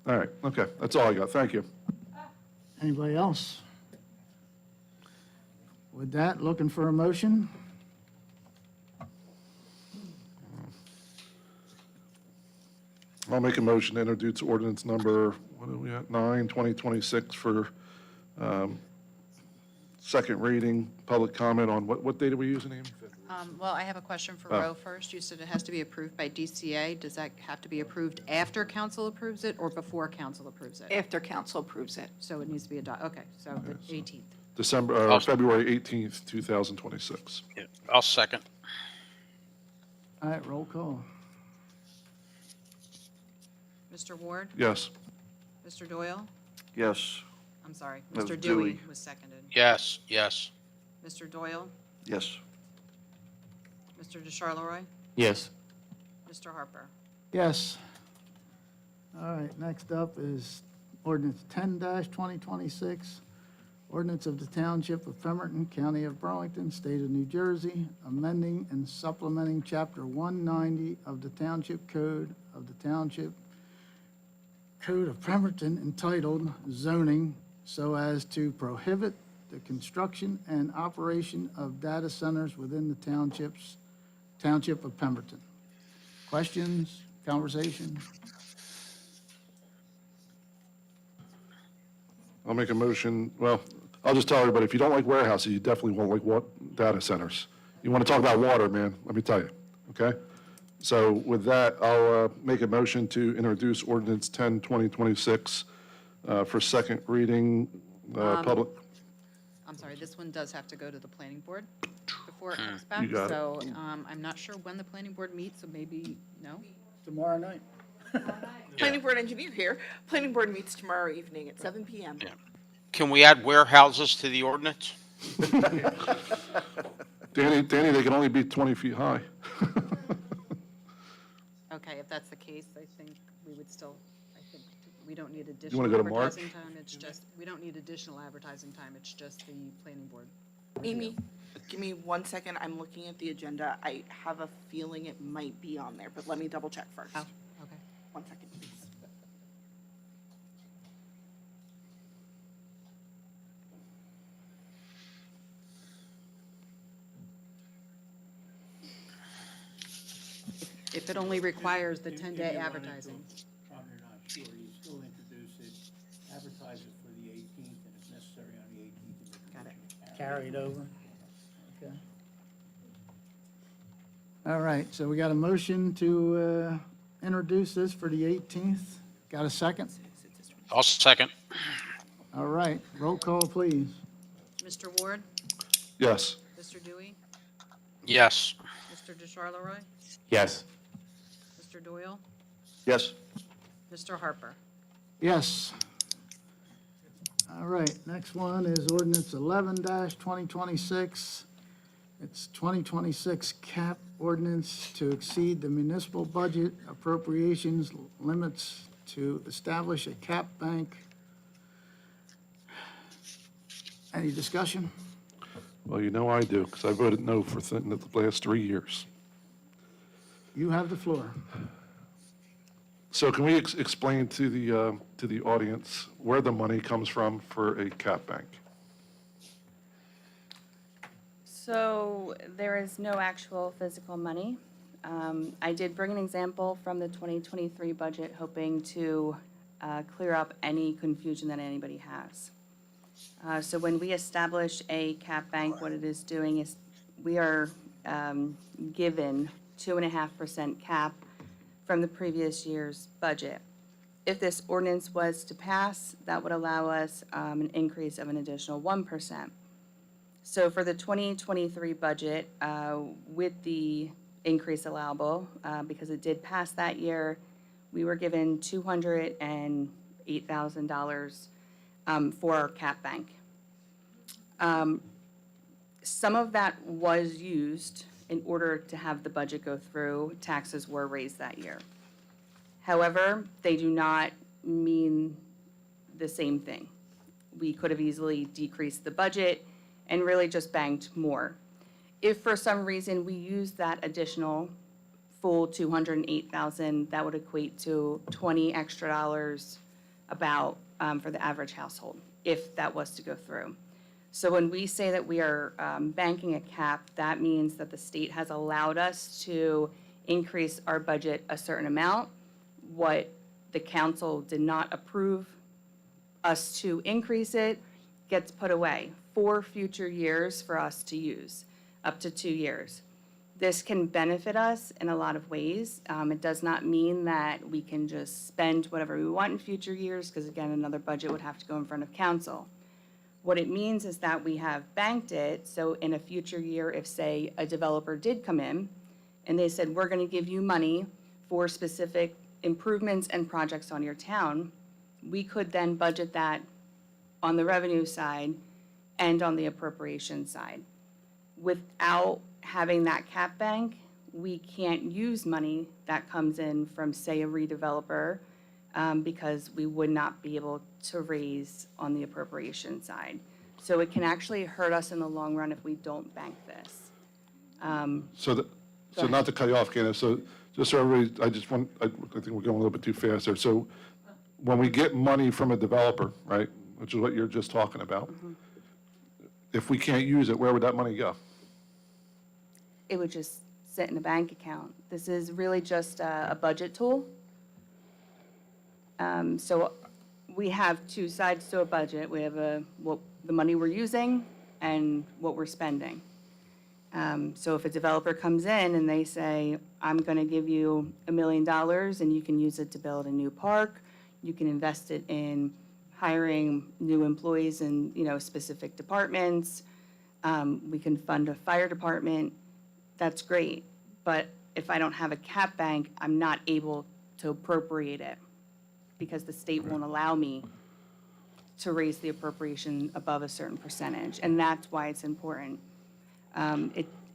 All right, okay, that's all I got. Thank you. Anybody else? With that, looking for a motion? I'll make a motion to introduce ordinance number, what are we at, 9/2026 for second reading, public comment on, what date are we using, Amy? Well, I have a question for Oh. Roe first. You said it has to be approved by DCA. Does that have to be approved after council approves it or before council approves it? After council approves it. So it needs to be adopted, okay, so the 18th. February 18th, 2026. Yeah, I'll second. All right, roll call. Mr. Ward? Yes. Mr. Doyle? Yes. I'm sorry, That was Mr. Dewey Dewey. was seconded. Yes, yes. Mr. Doyle? Yes. Mr. DeCharleroi? Yes. Mr. Harper? Yes. All right, next up is ordinance 10-2026, ordinance of the Township of Pemberton, County of Burlington, State of New Jersey, amending and supplementing Chapter 190 of the Township Code of the Township Code of Pemberton entitled Zoning so as to prohibit the construction and operation of data centers within the Township of Pemberton. Questions, conversation? I'll make a motion, well, I'll just tell everybody, if you don't like warehouses, you definitely won't like data centers. You want to talk about water, man, let me tell you, okay? So with that, I'll make a motion to introduce ordinance 10, 2026 for second reading, public. I'm sorry, this one does have to go to the planning board before it comes You back. got it. So I'm not sure when the planning board meets, so maybe, no? Tomorrow night. Planning board engineer here. Planning board meets tomorrow evening at 7 PM. Can we add warehouses to the ordinance? Danny, they can only be 20 feet high. Okay, if that's the case, I think we would still, I think we don't need wanna additional go to March? advertising time. It's just, we don't need additional advertising time. It's just the planning board. Amy, give me 1 second. I'm looking at the agenda. I have a feeling it might be on there, but let me double check first. Oh, okay. 1 second, please. If it only requires the 10-day advertising. Tom, you're not sure, you still introduce it, advertise it for the 18th, and if necessary, on the 18th. Got it. Carried over. Okay. All right, so we got a motion to introduce this for the 18th. Got a second? I'll second. All right, roll call, please. Mr. Ward? Yes. Mr. Dewey? Yes. Mr. DeCharleroi? Yes. Mr. Doyle? Yes. Mr. Harper? Yes. All right, next one is ordinance 11-2026. It's 2026 cap ordinance to exceed the municipal budget appropriations limits to establish a cap bank. Any discussion? Well, you know I do, because I voted no for the last 3 years. You have the floor. So can we explain to the audience where the money comes from for a cap bank? So there is no actual physical money. I did bring an example from the 2023 budget, hoping to clear up any confusion that anybody has. So when we establish a cap bank, what it is doing is we are given 2.5% cap from the previous year's budget. If this ordinance was to pass, that would allow us an increase of an additional 1%. So for the 2023 budget, with the increase allowable, because it did pass that year, we were given $208,000 for our cap bank. Some of that was used in order to have the budget go through. Taxes were raised that year. However, they do not mean the same thing. We could have easily decreased the budget and really just banked more. If for some reason we use that additional full $208,000, that would equate to $20 extra about for the average household, if that was to go through. So when we say that we are banking a cap, that means that the state has allowed us to increase our budget a certain amount. What the council did not approve us to increase it gets put away for future years for us to use, up to 2 years. This can benefit us in a lot of ways. It does not mean that we can just spend whatever we want in future years, because again, another budget would have to go in front of council. What it means is that we have banked it, so in a future year, if say a developer did come in and they said, we're gonna give you money for specific improvements and projects on your town, we could then budget that on the revenue side and on the appropriation side. Without having that cap bank, we can't use money that comes in from, say, a redeveloper, because we would not be able to raise on the appropriation side. So it can actually hurt us in the long run if we don't bank this. So not to cut you off, Candace, so just so everybody, I think we're going a little bit too fast there. So when we get money from a developer, right, which is what you're just talking about, if we can't use it, where would that money go? It would just sit in a bank account. This is really just a budget tool. So we have two sides to a budget. We have what the money we're using and what we're spending. So if a developer comes in and they say, I'm going to give you $1 million and you can use it to build a new park, you can invest it in hiring new employees in, specific departments, we can fund a fire department, that's great. But if I don't have a cap bank, I'm not able to appropriate it because the state won't allow me to raise the appropriation above a certain percentage, and that's why it's important.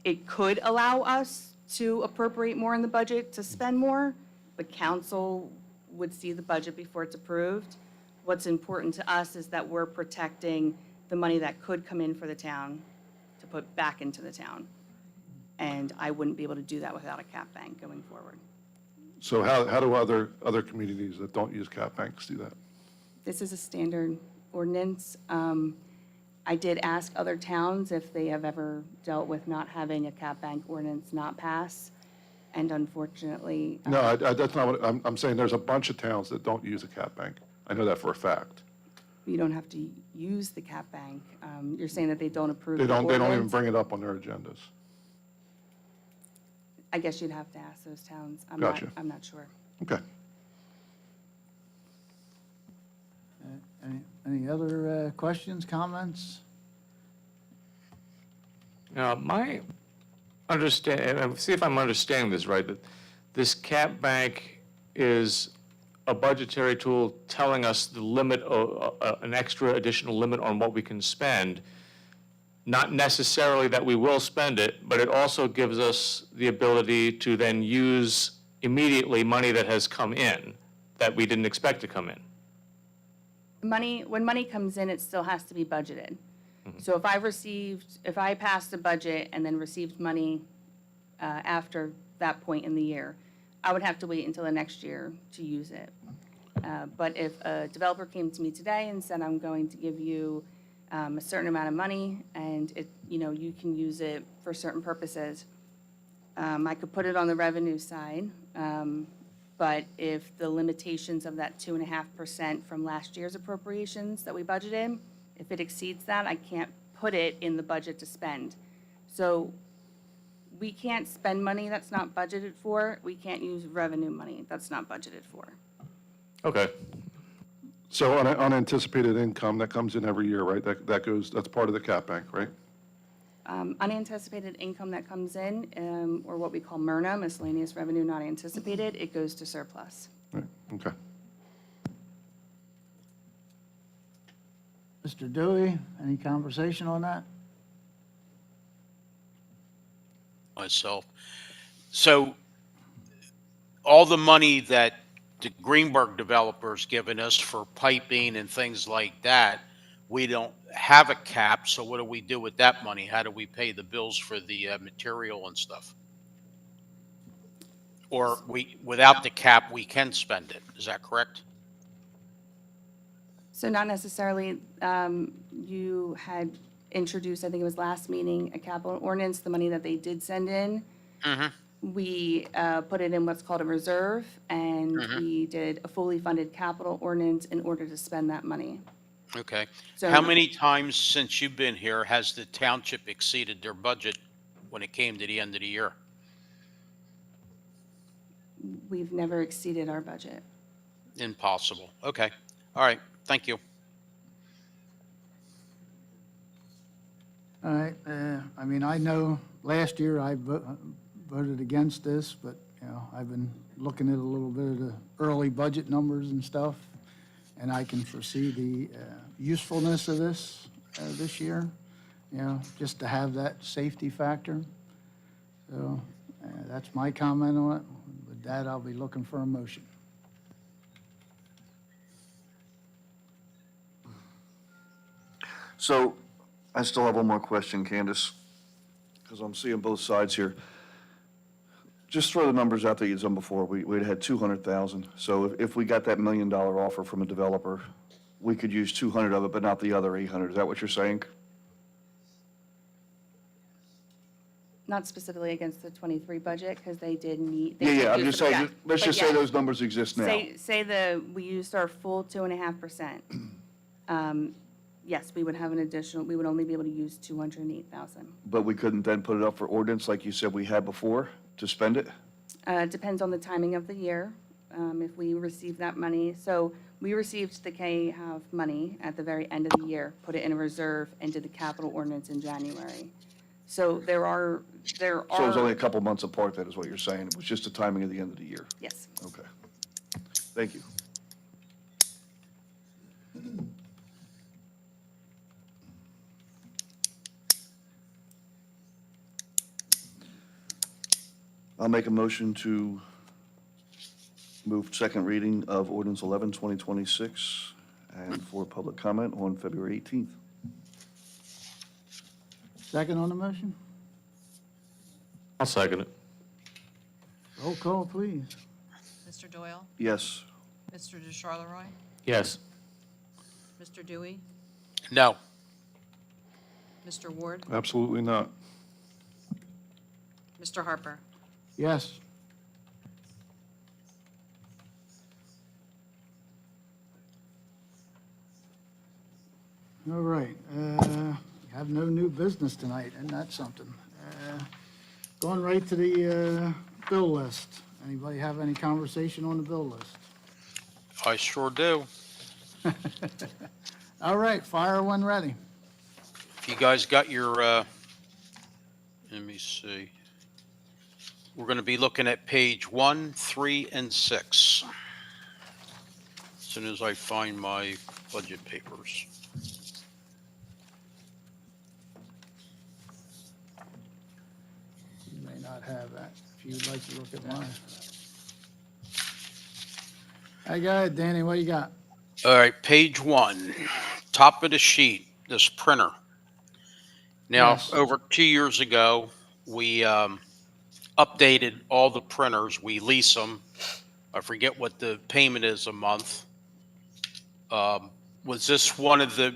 It could allow us to appropriate more in the budget to spend more, but council would see the budget before it's approved. What's important to us is that we're protecting the money that could come in for the town to put back into the town. And I wouldn't be able to do that without a cap bank going forward. So how do other communities that don't use cap banks do that? This is a standard ordinance. I did ask other towns if they have ever dealt with not having a cap bank ordinance not pass, and unfortunately. No, that's not what, I'm saying there's a bunch of towns that don't use a cap bank. I know that for a fact. You don't have to use the cap bank. You're saying that they don't approve They the don't even ordinance? bring it up on their agendas. I guess you'd have to ask those towns. Gotcha. I'm not sure. Okay. Any other questions, comments? Now, my understand, see if I'm understanding this right, that this cap bank is a budgetary tool telling us the limit, an extra additional limit on what we can spend, not necessarily that we will spend it, but it also gives us the ability to then use immediately money that has come in that we didn't expect to come in. When money comes in, it still has to be budgeted. So if I passed a budget and then received money after that point in the year, I would have to wait until the next year to use it. But if a developer came to me today and said, I'm going to give you a certain amount of money and you can use it for certain purposes, I could put it on the revenue side. But if the limitations of that 2.5% from last year's appropriations that we budgeted, if it exceeds that, I can't put it in the budget to spend. So we can't spend money that's not budgeted for. We can't use revenue money that's not budgeted for. Okay. So unanticipated income that comes in every year, right? That's part of the cap bank, right? Unanticipated income that comes in, or what we call MRNA, miscellaneous revenue not anticipated, it goes to surplus. Right, okay. Mr. Dewey, any conversation on that? Myself. So all the money that the Greenberg developer's given us for piping and things like that, we don't have a cap, so what do we do with that money? How do we pay the bills for the material and stuff? Or without the cap, we can spend it, is that correct? So not necessarily, you had introduced, I think it was last meeting, a capital ordinance, the money that they did send in. We put it in what's called a reserve, and we did a fully funded capital ordinance in order to spend that money. Okay. So- How many times since you've been here has the township exceeded their budget when it came to the end of the year? We've never exceeded our budget. Impossible. Okay. All right. Thank you. All right, I mean, I know last year I voted against this, but, I've been looking at a little bit of the early budget numbers and stuff, and I can foresee the usefulness of this year, just to have that safety factor. So that's my comment on it. With that, I'll be looking for a motion. So I still have one more question, Candace, because I'm seeing both sides here. Just throw the numbers out that you'd done before. We'd had 200,000. So if we got that $1 million offer from a developer, we could use 200 of it, but not the other 800. Is that what you're saying? Not specifically against the 23 budget, because they did need. Yeah, I'm just saying, let's just say those numbers exist now. Say we used our full 2.5%. Yes, we would have an additional, we would only be able to use 208,000. But we couldn't then put it up for ordinance like you said we had before to spend it? Depends on the timing of the year, if we receive that money. So we received the K-HAV money at the very end of the year, put it in a reserve, and did the capital ordinance in January. So there are. So it was only a couple months apart, that is what you're saying? It was just the timing of the end of the year? Yes. Okay. Thank you. I'll make a motion to move second reading of ordinance 11, 2026, and for public comment on February 18th. Second on the motion? I'll second it. Roll call, please. Mr. Doyle? Yes. Mr. DeCharleroi? Yes. Mr. Dewey? No. Mr. Ward? Absolutely not. Mr. Harper? Yes. All right, we have no new business tonight, and that's something. Going right to the bill list. Anybody have any conversation on the bill list? I sure do. All right, fire when ready. If you guys got your, let me see. We're going to be looking at page 1, 3, and 6. As soon as I find my budget papers. You may not have that, if you'd like to look at mine. Hey, go ahead, Danny, what you got? All right, page 1, top of the sheet, this printer. Now, Yes. over 2 years ago, we updated all the printers. We lease them. I forget what the payment is a month. Was this one of the,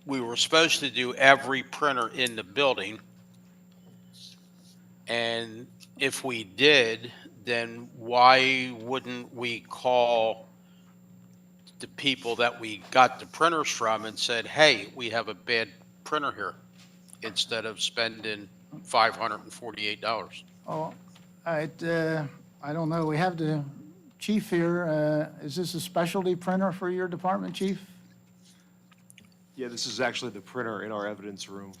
we were supposed to do every printer in the building. And if we did, then why wouldn't we call the people that we got the printers from and said, hey, we have a bad printer here, instead of spending $548? Oh, all right, I don't know, we have the chief here. Is this a specialty printer for your department, chief? Yeah, this is actually the printer in our evidence room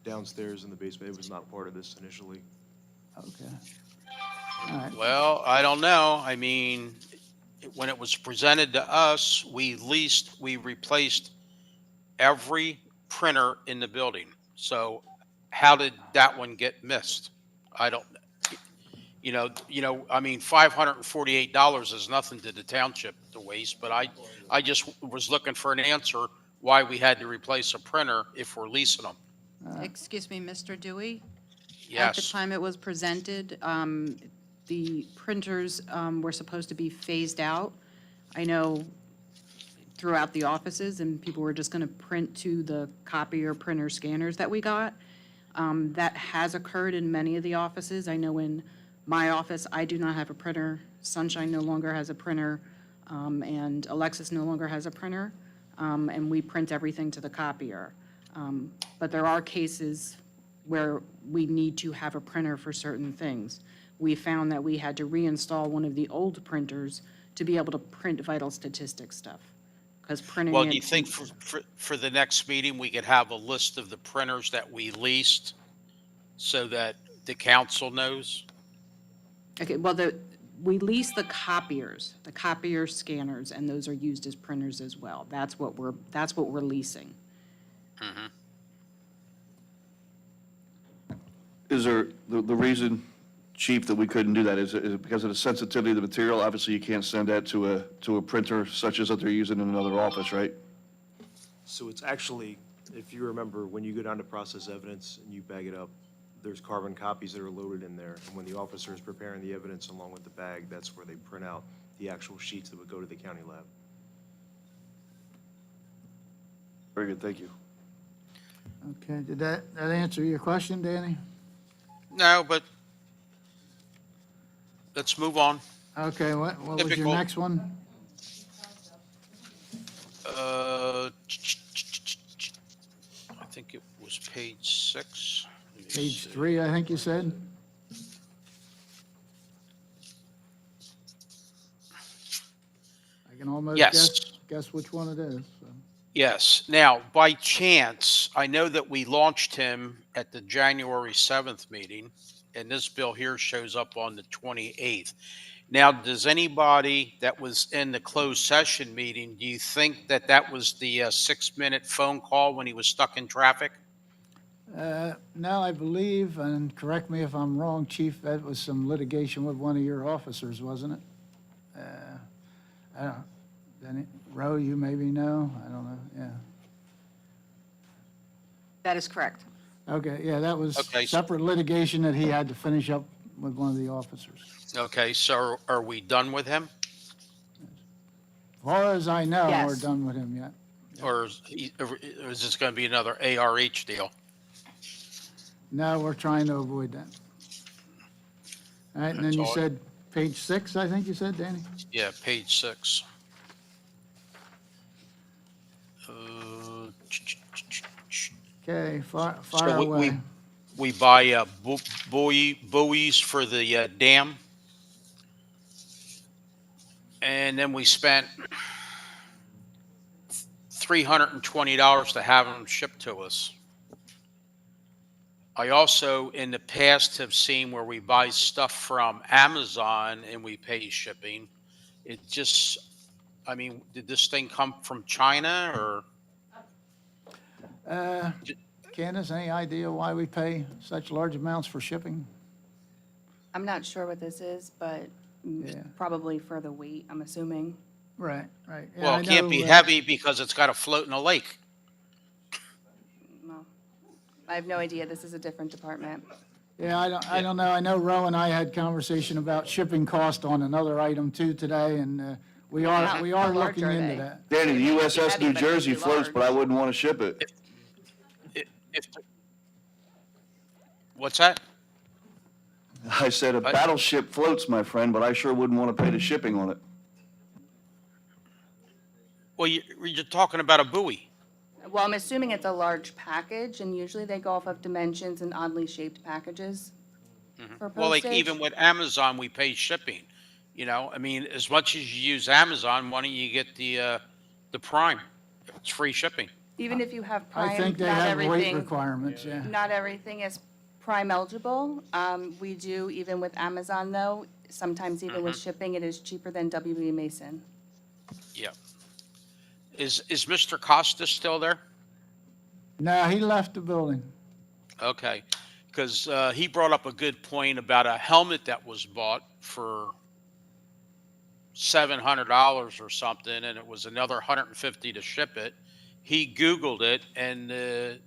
downstairs in the basement. It was not part of this initially. Okay. All right. Well, I don't know. I mean, when it was presented to us, we replaced every printer in the building. So how did that one get missed? I don't, I mean, $548 is nothing to the township to waste, but I just was looking for an answer why we had to replace a printer if we're leasing them. Excuse me, Mr. Dewey? Yes. At the time it was presented, the printers were supposed to be phased out. I know throughout the offices, and people were just going to print to the copier printer scanners that we got. That has occurred in many of the offices. I know in my office, I do not have a printer. Sunshine no longer has a printer, and Alexis no longer has a printer, and we print everything to the copier. But there are cases where we need to have a printer for certain things. We found that we had to reinstall one of the old printers to be able to print vital statistics stuff, because printing Well, it. do you think for the next meeting, we could have a list of the printers that we leased so that the council knows? Okay, well, we lease the copiers, the copier scanners, and those are used as printers as well. That's what we're leasing. Mm-hmm. Is there, the reason, Chief, that we couldn't do that, is it because of the sensitivity of the material? Obviously, you can't send that to a printer such as that they're using in another office, right? So it's actually, if you remember, when you go down to process evidence and you bag it up, there's carbon copies that are loaded in there. And when the officer is preparing the evidence along with the bag, that's where they print out the actual sheets that would go to the county lab. Very good, thank you. Okay, did that answer your question, Danny? No, but let's move on. Okay, what was your Typical. next one? I think it was page 6. Let me Page see. 3, I think you said? I can almost Yes. guess which one it is, so. Yes. Now, by chance, I know that we launched him at the January 7th meeting, and this bill here shows up on the 28th. Now, does anybody that was in the closed session meeting, do you think that that was the 6-minute phone call when he was stuck in traffic? No, I believe, and correct me if I'm wrong, Chief, that was some litigation with one of your officers, wasn't it? I don't, Denny, Roe, you maybe know, I don't know, yeah. That is correct. Okay, yeah, that was Okay. separate litigation that he had to finish up with one of the officers. Okay, so are we done with him? As far as I know, we're Yes. done with him yet. Or is this going to be another ARH deal? No, we're trying to avoid that. All right, and then That's you all. said page 6, I think you said, Danny? Yeah, page 6. Okay, fire So away. we buy buoys for the dam. And then we spent $320 to have them shipped to us. I also, in the past, have seen where we buy stuff from Amazon and we pay shipping. It just, I mean, did this thing come from China or? Candace, any idea why we pay such large amounts for shipping? I'm not sure what this is, but Yeah. probably for the weight, I'm assuming. Right, right. Yeah, Well, I it can't know, be heavy because it's got to float in a lake. Well, I have no idea. This is a different department. Yeah, I don't know. I know Roe and I had conversation about shipping cost on another item too today, and we are How large looking are into they? that. Danny, the They may be USS heavy, New but they may Jersey be floats, but I large. wouldn't want to ship it. What's that? I said a battleship floats, my friend, but I sure wouldn't want to pay the shipping on it. Well, you're talking about a buoy. Well, I'm assuming it's a large package, and usually they go off of dimensions and oddly shaped packages for Well, like postage. even with Amazon, we pay shipping. You know, I mean, as much as you use Amazon, why don't you get the Prime? It's free shipping. Even if you have I Prime, think they not have weight everything, requirements, yeah. not everything is Prime eligible. We do, even with Amazon though, sometimes even with shipping, it is cheaper than WB Mason. Yeah. Is Mr. Costa still there? No, he left the building. Okay, because he brought up a good point about a helmet that was bought for $700 or something, and it was another $150 to ship it. He Googled it, and the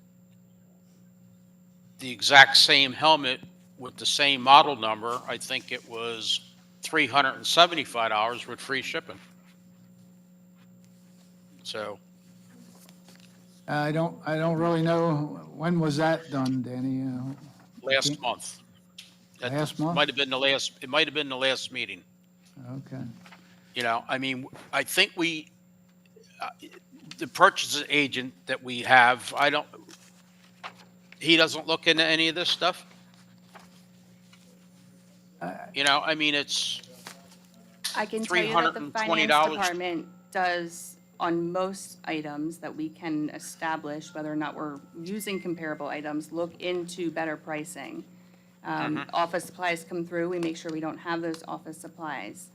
exact same helmet with the same model number, I think it was $375 with free shipping. So, I don't really know, when was that done, Danny? last month. Last month? Might have been the last, it might have been the last meeting. Okay. You know, I mean, I think the purchase agent that we have, he doesn't look into any of this stuff. You know, I mean, it's I can tell you that the finance $320. department does, on most items that we can establish, whether or not we're using comparable items, look into better pricing. Office supplies come through, we make sure we don't have those office supplies.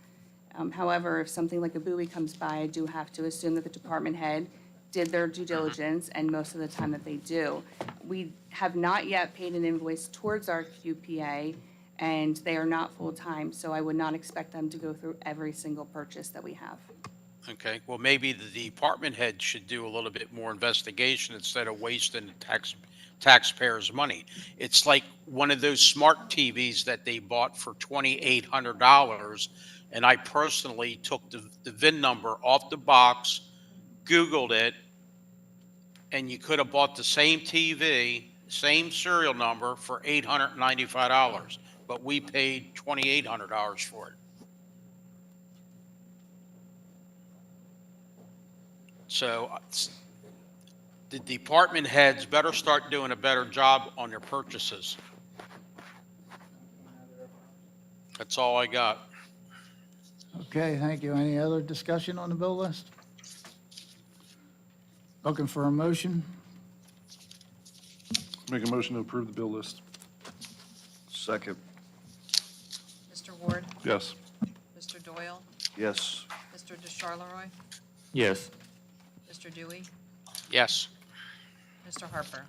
However, if something like a buoy comes by, I do have to assume that the department head did their due diligence, and most of the time that they do. We have not yet paid an invoice towards our QPA, and they are not full-time, so I would not expect them to go through every single purchase that we have. Okay, well, maybe the department head should do a little bit more investigation instead of wasting the taxpayers' money. It's like one of those smart TVs that they bought for $2,800, and I personally took the VIN number off the box, Googled it, and you could have bought the same TV same serial number for $895, but we paid $2,800 for it. So the department heads better start doing a better job on their purchases. That's all I got. Okay, thank you. Any other discussion on the bill list? Looking for a motion? Make a motion to approve the bill list. Second. Mr. Ward? Yes. Mr. Doyle? Yes. Mr. DeCharleroi? Yes. Mr. Dewey? Yes. Mr. Harper?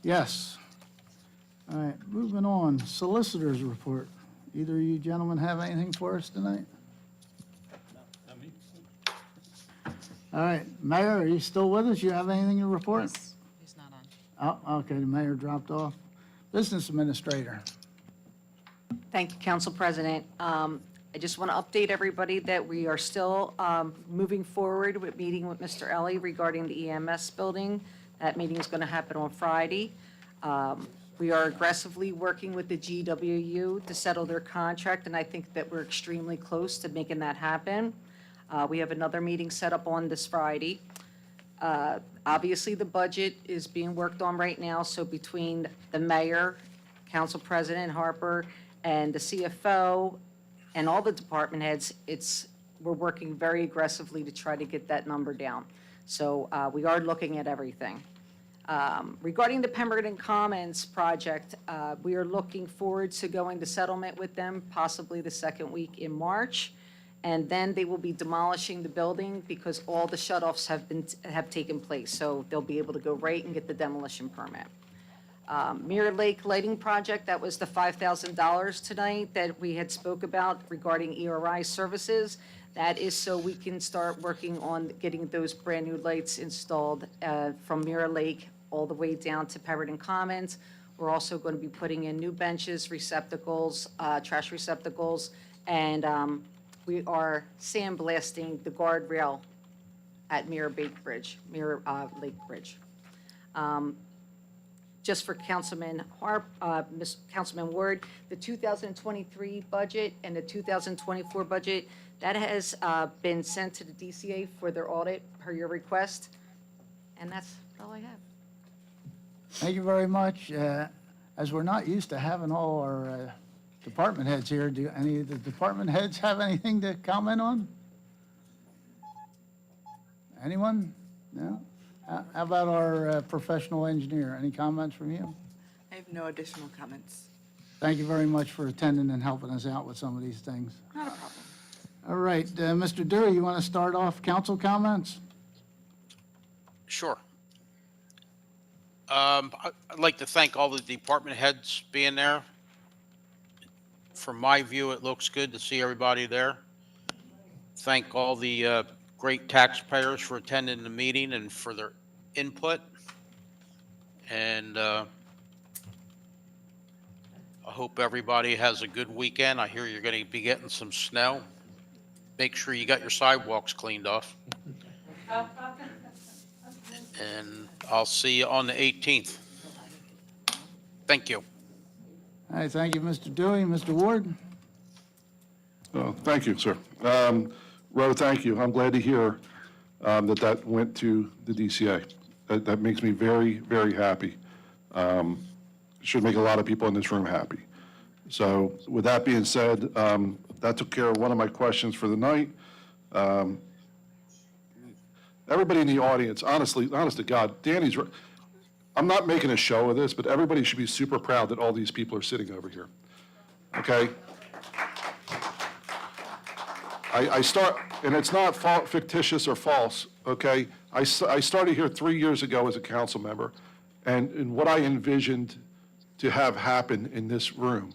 Yes. All right, moving on. Solicitors report. Either of you gentlemen have anything for us tonight? All right, Mayor, are you still with us? You have anything to report? He's not on. Oh, okay, the mayor dropped off. Business administrator. Thank you, Council President. I just want to update everybody that we are still moving forward with meeting with Mr. Ellie regarding the EMS building. That meeting is going to happen on Friday. We are aggressively working with the GWU to settle their contract, and I think that we're extremely close to making that happen. We have another meeting set up on this Friday. Obviously, the budget is being worked on right now, so between the mayor, Council President Harper, and the CFO, and all the department heads, we're working very aggressively to try to get that number down. So we are looking at everything. Regarding the Pemberton Commons project, we are looking forward to going to settlement with them, possibly the second week in March. And then they will be demolishing the building because all the shut-offs have taken place. So they'll be able to go right and get the demolition permit. Mirror Lake Lighting Project, that was the $5,000 tonight that we had spoke about regarding ERI services. That is so we can start working on getting those brand-new lights installed from Mirror Lake all the way down to Pemberton Commons. We're also going to be putting in new benches, receptacles, trash receptacles, and we are sandblasting the guardrail at Mirror Lake Bridge. Just for Councilman Councilman Ward, the 2023 budget and the 2024 budget, that has been sent to the DCA for their audit per your request. And that's all I have. Thank you very much. As we're not used to having all our department heads here, do any of the department heads have anything to comment on? Anyone? No? How about our professional engineer? Any comments from you? I have no additional comments. Thank you very much for attending and helping us out with some of these things. Not a problem. All right, Mr. Dewey, you want to start off council comments? Sure. I'd like to thank all the department heads being there. From my view, it looks good to see everybody there. Thank all the great taxpayers for attending the meeting and for their input. And I hope everybody has a good weekend. I hear you're going to be getting some snow. Make sure you got your sidewalks cleaned off. And I'll see you on the 18th. Thank you. All right, thank you, Mr. Dewey. Mr. Ward? Thank you, sir. Ro, thank you. I'm glad to hear that went to the DCA. That makes me very, very happy. Should make a lot of people in this room happy. So with that being said, that took care of one of my questions for the night. Everybody in the audience, honest to God, Danny's right. I'm not making a show of this, but everybody should be super proud that all these people are sitting over here. Okay? I start, and it's not fictitious or false, okay? I started here 3 years ago as a council member, and what I envisioned to have happen in this room.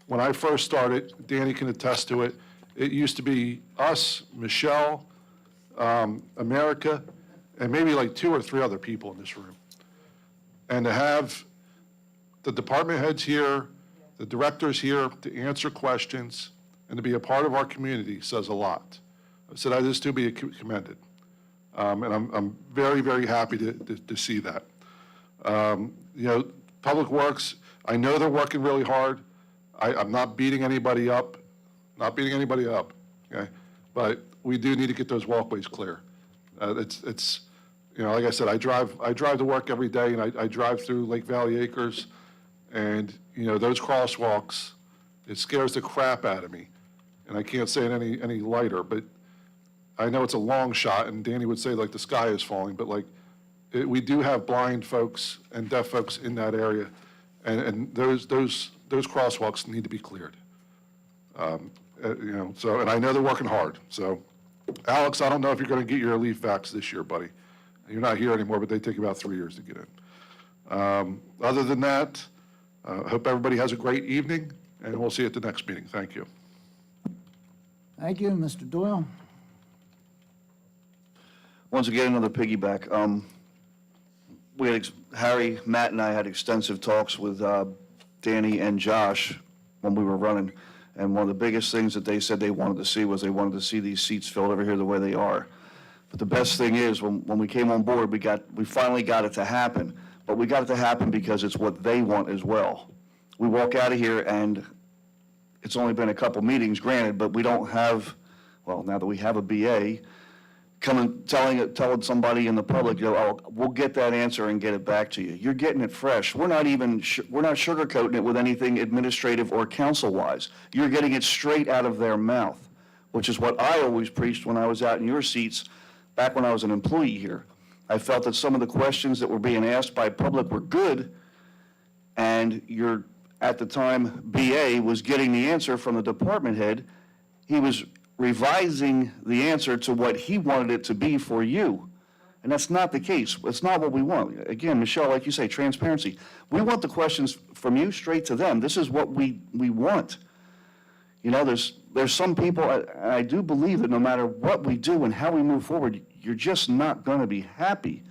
When I first started, Danny can attest to it, it used to be us, Michelle, America, and maybe like 2 or 3 other people in this room. And to have the department heads here, the directors here to answer questions and to be a part of our community says a lot. So that is to be commended. And I'm very, very happy to see that. You know, Public Works, I know they're working really hard. I'm not beating anybody up, okay? But we do need to get those walkways clear. It's, you know, like I said, I drive to work every day, and I drive through Lake Valley Acres, and, you know, those crosswalks, it scares the crap out of me. And I can't say it any lighter, but I know it's a long shot, and Danny would say, like, the sky is falling, but, like, we do have blind folks and deaf folks in that area, and those crosswalks need to be cleared. You know, so, and I know they're working hard. So, Alex, I don't know if you're going to get your leaf vax this year, buddy. You're not here anymore, but they take about 3 years to get in. Other than that, I hope everybody has a great evening, and we'll see you at the next meeting. Thank you. Thank you, Mr. Doyle. Once again, another piggyback. We had, Harry, Matt, and I had extensive talks with Danny and Josh when we were running, and one of the biggest things that they said they wanted to see was they wanted to see these seats filled over here the way they are. But the best thing is, when we came on board, we finally got it to happen, but we got it to happen because it's what they want as well. We walk out of here, and it's only been a couple meetings, granted, but we don't have, well, now that we have a BA, coming, telling somebody in the public, you know, oh, we'll get that answer and get it back to you. You're getting it fresh. We're not sugarcoating it with anything administrative or council-wise. You're getting it straight out of their mouth, which is what I always preached when I was out in your seats back when I was an employee here. I felt that some of the questions that were being asked by public were good, and your, at the time, BA was getting the answer from the department head. He was revising the answer to what he wanted it to be for you. And that's not the case. It's not what we want. Again, Michelle, like you say, transparency. We want the questions from you straight to them. This is what we want. You know, there's some people, I do believe that no matter what we do and how we move forward, you're just not going to be happy.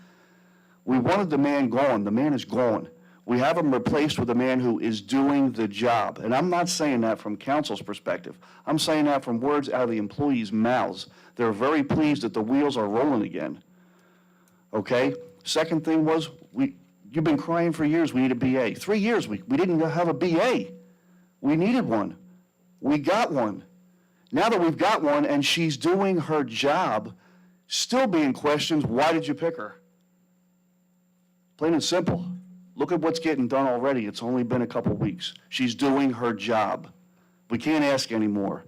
We wanted the man gone. The man is gone. We have him replaced with a man who is doing the job. And I'm not saying that from council's perspective. I'm saying that from words out of the employees' mouths. They're very pleased that the wheels are rolling again. Okay? Second thing was, you've been crying for years, we need a BA. 3 years, we didn't have a BA. We needed one. We got one. Now that we've got one and she's doing her job, still being questioned, why did you pick her? Plain and simple. Look at what's getting done already. It's only been a couple weeks. She's doing her job. We can't ask anymore.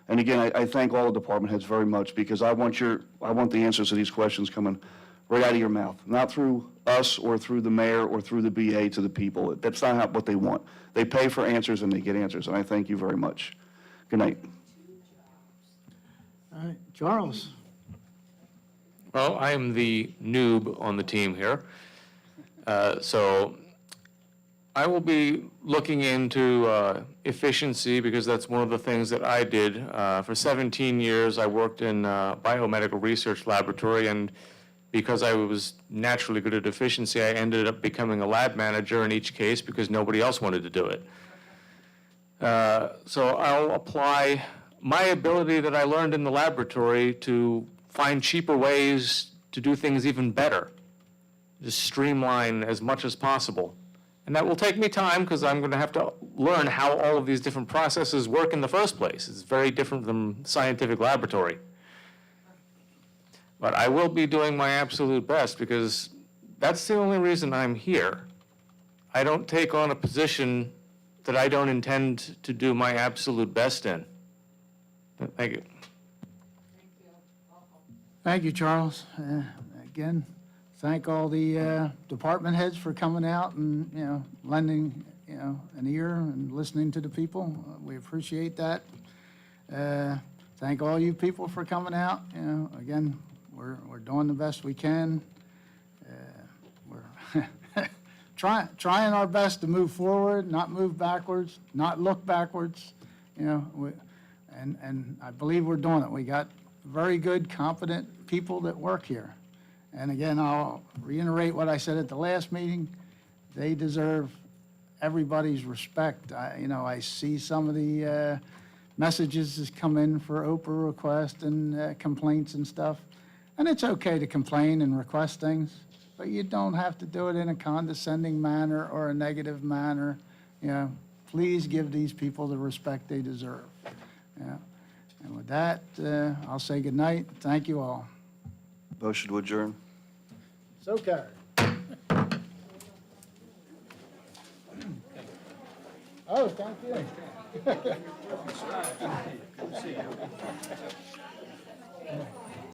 And again, I thank all the department heads very much, because I want the answers to these questions coming right out of your mouth, not through us or through the mayor or through the BA to the people. That's not what they want. They pay for answers and they get answers, and I thank you very much. Good night. All right, Charles. Well, I am the noob on the team here. So I will be looking into efficiency, because that's one of the things that I did. For 17 years, I worked in a biomedical research laboratory, and because I was naturally good at efficiency, I ended up becoming a lab manager in each case because nobody else wanted to do it. So I'll apply my ability that I learned in the laboratory to find cheaper ways to do things even better. Just streamline as much as possible. And that will take me time, because I'm going to have to learn how all of these different processes work in the first place. It's very different than scientific laboratory. But I will be doing my absolute best, because that's the only reason I'm here. I don't take on a position that I don't intend to do my absolute best in. Thank you. Thank you, Charles. Again, thank all the department heads for coming out and, you know, lending, you know, an ear and listening to the people. We appreciate that. Thank all you people for coming out. You know, again, we're doing the best we can. We're trying our best to move forward, not move backwards, not look backwards. You know, and I believe we're doing it. We got very good, competent people that work here. And again, I'll reiterate what I said at the last meeting. They deserve everybody's respect. I see some of the messages that come in for Oprah requests and complaints and stuff. And it's okay to complain and request things, but you don't have to do it in a condescending manner or a negative manner. You know, please give these people the respect they deserve. Yeah. And with that, I'll say good night. Thank you all. Motion to adjourn. So carried. Oh, thank you.